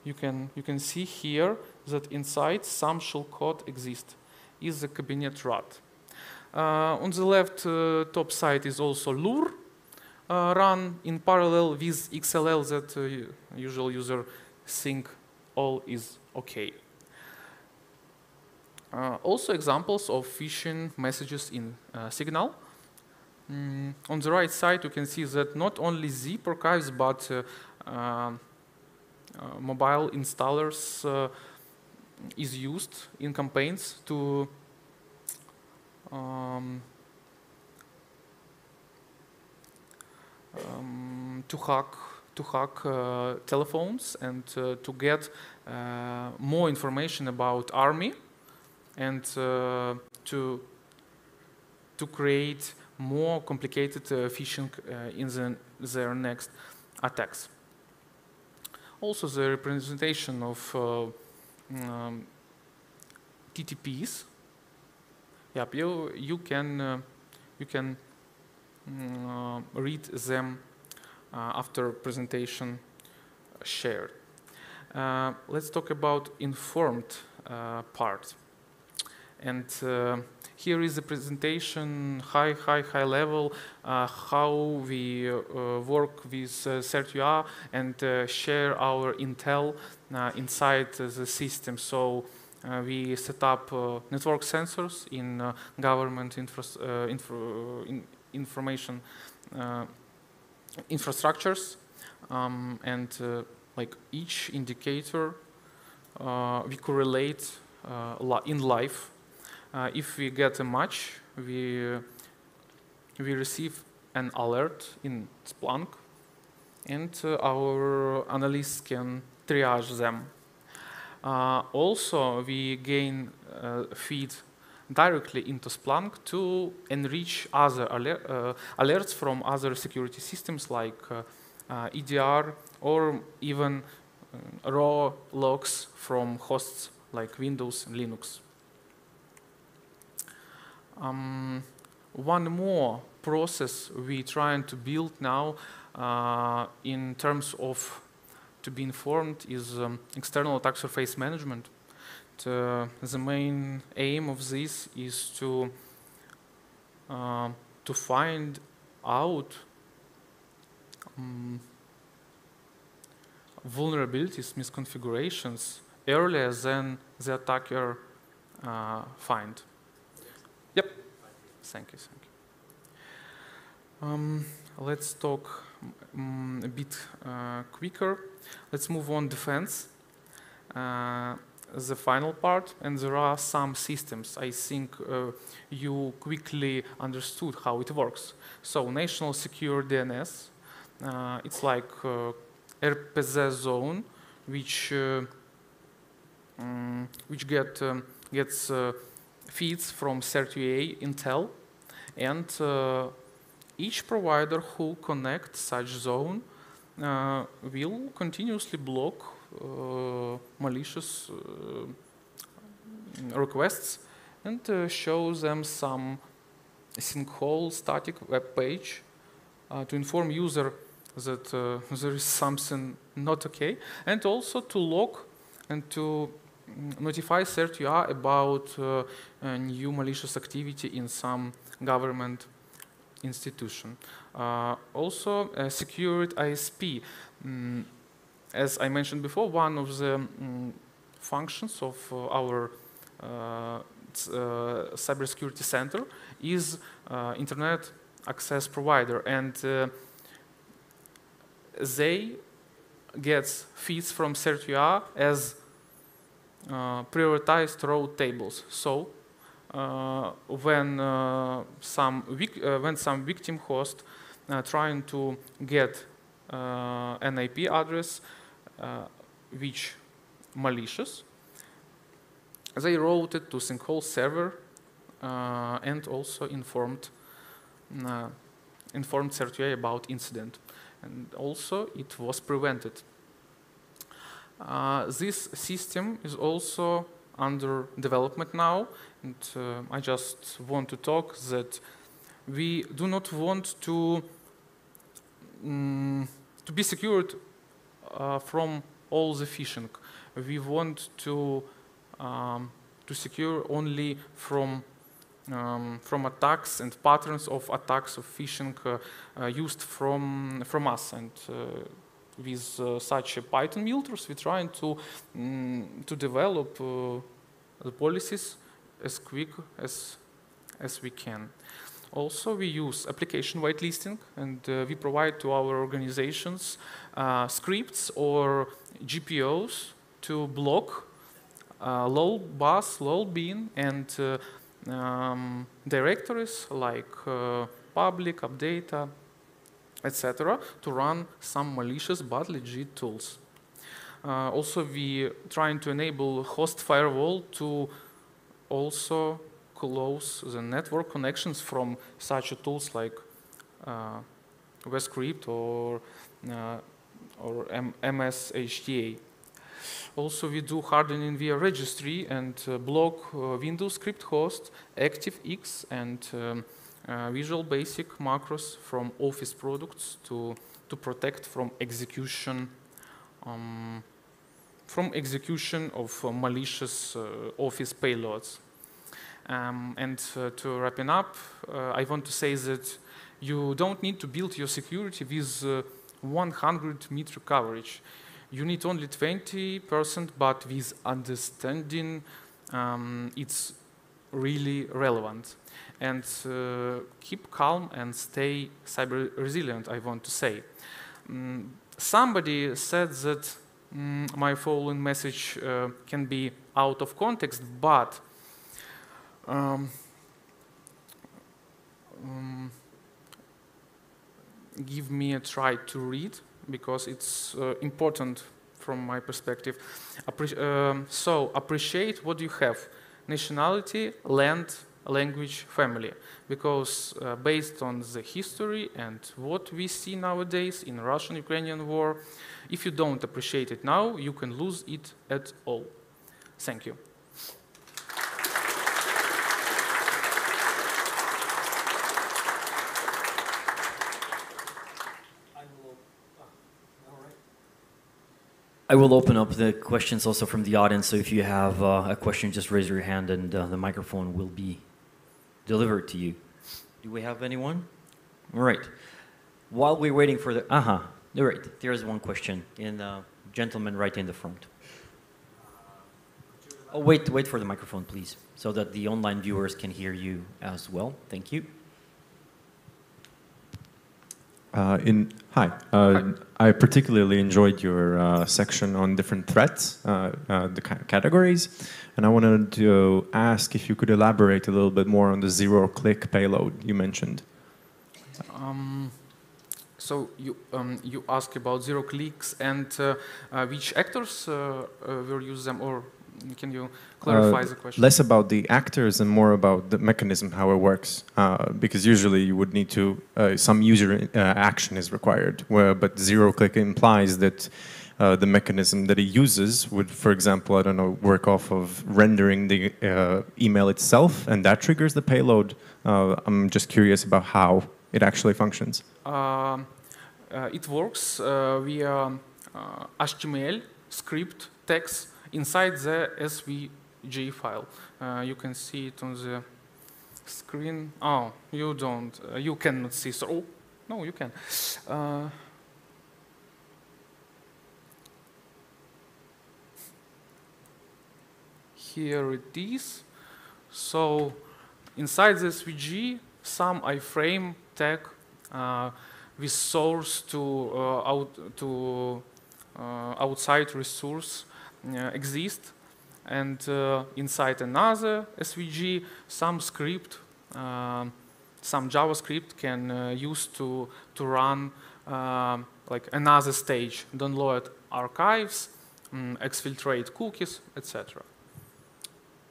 you can see here that inside some shell code exists. Is the cabinet rat. On the left top side is also lure run in parallel with XLL that usual user think all is okay. Also examples of phishing messages in Signal. On the right side you can see that not only zip archives but mobile installers is used in campaigns to hack telephones and to get more information about army and to create more complicated phishing in their next attacks. Also the representation of TTPs. Yep, you can read them after presentation shared. Let's talk about informed part. And here is a presentation, high level, how we work with CERT.LV and share our intel inside the system. So we set up network sensors in government information infrastructures, and like each indicator we correlate in live. If we get a match, we receive an alert in Splunk, and our analysts can triage them. Also, we gain feed directly into Splunk to enrich other alerts from other security systems like EDR or even raw logs from hosts like Windows and Linux. One more process we're trying to build now in terms of to be informed is external attack surface management. The main aim of this is to find out vulnerabilities, misconfigurations earlier than the attacker find. Yep. Thank you. Let's talk a bit quicker. Let's move on defense. The final part, and there are some systems. I think you quickly understood how it works. So National Secure DNS, it's like RPZ zone, which gets feeds from CERT.LV intel, and each provider who connects such zone will continuously block malicious requests and show them some sinkhole static web page to inform user that there is something not okay, and also to log and to notify CERT.LV about new malicious activity in some government institution. Also, secured ISP. As I mentioned before, one of the functions of our Cybersecurity Center is Internet Access Provider, and they get feeds from CERT.LV as prioritized row tables. So when some victim host trying to get an IP address which malicious, they route it to sinkhole server and also informed CERT.LV about incident, and also it was prevented. This system is also under development now, and I just want to talk that we do not want to be secured from all the phishing. We want to secure only from attacks and patterns of attacks of phishing used from us, and with such Python filters, we're trying to develop the policies as quick as we can. Also, we use application whitelisting, and we provide to our organizations scripts or GPOs to block lol bus, lol bin, and directories like public, updata, etc., to run some malicious but legit tools. Also, we trying to enable host firewall to also close the network connections from such tools like WebScript or or MSHTA. Also, we do hardening via registry and block Windows script host, ActiveX, and Visual Basic macros from Office products to protect from execution of malicious Office payloads. And to wrapping up, I want to say that you don't need to build your security with 100-meter coverage. You need only 20%, but with understanding, it's really relevant. And keep calm and stay cyber resilient, I want to say. Somebody said that my following message can be out of context, but give me a try to read, because it's important from my perspective. So appreciate what you have: nationality, land, language, family. Because based on the history and what we see nowadays in Russian-Ukrainian war, if you don't appreciate it now, you can lose it at all. Thank you. I will open up the questions also from the audience, so if you have a question, just raise your hand and the microphone will be delivered to you. Do we have anyone? All right. While we're waiting for the... all right, there's one question in the gentleman right in the front. Oh, wait for the microphone, please, so that the online viewers can hear you as well. Thank you. Hi. I particularly enjoyed your section on different threats, the categories, and I wanted to ask if you could elaborate a little bit more on the zero-click payload you mentioned. So you ask about zero clicks and which actors will use them, or can you clarify the question? Less about the actors and more about the mechanism, how it works. Because usually you would need to, some user action is required, but zero-click implies that the mechanism that it uses would, for example, I don't know, work off of rendering the email itself, and that triggers the payload. I'm just curious about how it actually functions. It works via HTML, script, text, inside the SVG file. You can see it on the screen. Oh, you don't. You cannot see. So, oh, no, you can. Here it is. So, inside the SVG, some iframe tag with source to outside resource exist, and inside another SVG, some script, some JavaScript can use to run like another stage, download archives, exfiltrate cookies, etc.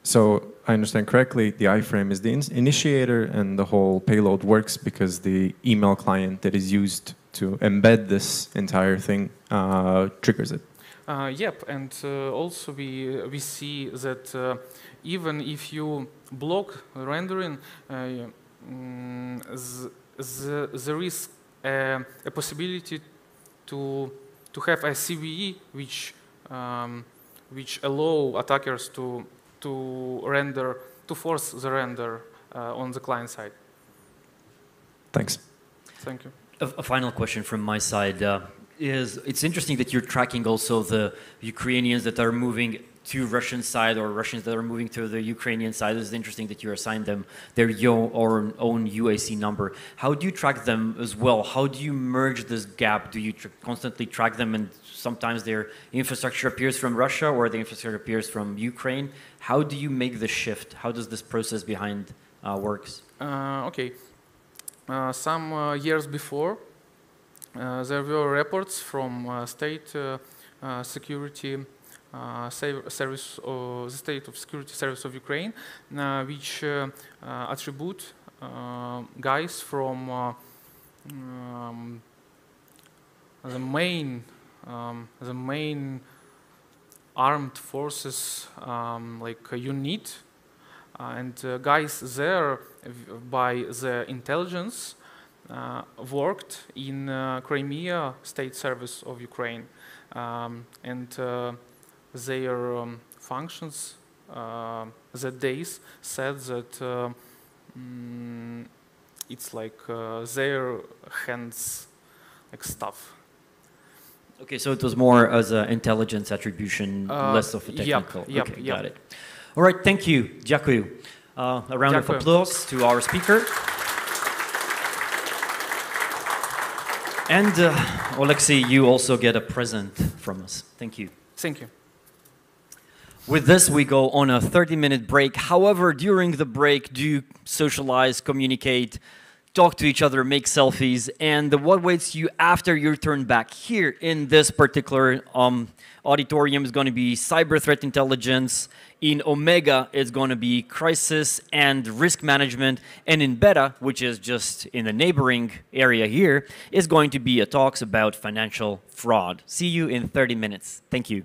So I understand correctly, the iframe is the initiator, and the whole payload works because the email client that is used to embed this entire thing triggers it. Yep, and also we see that even if you block rendering, there is a possibility to have a CVE which allow attackers to force the render on the client side. Thanks. Thank you. A final question from my side is, it's interesting that you're tracking also the Ukrainians that are moving to Russian side, or Russians that are moving to the Ukrainian side. It's interesting that you assign them their own UAC number. How do you track them as well? How do you merge this gap? Do you constantly track them, and sometimes their infrastructure appears from Russia or the infrastructure appears from Ukraine? How do you make the shift? How does this process behind works? Okay. Some years before, there were reports from state security service, or the State of Security Service of Ukraine, which attribute guys from the main the main armed forces like unit, and guys there by the intelligence worked in Crimea State Service of Ukraine, and their functions that days said that it's like their hands like stuff. Okay, so it was more as an intelligence attribution, less of a technical. Yep, okay, got it. All right, thank you. Дякую. A round of applause to our speaker. And Alexei, you also get a present from us. Thank you. Thank you. With this, we go on a 30-minute break. However, during the break, do socialize, communicate, talk to each other, make selfies, and what waits you after your turn back here in this particular auditorium is going to be cyber threat intelligence. In Omega, it's going to be crisis and risk management, and in Beta, which is just in the neighboring area here, is going to be a talks about financial fraud. See you in 30 minutes. Thank you.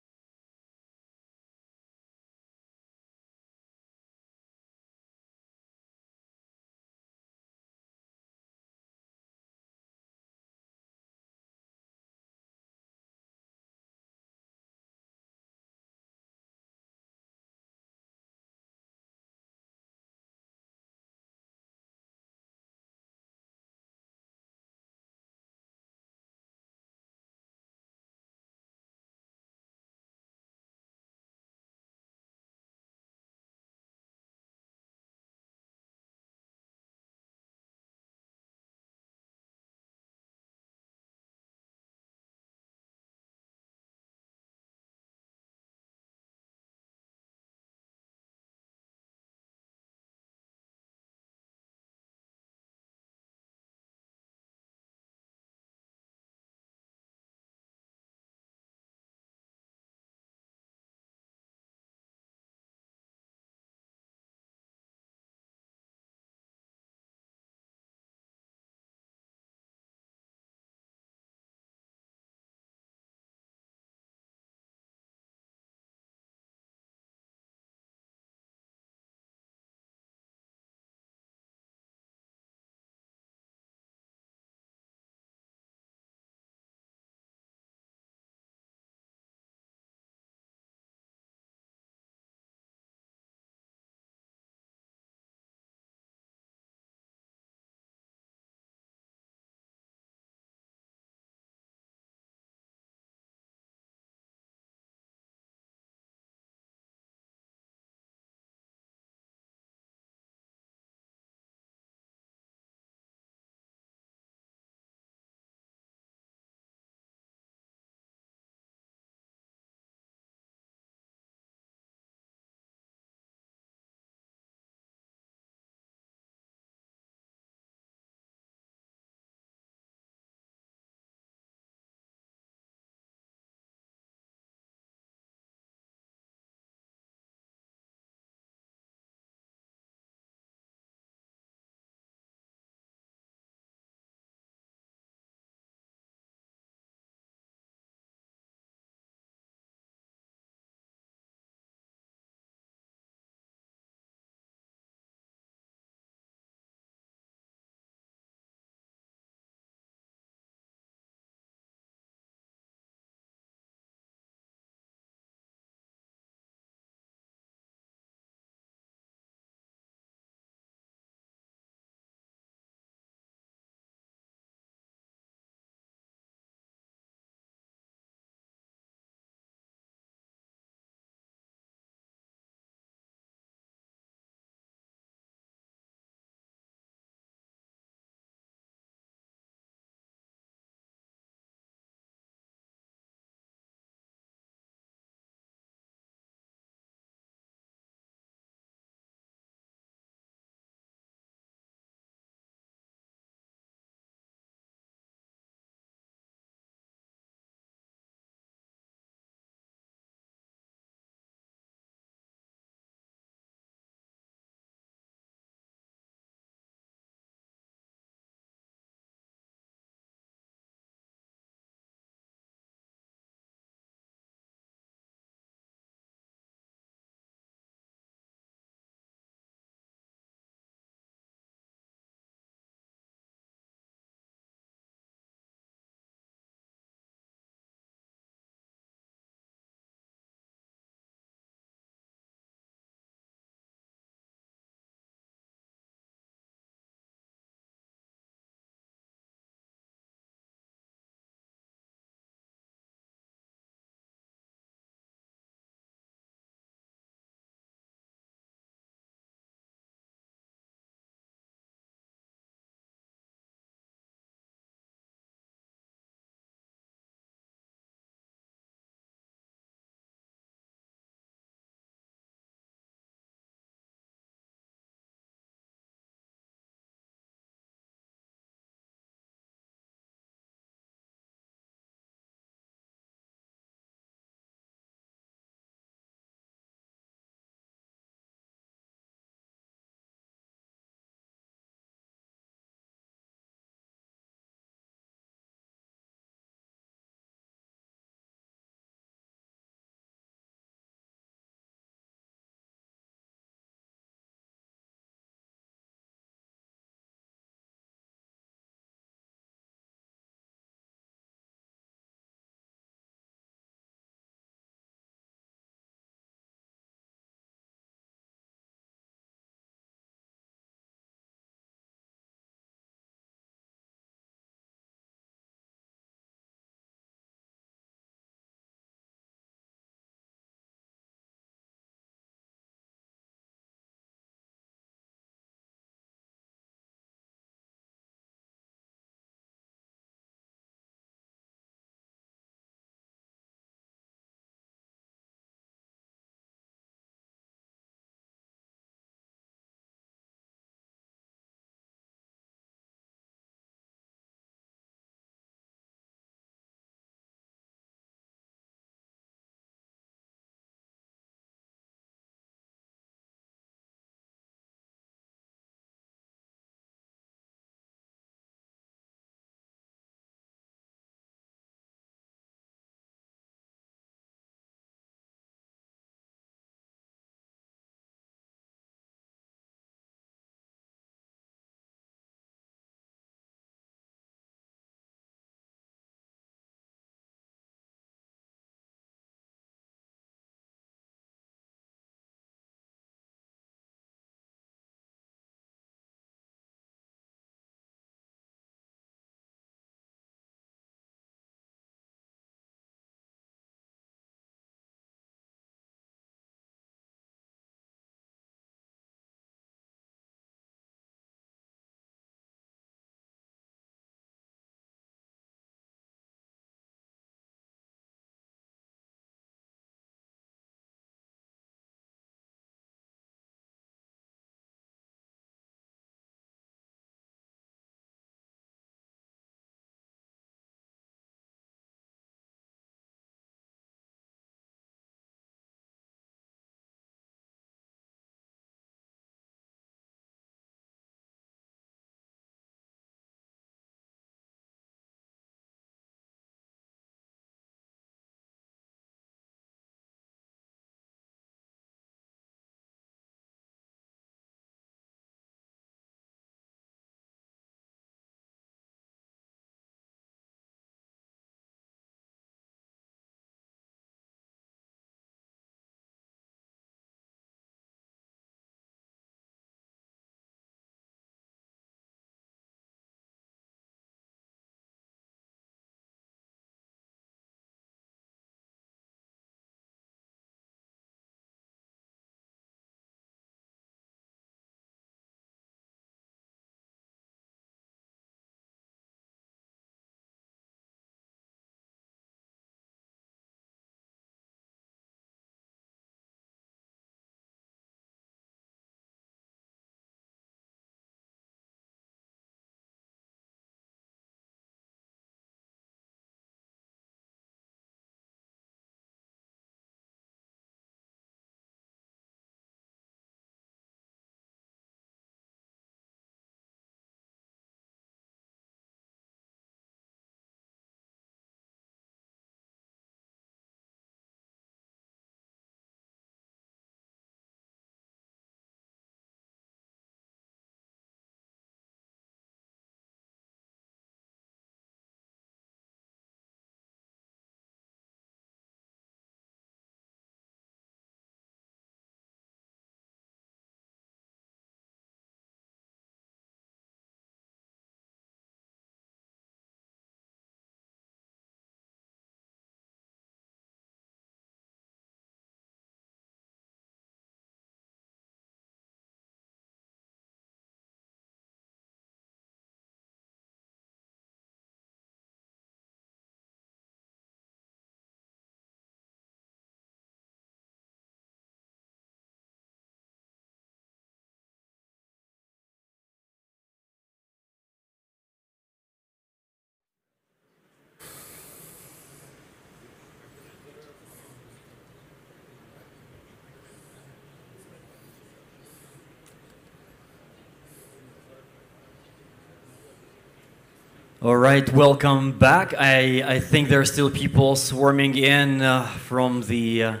All right, welcome back. I think there are still people swarming in from the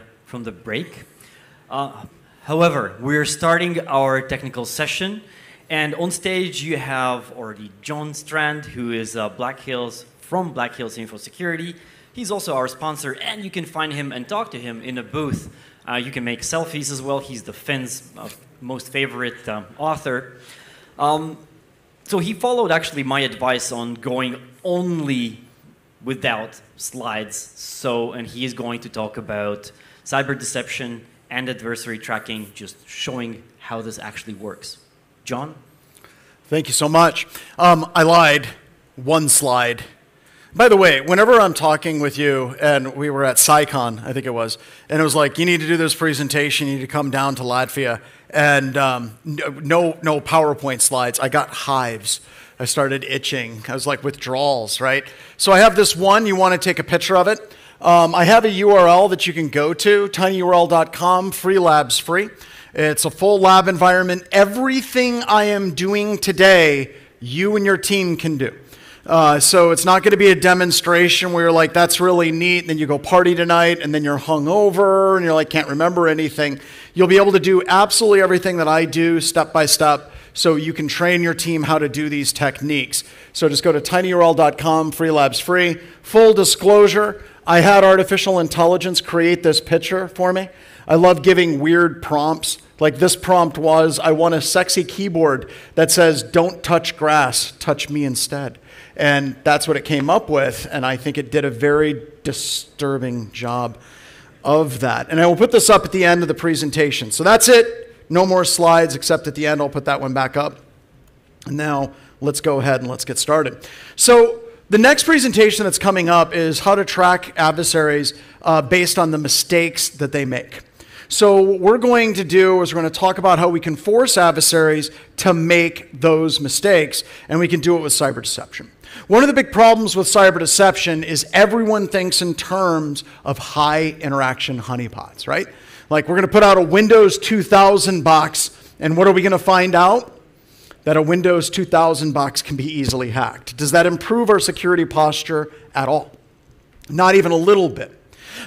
break. However, we're starting our technical session, and on stage you have already John Strand, who is from Black Hills Info Security. He's also our sponsor, and you can find him and talk to him in a booth. You can make selfies as well. He's the Finn's most favorite author. So he followed actually my advice on going only without slides. And he is going to talk about cyber deception and adversary tracking, just showing how this actually works. John? Thank you so much. I lied. One slide. By the way, whenever I'm talking with you, and we were at SciCon, I think it was, and it was like, you need to do this presentation, you need to come down to Latvia, and no PowerPoint slides. I got hives. I started itching. I was like withdrawals, right? So I have this one. You want to take a picture of it. I have a URL that you can go to, tinyurl.com, free labs free. It's a full lab environment. Everything I am doing today, you and your team can do. So it's not going to be a demonstration where you're like, that's really neat, and then you go party tonight, and then you're hungover, and you're like, can't remember anything. You'll be able to do absolutely everything that I do step by step, so you can train your team how to do these techniques. So just go to tinyurl.com, free labs free. Full disclosure, I had artificial intelligence create this picture for me. I love giving weird prompts. Like this prompt was, I want a sexy keyboard that says, don't touch grass, touch me instead. And that's what it came up with, and I think it did a very disturbing job of that. And I will put this up at the end of the presentation. So that's it. No more slides, except at the end I'll put that one back up. And now let's go ahead and let's get started. So the next presentation that's coming up is how to track adversaries based on the mistakes that they make. So what we're going to do is we're going to talk about how we can force adversaries to make those mistakes, and we can do it with cyber deception. One of the big problems with cyber deception is everyone thinks in terms of high interaction honeypots, right? Like we're going to put out a Windows 2000 box, and what are we going to find out? That a Windows 2000 box can be easily hacked. Does that improve our security posture at all? Not even a little bit.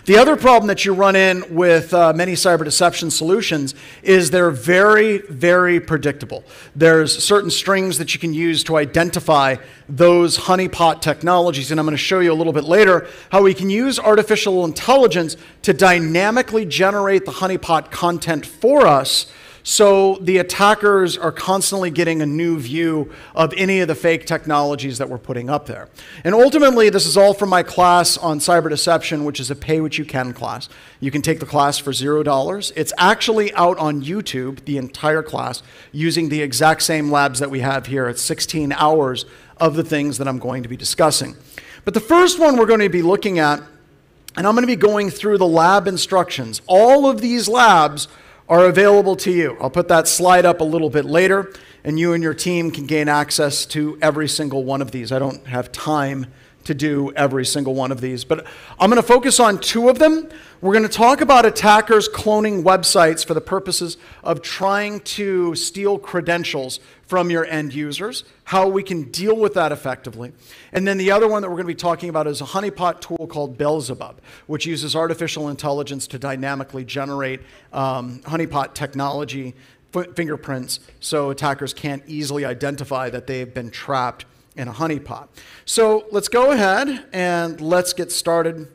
The other problem that you run in with many cyber deception solutions is they're very, very predictable. There's certain strings that you can use to identify those honeypot technologies, and I'm going to show you a little bit later how we can use artificial intelligence to dynamically generate the honeypot content for us, so the attackers are constantly getting a new view of any of the fake technologies that we're putting up there. And ultimately, this is all from my class on cyber deception, which is a pay-what-you-can class. You can take the class for $0. It's actually out on YouTube, the entire class, using the exact same labs that we have here. It's 16 hours of the things that I'm going to be discussing. But the first one we're going to be looking at, and I'm going to be going through the lab instructions. All of these labs are available to you. I'll put that slide up a little bit later, and you and your team can gain access to every single one of these. I don't have time to do every single one of these, but I'm going to focus on two of them. We're going to talk about attackers cloning websites for the purposes of trying to steal credentials from your end users, how we can deal with that effectively. And then the other one that we're going to be talking about is a honeypot tool called Beelzebub, which uses artificial intelligence to dynamically generate honeypot technology fingerprints so attackers can't easily identify that they've been trapped in a honeypot. So let's go ahead and let's get started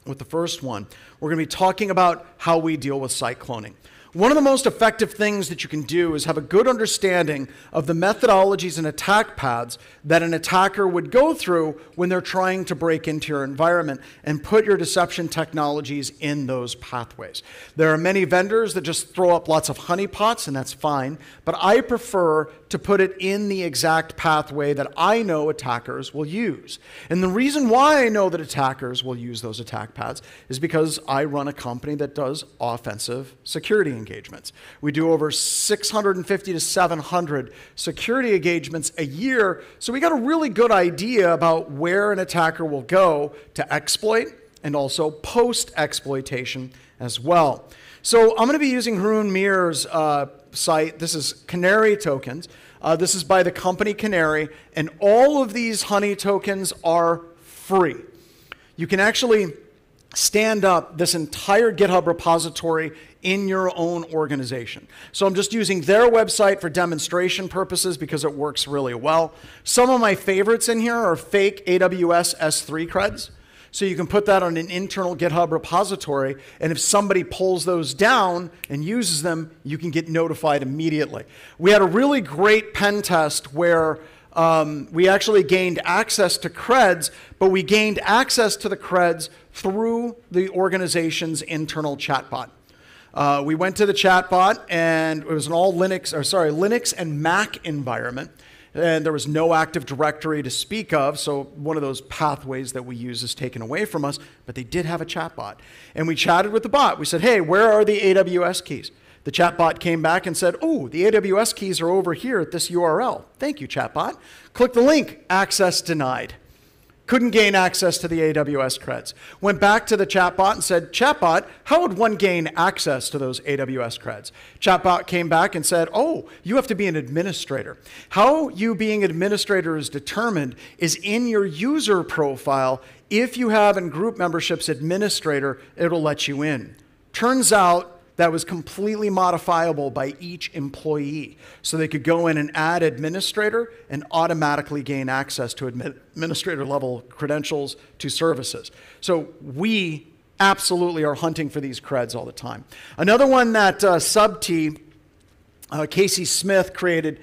with the first one. We're going to be talking about how we deal with site cloning. One of the most effective things that you can do is have a good understanding of the methodologies and attack paths that an attacker would go through when they're trying to break into your environment and put your deception technologies in those pathways. There are many vendors that just throw up lots of honeypots, and that's fine, but I prefer to put it in the exact pathway that I know attackers will use. And the reason why I know that attackers will use those attack paths is because I run a company that does offensive security engagements. We do over 650 to 700 security engagements a year, so we got a really good idea about where an attacker will go to exploit and also post-exploitation as well. So I'm going to be using Haroon Meer's site. This is Canary Tokens. This is by the company Canary, and all of these honey tokens are free. You can actually stand up this entire GitHub repository in your own organization. So I'm just using their website for demonstration purposes because it works really well. Some of my favorites in here are fake AWS S3 creds. So you can put that on an internal GitHub repository, and if somebody pulls those down and uses them, you can get notified immediately. We had a really great pen test where we actually gained access to creds, but we gained access to the creds through the organization's internal chatbot. We went to the chatbot, and it was an all Linux and Mac environment. And there was no Active Directory to speak of, so one of those pathways that we use is taken away from us, but they did have a chatbot. And we chatted with the bot. We said, hey, where are the AWS keys? The chatbot came back and said, oh, the AWS keys are over here at this URL. Thank you, chatbot. Click the link, access denied. Couldn't gain access to the AWS creds. Went back to the chatbot and said, chatbot, how would one gain access to those AWS creds? Chatbot came back and said, oh, you have to be an administrator. How you being an administrator is determined is in your user profile. If you have in group memberships administrator, it'll let you in. Turns out that was completely modifiable by each employee. So they could go in and add administrator and automatically gain access to administrator level credentials to services. So we absolutely are hunting for these creds all the time. Another one that Sub-T, Casey Smith created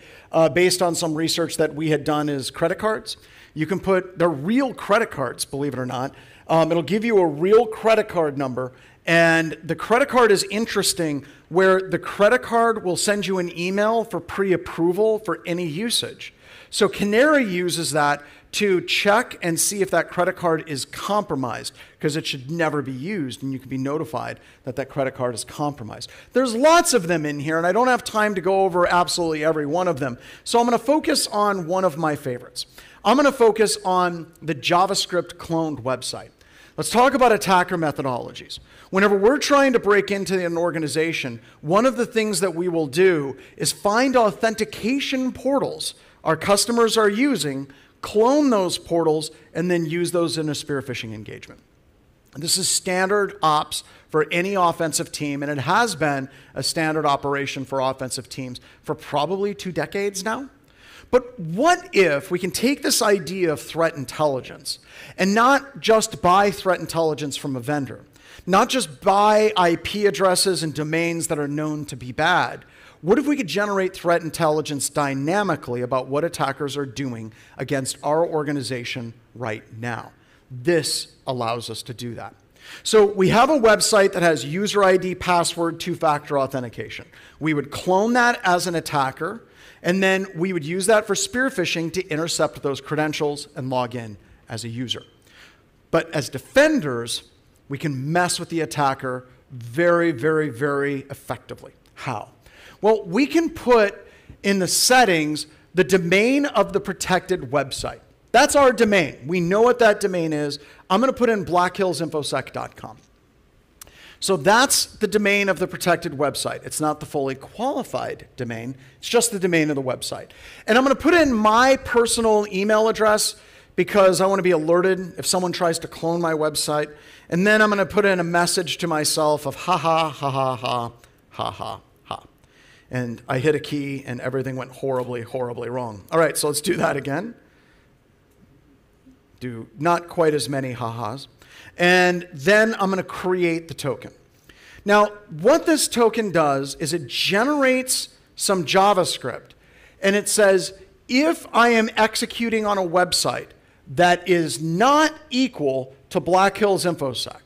based on some research that we had done is credit cards. You can put, they're real credit cards, believe it or not. It'll give you a real credit card number. And the credit card is interesting where the credit card will send you an email for pre-approval for any usage. So Canary uses that to check and see if that credit card is compromised, because it should never be used, and you can be notified that that credit card is compromised. There's lots of them in here, and I don't have time to go over absolutely every one of them. So I'm going to focus on one of my favorites. I'm going to focus on the JavaScript cloned website. Let's talk about attacker methodologies. Whenever we're trying to break into an organization, one of the things that we will do is find authentication portals our customers are using, clone those portals, and then use those in a spear phishing engagement. This is standard ops for any offensive team, and it has been a standard operation for offensive teams for probably 2 decades now. But what if we can take this idea of threat intelligence and not just buy threat intelligence from a vendor, not just buy IP addresses and domains that are known to be bad? What if we could generate threat intelligence dynamically about what attackers are doing against our organization right now? This allows us to do that. So we have a website that has user ID, password, 2-factor authentication. We would clone that as an attacker, and then we would use that for spear phishing to intercept those credentials and log in as a user. But as defenders, we can mess with the attacker very, very, very effectively. How? Well, we can put in the settings the domain of the protected website. That's our domain. We know what that domain is. I'm going to put in blackhillsinfosec.com. So that's the domain of the protected website. It's not the fully qualified domain. It's just the domain of the website. And I'm going to put in my personal email address because I want to be alerted if someone tries to clone my website. And then I'm going to put in a message to myself of ha ha ha ha ha ha ha ha. And I hit a key and everything went horribly, horribly wrong. All right, so let's do that again. Do not quite as many ha-has. And then I'm going to create the token. Now, what this token does is it generates some JavaScript. And it says, if I am executing on a website that is not equal to Black Hills InfoSec.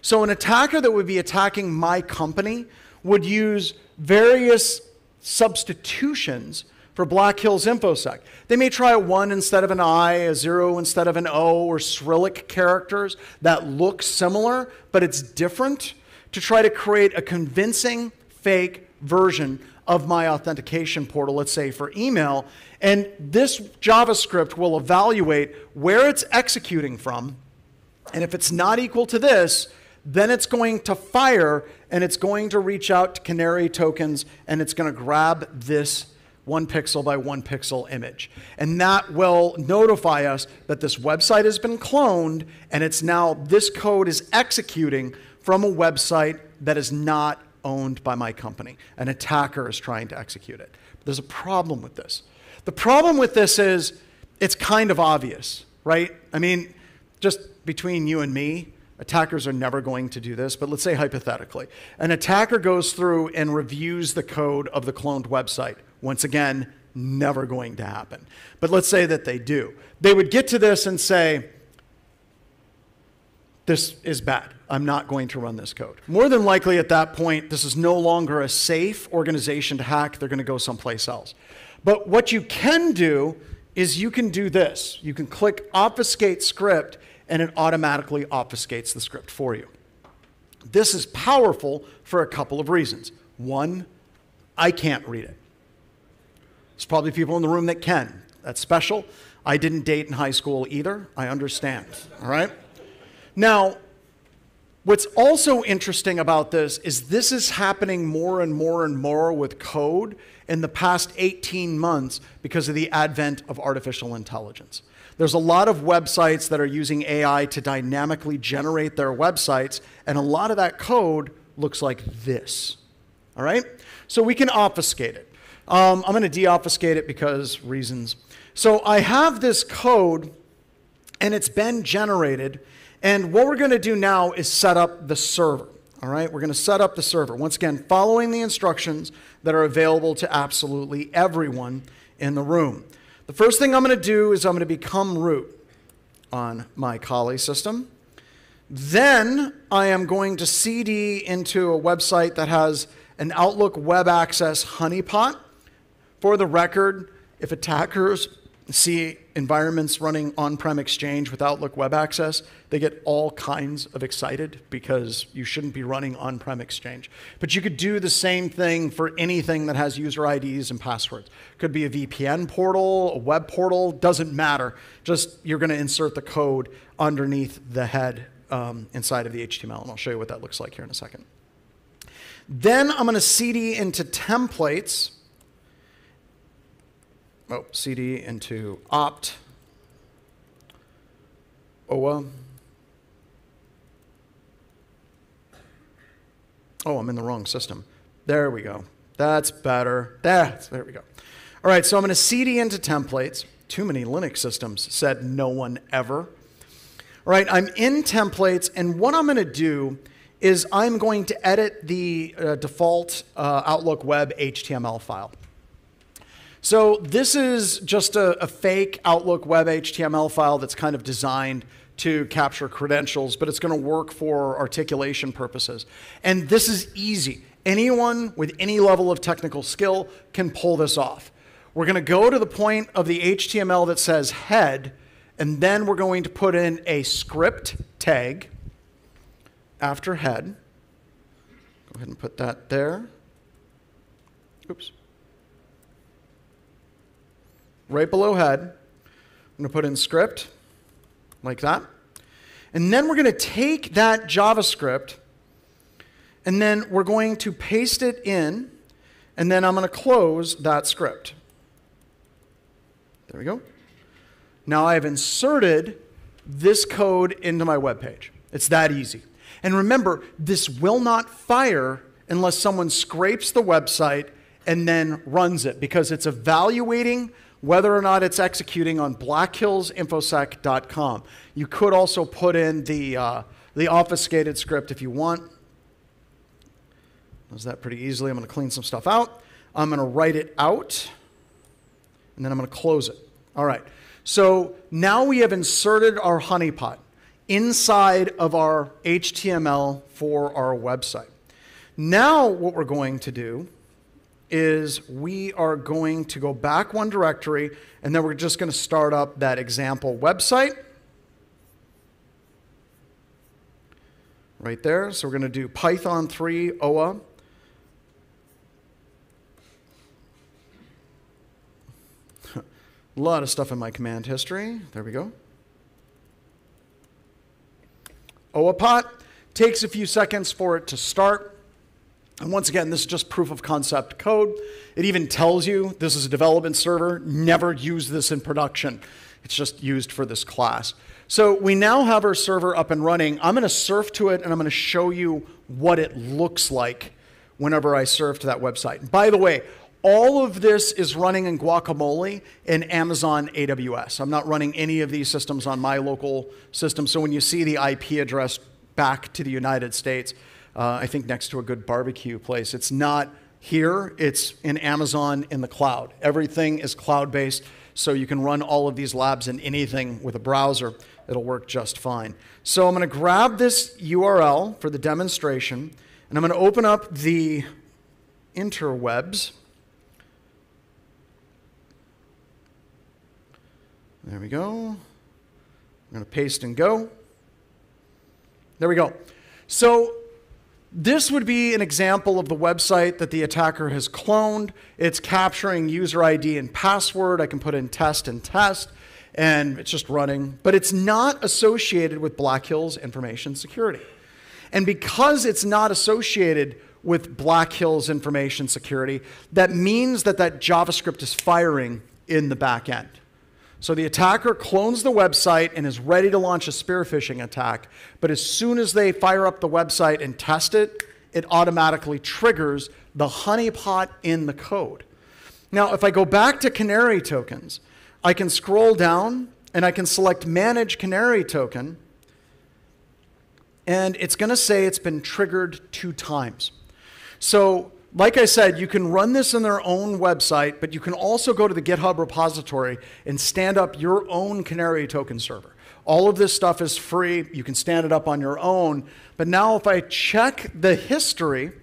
So an attacker that would be attacking my company would use various substitutions for Black Hills InfoSec. They may try a 1 instead of an I, a 0 instead of an O, or Cyrillic characters that look similar, but it's different, to try to create a convincing fake version of my authentication portal, let's say for email. And this JavaScript will evaluate where it's executing from, and if it's not equal to this, then it's going to fire, and it's going to reach out to Canary tokens, and it's going to grab this 1 pixel by 1 pixel image. And that will notify us that this website has been cloned, and it's now, this code is executing from a website that is not owned by my company. An attacker is trying to execute it. But there's a problem with this. The problem with this is it's kind of obvious, right? I mean, just between you and me, attackers are never going to do this, but let's say hypothetically. An attacker goes through and reviews the code of the cloned website. Once again, never going to happen. But let's say that they do. They would get to this and say, this is bad. I'm not going to run this code. More than likely at that point, this is no longer a safe organization to hack. They're going to go someplace else. But what you can do is you can do this. You can click obfuscate script, and it automatically obfuscates the script for you. This is powerful for a couple of reasons. One, I can't read it. There's probably people in the room that can. That's special. I didn't date in high school either. I understand, all right? Now, what's also interesting about this is happening more and more and more with code in the past 18 months because of the advent of artificial intelligence. There's a lot of websites that are using AI to dynamically generate their websites, and a lot of that code looks like this, all right? So we can obfuscate it. I'm going to deobfuscate it because reasons. So I have this code, and it's been generated, and what we're going to do now is set up the server, all right? We're going to set up the server. Once again, following the instructions that are available to absolutely everyone in the room. The first thing I'm going to do is I'm going to become root on my Kali system. Then I am going to CD into a website that has an Outlook Web Access honeypot. For the record, if attackers see environments running on-prem Exchange with Outlook Web Access, they get all kinds of excited because you shouldn't be running on-prem Exchange. But you could do the same thing for anything that has user IDs and passwords. Could be a VPN portal, a web portal, doesn't matter. Just you're going to insert the code underneath the head inside of the HTML, and I'll show you what that looks like here in a second. Then I'm going to CD into templates. Oh, CD into opt, OA. Oh, I'm in the wrong system. There we go. That's better. There we go. All right, so I'm going to CD into templates. Too many Linux systems, said no one ever. All right, I'm in templates, and what I'm going to do is I'm going to edit the default Outlook Web HTML file. So this is just a fake Outlook Web HTML file that's kind of designed to capture credentials, but it's going to work for articulation purposes. And this is easy. Anyone with any level of technical skill can pull this off. We're going to go to the point of the HTML that says head, and then we're going to put in a script tag after head. Go ahead and put that there. Oops. Right below head, I'm going to put in script, like that. And then we're going to take that JavaScript, and then we're going to paste it in, and then I'm going to close that script. There we go. Now I have inserted this code into my web page. It's that easy. And remember, this will not fire unless someone scrapes the website and then runs it, because it's evaluating whether or not it's executing on blackhillsinfosec.com. You could also put in the obfuscated script if you want. Does that pretty easily. I'm going to clean some stuff out. I'm going to write it out, and then I'm going to close it. All right. So now we have inserted our honeypot inside of our HTML for our website. Now what we're going to do is we are going to go back one directory, and then we're just going to start up that example website. Right there. So we're going to do Python 3 OA. A lot of stuff in my command history. There we go. OAPOT. Takes a few seconds for it to start. And once again, this is just proof of concept code. It even tells you this is a development server. Never use this in production. It's just used for this class. So we now have our server up and running. I'm going to surf to it, and I'm going to show you what it looks like whenever I surf to that website. By the way, all of this is running in Guacamole in Amazon AWS. I'm not running any of these systems on my local system. So when you see the IP address back to the United States, I think next to a good barbecue place, it's not here, it's in Amazon in the cloud. Everything is cloud-based, so you can run all of these labs in anything with a browser. It'll work just fine. So I'm going to grab this URL for the demonstration, and I'm going to open up the interwebs. There we go. I'm going to paste and go. There we go. So this would be an example of the website that the attacker has cloned. It's capturing user ID and password. I can put in test and test, and it's just running. But it's not associated with Black Hills Information Security. And because it's not associated with Black Hills Information Security, that means that that JavaScript is firing in the back end. So the attacker clones the website and is ready to launch a spear phishing attack. But as soon as they fire up the website and test it, it automatically triggers the honeypot in the code. Now, if I go back to canary tokens, I can scroll down and I can select Manage Canary Token. And it's going to say it's been triggered 2 times. So like I said, you can run this in their own website, but you can also go to the GitHub repository and stand up your own canary token server. All of this stuff is free. You can stand it up on your own. But now if I check the history,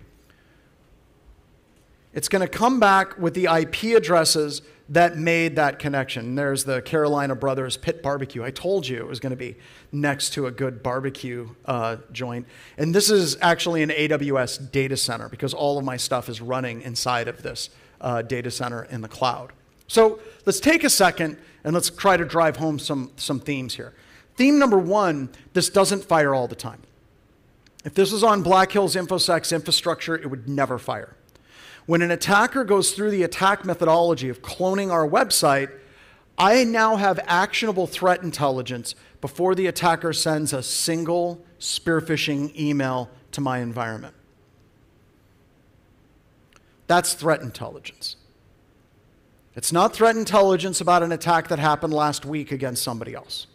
it's going to come back with the IP addresses that made that connection. There's the Carolina Brothers Pit Barbecue. I told you it was going to be next to a good barbecue joint. And this is actually an AWS data center because all of my stuff is running inside of this data center in the cloud. So let's take a second and let's try to drive home some themes here. Theme number 1, this doesn't fire all the time. If this was on Black Hills InfoSec's infrastructure, it would never fire. When an attacker goes through the attack methodology of cloning our website, I now have actionable threat intelligence before the attacker sends a single spear phishing email to my environment. That's threat intelligence. It's not threat intelligence about an attack that happened last week against somebody else.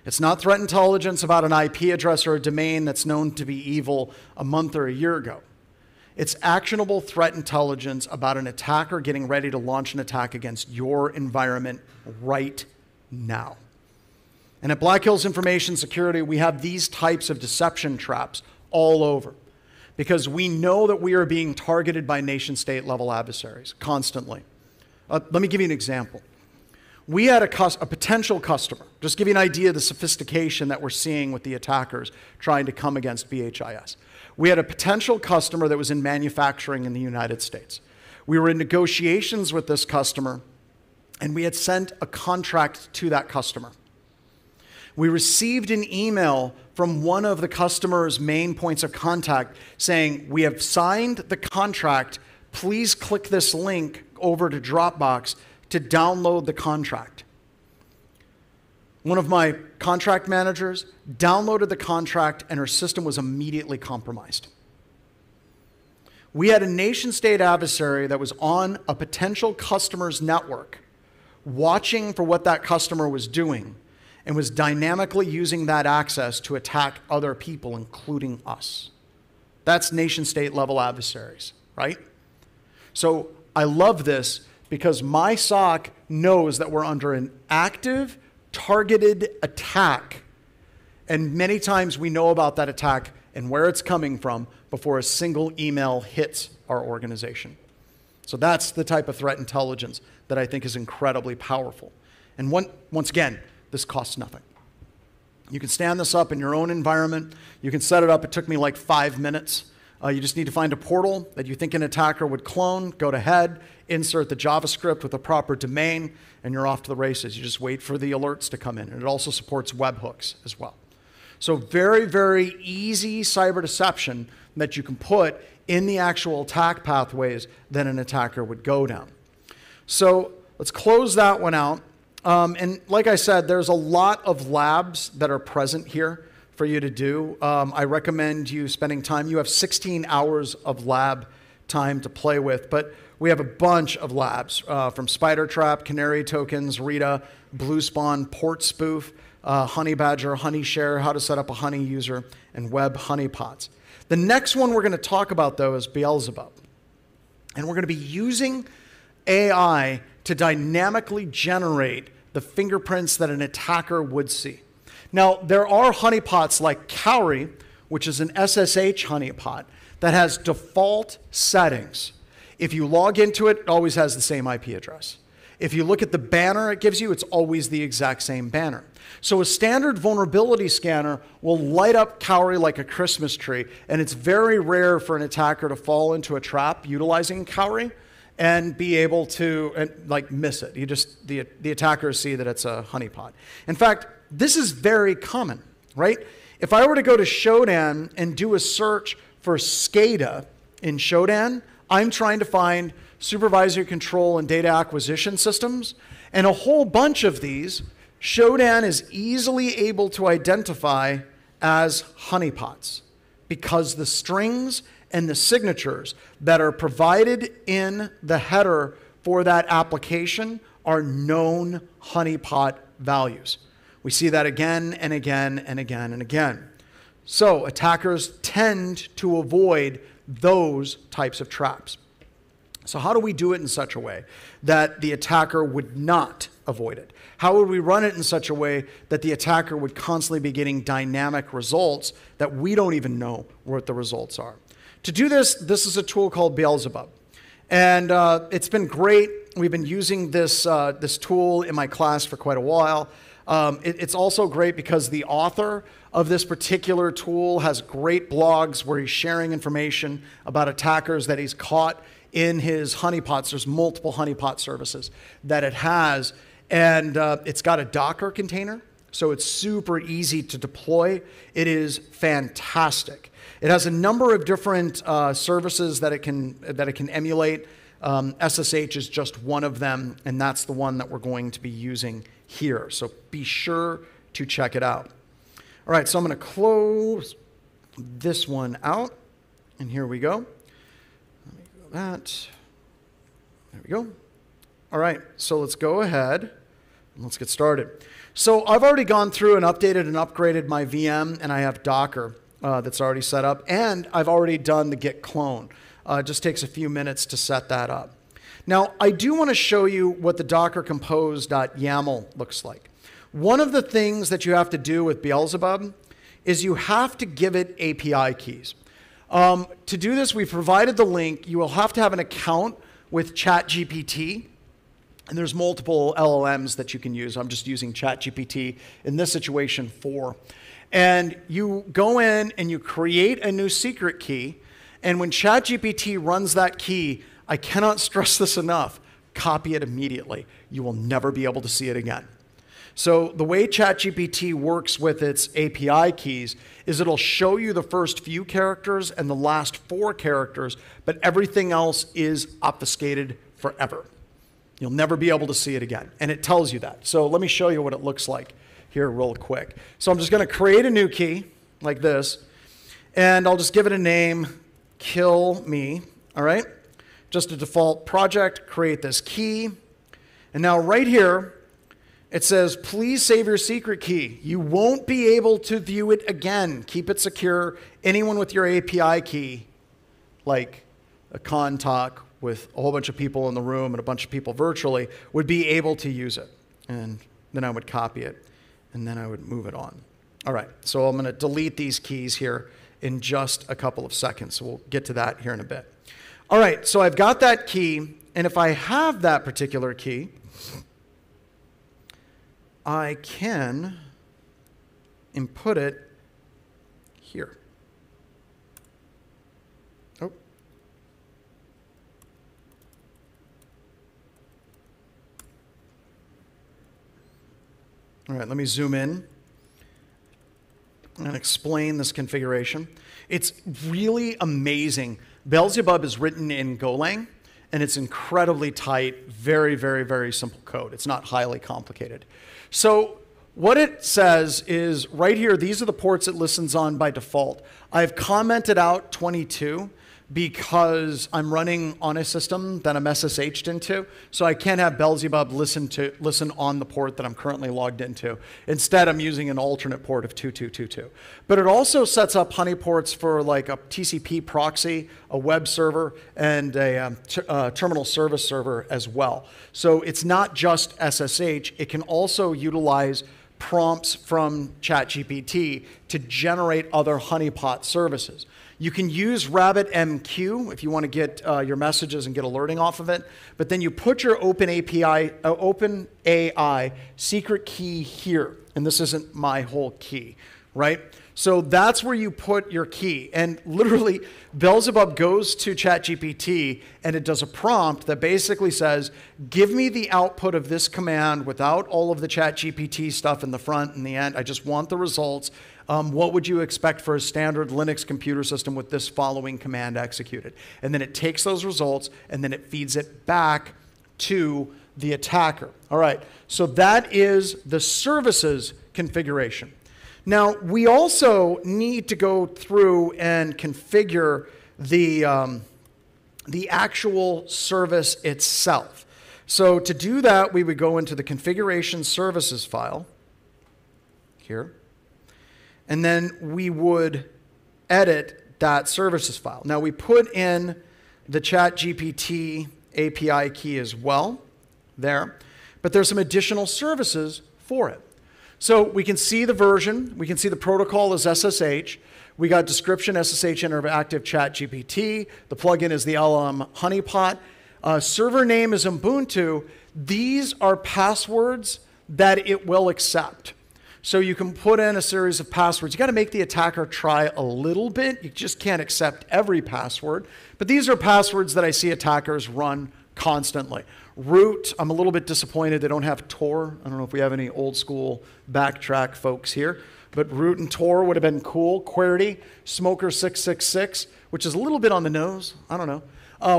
It's not threat intelligence about an IP address or a domain that's known to be evil a month or a year ago. It's actionable threat intelligence about an attacker getting ready to launch an attack against your environment right now. And at Black Hills Information Security, we have these types of deception traps all over because we know that we are being targeted by nation-state level adversaries constantly. Let me give you an example. We had a potential customer, just give you an idea of the sophistication that we're seeing with the attackers trying to come against BHIS. We had a potential customer that was in manufacturing in the United States. We were in negotiations with this customer, and we had sent a contract to that customer. We received an email from one of the customer's main points of contact saying, we have signed the contract, please click this link over to Dropbox to download the contract. One of my contract managers downloaded the contract and her system was immediately compromised. We had a nation-state adversary that was on a potential customer's network watching for what that customer was doing and was dynamically using that access to attack other people, including us. That's nation-state level adversaries, right? So I love this because my SOC knows that we're under an active, targeted attack. And many times we know about that attack and where it's coming from before a single email hits our organization. So that's the type of threat intelligence that I think is incredibly powerful. And once again, this costs nothing. You can stand this up in your own environment. You can set it up. It took me like 5 minutes. You just need to find a portal that you think an attacker would clone, go to head, insert the JavaScript with a proper domain, and you're off to the races. You just wait for the alerts to come in. And it also supports webhooks as well. So very, very easy cyber deception that you can put in the actual attack pathways that an attacker would go down. So let's close that one out. And like I said, there's a lot of labs that are present here for you to do. I recommend you spending time. You have 16 hours of lab time to play with, but we have a bunch of labs from Spider Trap, Canary Tokens, Rita, Blue Spawn, Port Spoof, Honey Badger, Honey Share, how to set up a Honey user, and Web Honeypots. The next one we're going to talk about, though, is Beelzebub. And we're going to be using AI to dynamically generate the fingerprints that an attacker would see. Now, there are honeypots like Cowrie, which is an SSH honeypot that has default settings. If you log into it, it always has the same IP address. If you look at the banner it gives you, it's always the exact same banner. So a standard vulnerability scanner will light up Cowrie like a Christmas tree, and it's very rare for an attacker to fall into a trap utilizing Cowrie and be able to like miss it. The attackers see that it's a honeypot. In fact, this is very common, right? If I were to go to Shodan and do a search for SCADA in Shodan, I'm trying to find supervisory control and data acquisition systems, and a whole bunch of these, Shodan is easily able to identify as honeypots because the strings and the signatures that are provided in the header for that application are known honeypot values. We see that again and again and again and again. So attackers tend to avoid those types of traps. So how do we do it in such a way that the attacker would not avoid it? How would we run it in such a way that the attacker would constantly be getting dynamic results that we don't even know what the results are? To do this, this is a tool called Beelzebub. And it's been great. We've been using this, this tool in my class for quite a while. It's also great because the author of this particular tool has great blogs where he's sharing information about attackers that he's caught in his honeypots. There's multiple honeypot services that it has. And it's got a Docker container, so it's super easy to deploy. It is fantastic. It has a number of different services that it can emulate. SSH is just one of them, and that's the one that we're going to be using here. So be sure to check it out. All right, so I'm going to close this one out, and here we go. Let me go that. There we go. All right, so let's go ahead and let's get started. So I've already gone through and updated and upgraded my VM, and I have Docker that's already set up, and I've already done the git clone. It just takes a few minutes to set that up. Now, I do want to show you what the docker compose.yaml looks like. One of the things that you have to do with Beelzebub is you have to give it API keys. To do this, we provided the link. You will have to have an account with ChatGPT, and there's multiple LLMs that you can use. I'm just using ChatGPT in this situation 4. And you go in and you create a new secret key, and when ChatGPT runs that key, I cannot stress this enough, copy it immediately. You will never be able to see it again. So the way ChatGPT works with its API keys is it'll show you the first few characters and the last 4 characters, but everything else is obfuscated forever. You'll never be able to see it again, and it tells you that. So let me show you what it looks like here real quick. So I'm just going to create a new key like this, and I'll just give it a name, Kill Me, all right? Just a default project, create this key. And now right here, it says, please save your secret key. You won't be able to view it again. Keep it secure. Anyone with your API key, like a con talk with a whole bunch of people in the room and a bunch of people virtually, would be able to use it. And then I would copy it, and then I would move it on. All right, so I'm going to delete these keys here in just a couple of seconds. So we'll get to that here in a bit. All right, so I've got that key, and if I have that particular key, I can input it here. Oh. All right, let me zoom in. and explain this configuration. It's really amazing. Beelzebub is written in Golang, and it's incredibly tight, very, very, very simple code. It's not highly complicated. So what it says is right here, these are the ports it listens on by default. I've commented out 22 because I'm running on a system that I'm SSH'd into, so I can't have Beelzebub listen on the port that I'm currently logged into. Instead, I'm using an alternate port of 2222. But it also sets up honeyports for like a TCP proxy, a web server, and a terminal service server as well. So it's not just SSH, it can also utilize prompts from ChatGPT to generate other honeypot services. You can use RabbitMQ if you want to get your messages and get alerting off of it, but then you put your OpenAI secret key here, and this isn't my whole key, right? So that's where you put your key, and literally Beelzebub goes to ChatGPT and it does a prompt that basically says, give me the output of this command without all of the ChatGPT stuff in the front and the end. I just want the results. What would you expect for a standard Linux computer system with this following command executed? And then it takes those results and then it feeds it back to the attacker. All right, so that is the services configuration. Now, we also need to go through and configure the actual service itself. So to do that, we would go into the configuration services file here, and then we would edit that services file. Now, we put in the ChatGPT API key as well there, but there's some additional services for it. So we can see the version, we can see the protocol is SSH, we got description SSH interactive ChatGPT, the plugin is the LM honeypot, server name is Ubuntu. These are passwords that it will accept. So you can put in a series of passwords. You got to make the attacker try a little bit. You just can't accept every password. But these are passwords that I see attackers run constantly. Root, I'm a little bit disappointed they don't have Tor. I don't know if we have any old school backtrack folks here, but root and Tor would have been cool. QWERTY, Smoker666, which is a little bit on the nose. I don't know.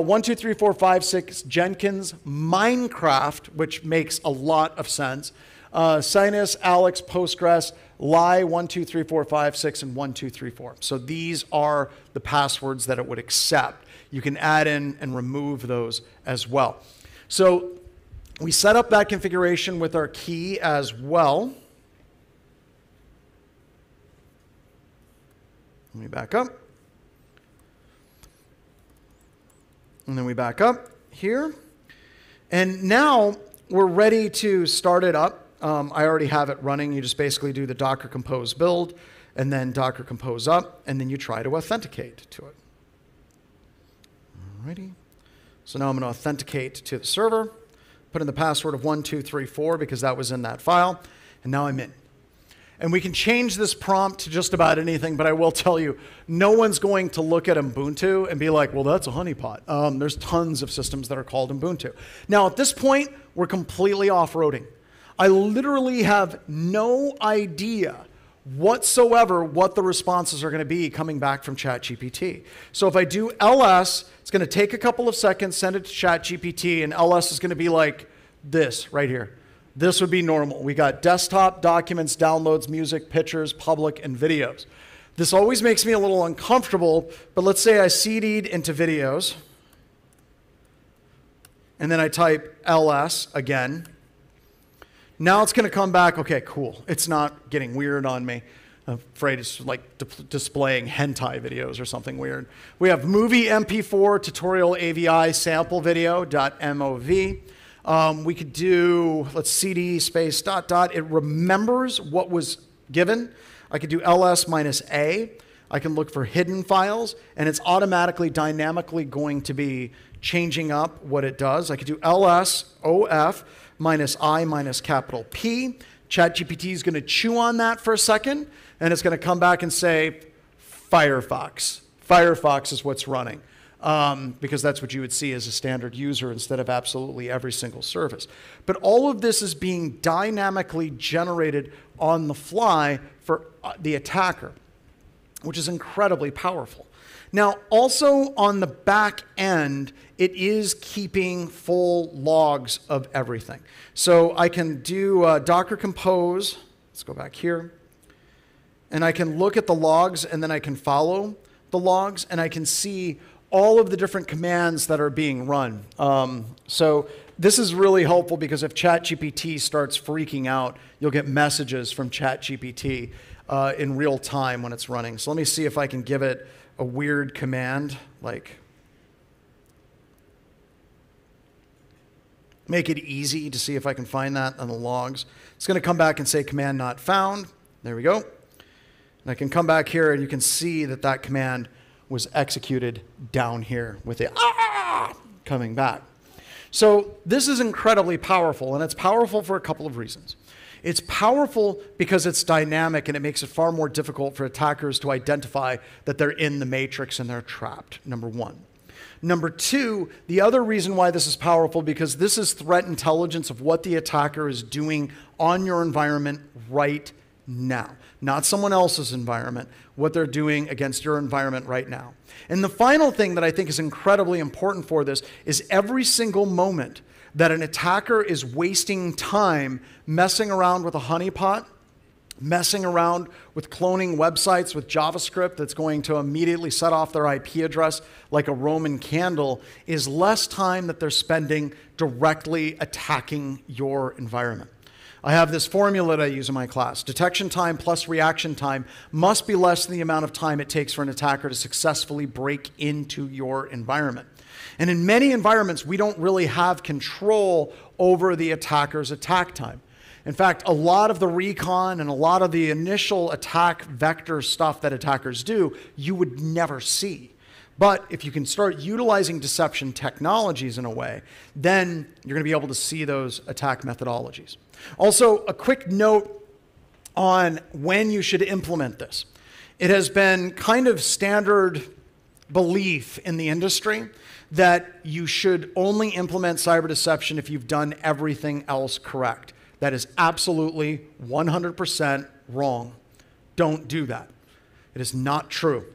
1, 2, 3, 4, 5, 6, Jenkins, Minecraft, which makes a lot of sense. Sciene, Alex, Postgres, Lie, 1, 2, 3, 4, 5, 6, and 1, 2, 3, 4. So these are the passwords that it would accept. You can add in and remove those as well. So we set up that configuration with our key as well. Let me back up. And then we back up here. And now we're ready to start it up. I already have it running. You just basically do the Docker Compose build, and then Docker Compose up, and then you try to authenticate to it. Alrighty. So now I'm going to authenticate to the server, put in the password of 1234 because that was in that file, and now I'm in. And we can change this prompt to just about anything, but I will tell you, no one's going to look at Ubuntu and be like, well, that's a honeypot. There's tons of systems that are called Ubuntu. Now, at this point, we're completely off-roading. I literally have no idea whatsoever what the responses are going to be coming back from ChatGPT. So if I do ls, it's going to take a couple of seconds, send it to ChatGPT, and ls is going to be like this right here. This would be normal. We got desktop, documents, downloads, music, pictures, public, and videos. This always makes me a little uncomfortable, but let's say I CD'd into videos, and then I type ls again. Now it's going to come back, okay, cool. It's not getting weird on me. I'm afraid it's like displaying hentai videos or something weird. We have movie MP4, tutorial AVI, sample video, .mov. We could do, let's CD space ... It remembers what was given. I could do ls -a. I can look for hidden files, and it's automatically, dynamically going to be changing up what it does. I could do ls -of -i capital P. ChatGPT is going to chew on that for a second, and it's going to come back and say, Firefox. Firefox is what's running, because that's what you would see as a standard user instead of absolutely every single service. But all of this is being dynamically generated on the fly for the attacker, which is incredibly powerful. Now, also on the back end, it is keeping full logs of everything. So I can do Docker compose. Let's go back here. And I can look at the logs, and then I can follow the logs, and I can see all of the different commands that are being run. So this is really helpful because if ChatGPT starts freaking out, you'll get messages from ChatGPT in real time when it's running. So let me see if I can give it a weird command, like make it easy to see if I can find that on the logs. It's going to come back and say command not found. There we go. And I can come back here and you can see that that command was executed down here with the coming back. So this is incredibly powerful, and it's powerful for a couple of reasons. It's powerful because it's dynamic and it makes it far more difficult for attackers to identify that they're in the matrix and they're trapped, number one. Number two, the other reason why this is powerful because this is threat intelligence of what the attacker is doing on your environment right now. Not someone else's environment, what they're doing against your environment right now. And the final thing that I think is incredibly important for this is every single moment that an attacker is wasting time messing around with a honeypot, messing around with cloning websites with JavaScript that's going to immediately set off their IP address like a Roman candle, is less time that they're spending directly attacking your environment. I have this formula that I use in my class. Detection time plus reaction time must be less than the amount of time it takes for an attacker to successfully break into your environment. And in many environments, we don't really have control over the attacker's attack time. In fact, a lot of the recon and a lot of the initial attack vector stuff that attackers do, you would never see. But if you can start utilizing deception technologies in a way, then you're going to be able to see those attack methodologies. Also, a quick note on when you should implement this. It has been kind of standard belief in the industry that you should only implement cyber deception if you've done everything else correct. That is absolutely 100% wrong. Don't do that. It is not true.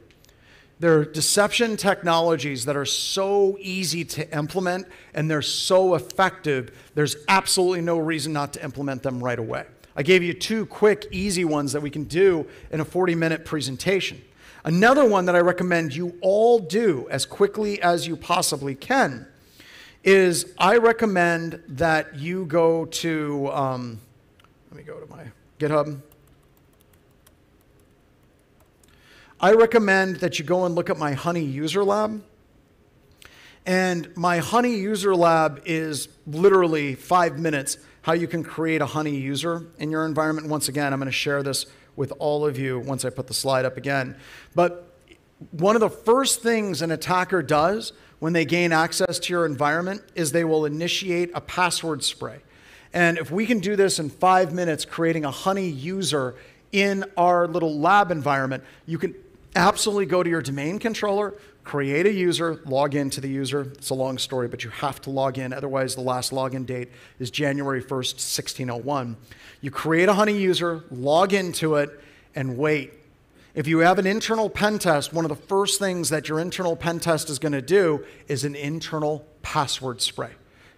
There are deception technologies that are so easy to implement and they're so effective, there's absolutely no reason not to implement them right away. I gave you two quick, easy ones that we can do in a 40-minute presentation. Another one that I recommend you all do as quickly as you possibly can is I recommend that you go to, let me go to my GitHub. I recommend that you go and look at my Honey User Lab. And my Honey User Lab is literally 5 minutes how you can create a Honey user in your environment. Once again, I'm going to share this with all of you once I put the slide up again. But one of the first things an attacker does when they gain access to your environment is they will initiate a password spray. And if we can do this in 5 minutes, creating a Honey user in our little lab environment, you can absolutely go to your domain controller, create a user, log into the user. It's a long story, but you have to log in. Otherwise, the last login date is January 1st, 1601. You create a Honey user, log into it, and wait. If you have an internal pen test, one of the first things that your internal pen test is going to do is an internal password spray.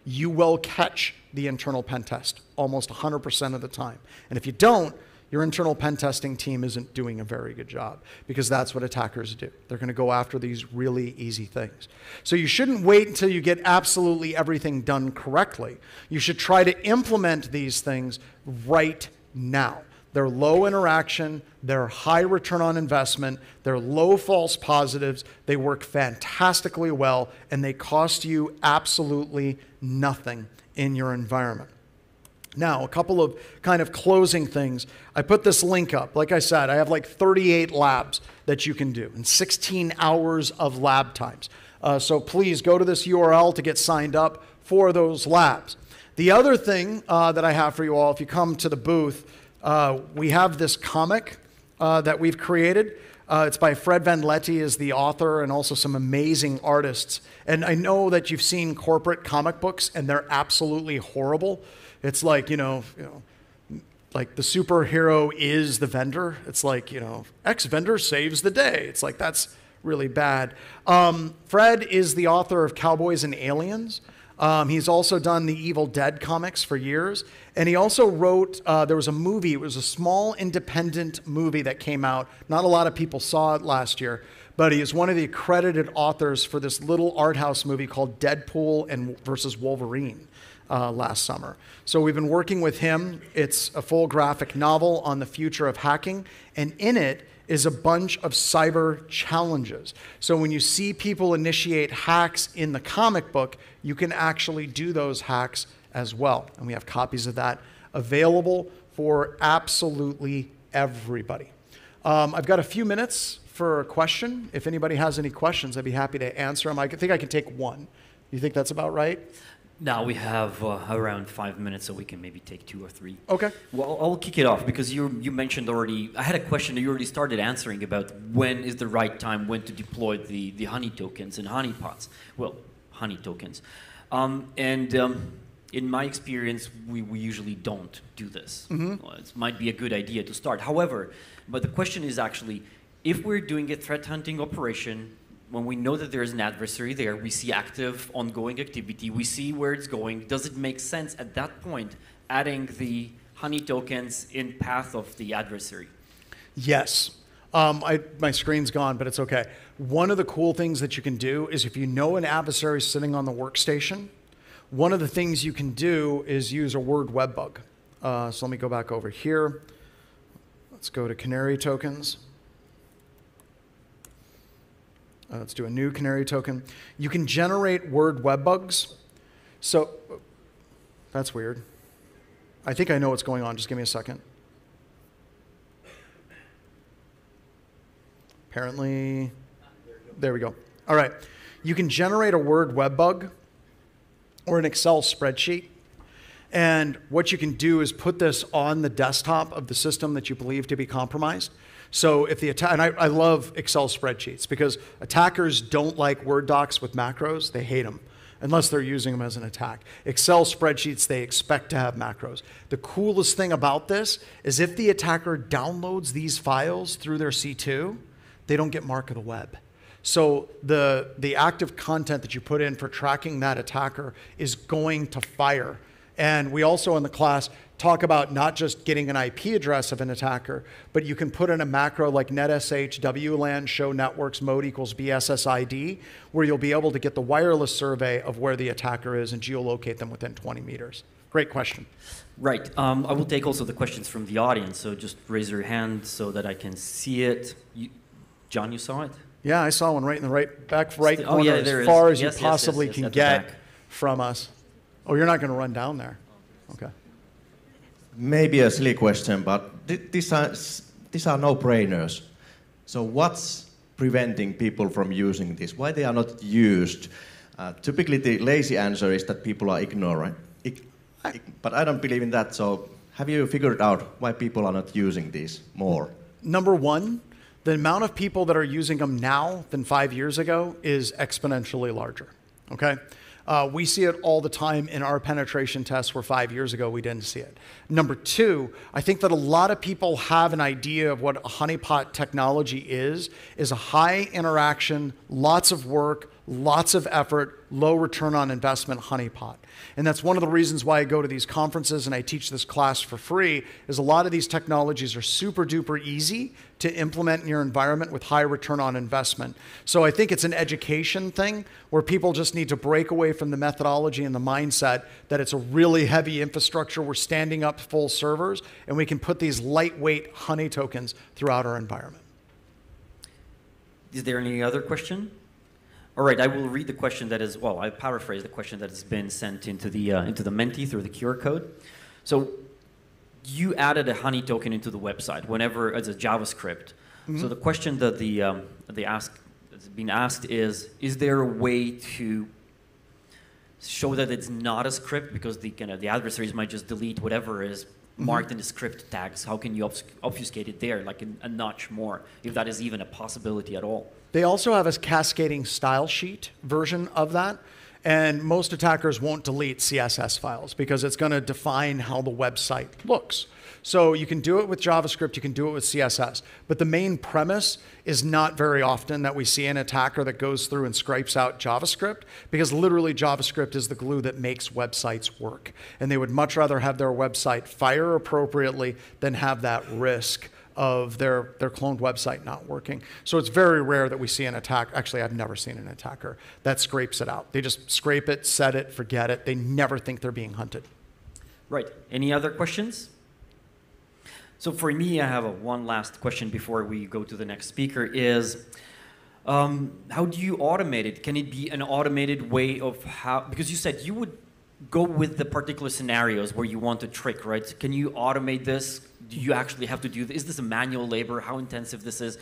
You will catch the internal pen test almost 100% of the time. And if you don't, your internal pen testing team isn't doing a very good job because that's what attackers do. They're going to go after these really easy things. So you shouldn't wait until you get absolutely everything done correctly. You should try to implement these things right now. They're low interaction, they're high return on investment, they're low false positives, they work fantastically well, and they cost you absolutely nothing in your environment. Now, a couple of kind of closing things. I put this link up. Like I said, I have like 38 labs that you can do and 16 hours of lab times. So please go to this URL to get signed up for those labs. The other thing that I have for you all, if you come to the booth, we have this comic that we've created. It's by Fred Van Lette is the author and also some amazing artists. And I know that you've seen corporate comic books and they're absolutely horrible. It's like, like the superhero is the vendor. It's like, X vendor saves the day. It's like, that's really bad. Fred is the author of Cowboys and Aliens. He's also done the Evil Dead comics for years. And he also wrote, there was a movie, it was a small independent movie that came out. Not a lot of people saw it last year, but he is one of the accredited authors for this little art house movie called Deadpool versus Wolverine. Last summer. So we've been working with him. It's a full graphic novel on the future of hacking, and in it is a bunch of cyber challenges. So when you see people initiate hacks in the comic book, you can actually do those hacks as well. And we have copies of that available for absolutely everybody. I've got a few minutes for a question. If anybody has any questions, I'd be happy to answer them. I think I can take one. You think that's about right? Now we have around 5 minutes, so we can maybe take 2 or 3. Okay. Well, I'll kick it off because you mentioned already, I had a question that you already started answering about when is the right time when to deploy the honey tokens and honeypots. Well, honey tokens. In my experience, we usually don't do this. Mm-hmm. Well, it might be a good idea to start. However, but the question is actually, if we're doing a threat hunting operation, when we know that there's an adversary there, we see active, ongoing activity, we see where it's going, does it make sense at that point adding the honey tokens in path of the adversary? Yes. My screen's gone, but it's okay. One of the cool things that you can do is if you know an adversary is sitting on the workstation, one of the things you can do is use a word web bug. So let me go back over here. Let's go to canary tokens. Let's do a new canary token. You can generate word web bugs. So that's weird. I think I know what's going on. Just give me a second. Apparently, there we go. All right. You can generate a word web bug or an Excel spreadsheet. And what you can do is put this on the desktop of the system that you believe to be compromised. So if the attack, and I love Excel spreadsheets because attackers don't like Word docs with macros. They hate them unless they're using them as an attack. Excel spreadsheets, they expect to have macros. The coolest thing about this is if the attacker downloads these files through their C2, they don't get mark of the web. So the active content that you put in for tracking that attacker is going to fire. And we also in the class talk about not just getting an IP address of an attacker, but you can put in a macro like netsh WLAN show networks mode equals BSSID, where you'll be able to get the wireless survey of where the attacker is and geolocate them within 20 meters. Great question. Right. I will take also the questions from the audience, so just raise your hand so that I can see it. John, you saw it? Yeah, I saw one right in the back right corner, oh, yeah, as far as yes, you possibly can get back from us. Oh, you're not going to run down there. Okay. Maybe a silly question, but these are no-brainers. So what's preventing people from using this? Why they are not used? Typically, the lazy answer is that people are ignorant. But I don't believe in that. So have you figured out why people are not using these more? Number one, the amount of people that are using them now than 5 years ago is exponentially larger. Okay. We see it all the time in our penetration tests where 5 years ago we didn't see it. Number two, I think that a lot of people have an idea of what a honeypot technology is a high interaction, lots of work, lots of effort, low return on investment honeypot. And that's one of the reasons why I go to these conferences and I teach this class for free, is a lot of these technologies are super duper easy to implement in your environment with high return on investment. So I think it's an education thing where people just need to break away from the methodology and the mindset that it's a really heavy infrastructure. We're standing up full servers and we can put these lightweight honey tokens throughout our environment. Is there any other question? All right, I will read the question that is, well, I paraphrase the question that has been sent into the Menti through the QR code. So you added a honey token into the website whenever, as a JavaScript. Mm-hmm. So the question that that's been asked is there a way to show that it's not a script because the adversaries might just delete whatever is marked in the script tags? How can you obfuscate it there, like a notch more, if that is even a possibility at all? They also have a cascading style sheet version of that. And most attackers won't delete CSS files because it's going to define how the website looks. So you can do it with JavaScript, you can do it with CSS. But the main premise is not very often that we see an attacker that goes through and scrapes out JavaScript, because literally JavaScript is the glue that makes websites work. And they would much rather have their website fire appropriately than have that risk of their cloned website not working. So it's very rare that we see an attack. Actually, I've never seen an attacker that scrapes it out. They just scrape it, set it, forget it. They never think they're being hunted. Right. Any other questions? So for me, I have one last question before we go to the next speaker is, how do you automate it? Can it be an automated way of how, because you said you would go with the particular scenarios where you want to trick, right? Can you automate this? Do you actually have to do this? Is this a manual labor? How intensive this is?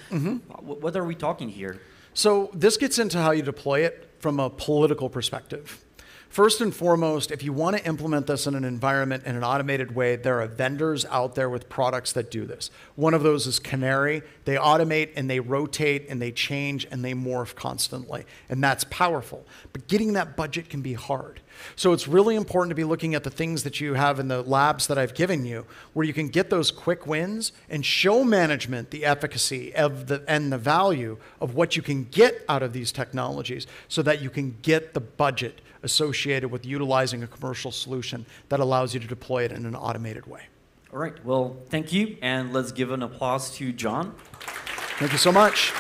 What are we talking here? So this gets into how you deploy it from a political perspective. First and foremost, if you want to implement this in an environment in an automated way, there are vendors out there with products that do this. One of those is Canary. They automate and they rotate and they change and they morph constantly. And that's powerful. But getting that budget can be hard. So it's really important to be looking at the things that you have in the labs that I've given you, where you can get those quick wins and show management the efficacy of and the value of what you can get out of these technologies so that you can get the budget associated with utilizing a commercial solution that allows you to deploy it in an automated way. All right. Well, thank you. And let's give an applause to John. Thank you so much.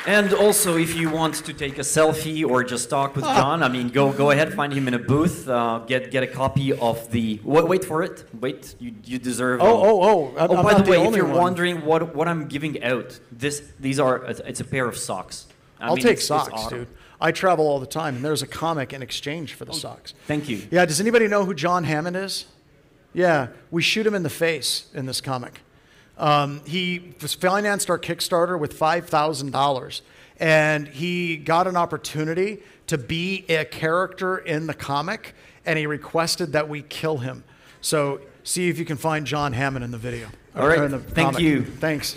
And also, if you want to take a selfie or just talk with John, I mean, go ahead, find him in a booth, get a copy of the. Wait for it. Wait, you deserve. By the way, if you're wondering what I'm giving out, it's a pair of socks. I'll take socks, dude. I travel all the time, and there's a comic in exchange for the socks. Thank you. Yeah. Does anybody know who John Hammond is? Yeah, we shoot him in the face in this comic. He financed our Kickstarter with $5,000, and he got an opportunity to be a character in the comic, and he requested that we kill him. So see if you can find John Hammond in the video. All right, thank you. Thanks.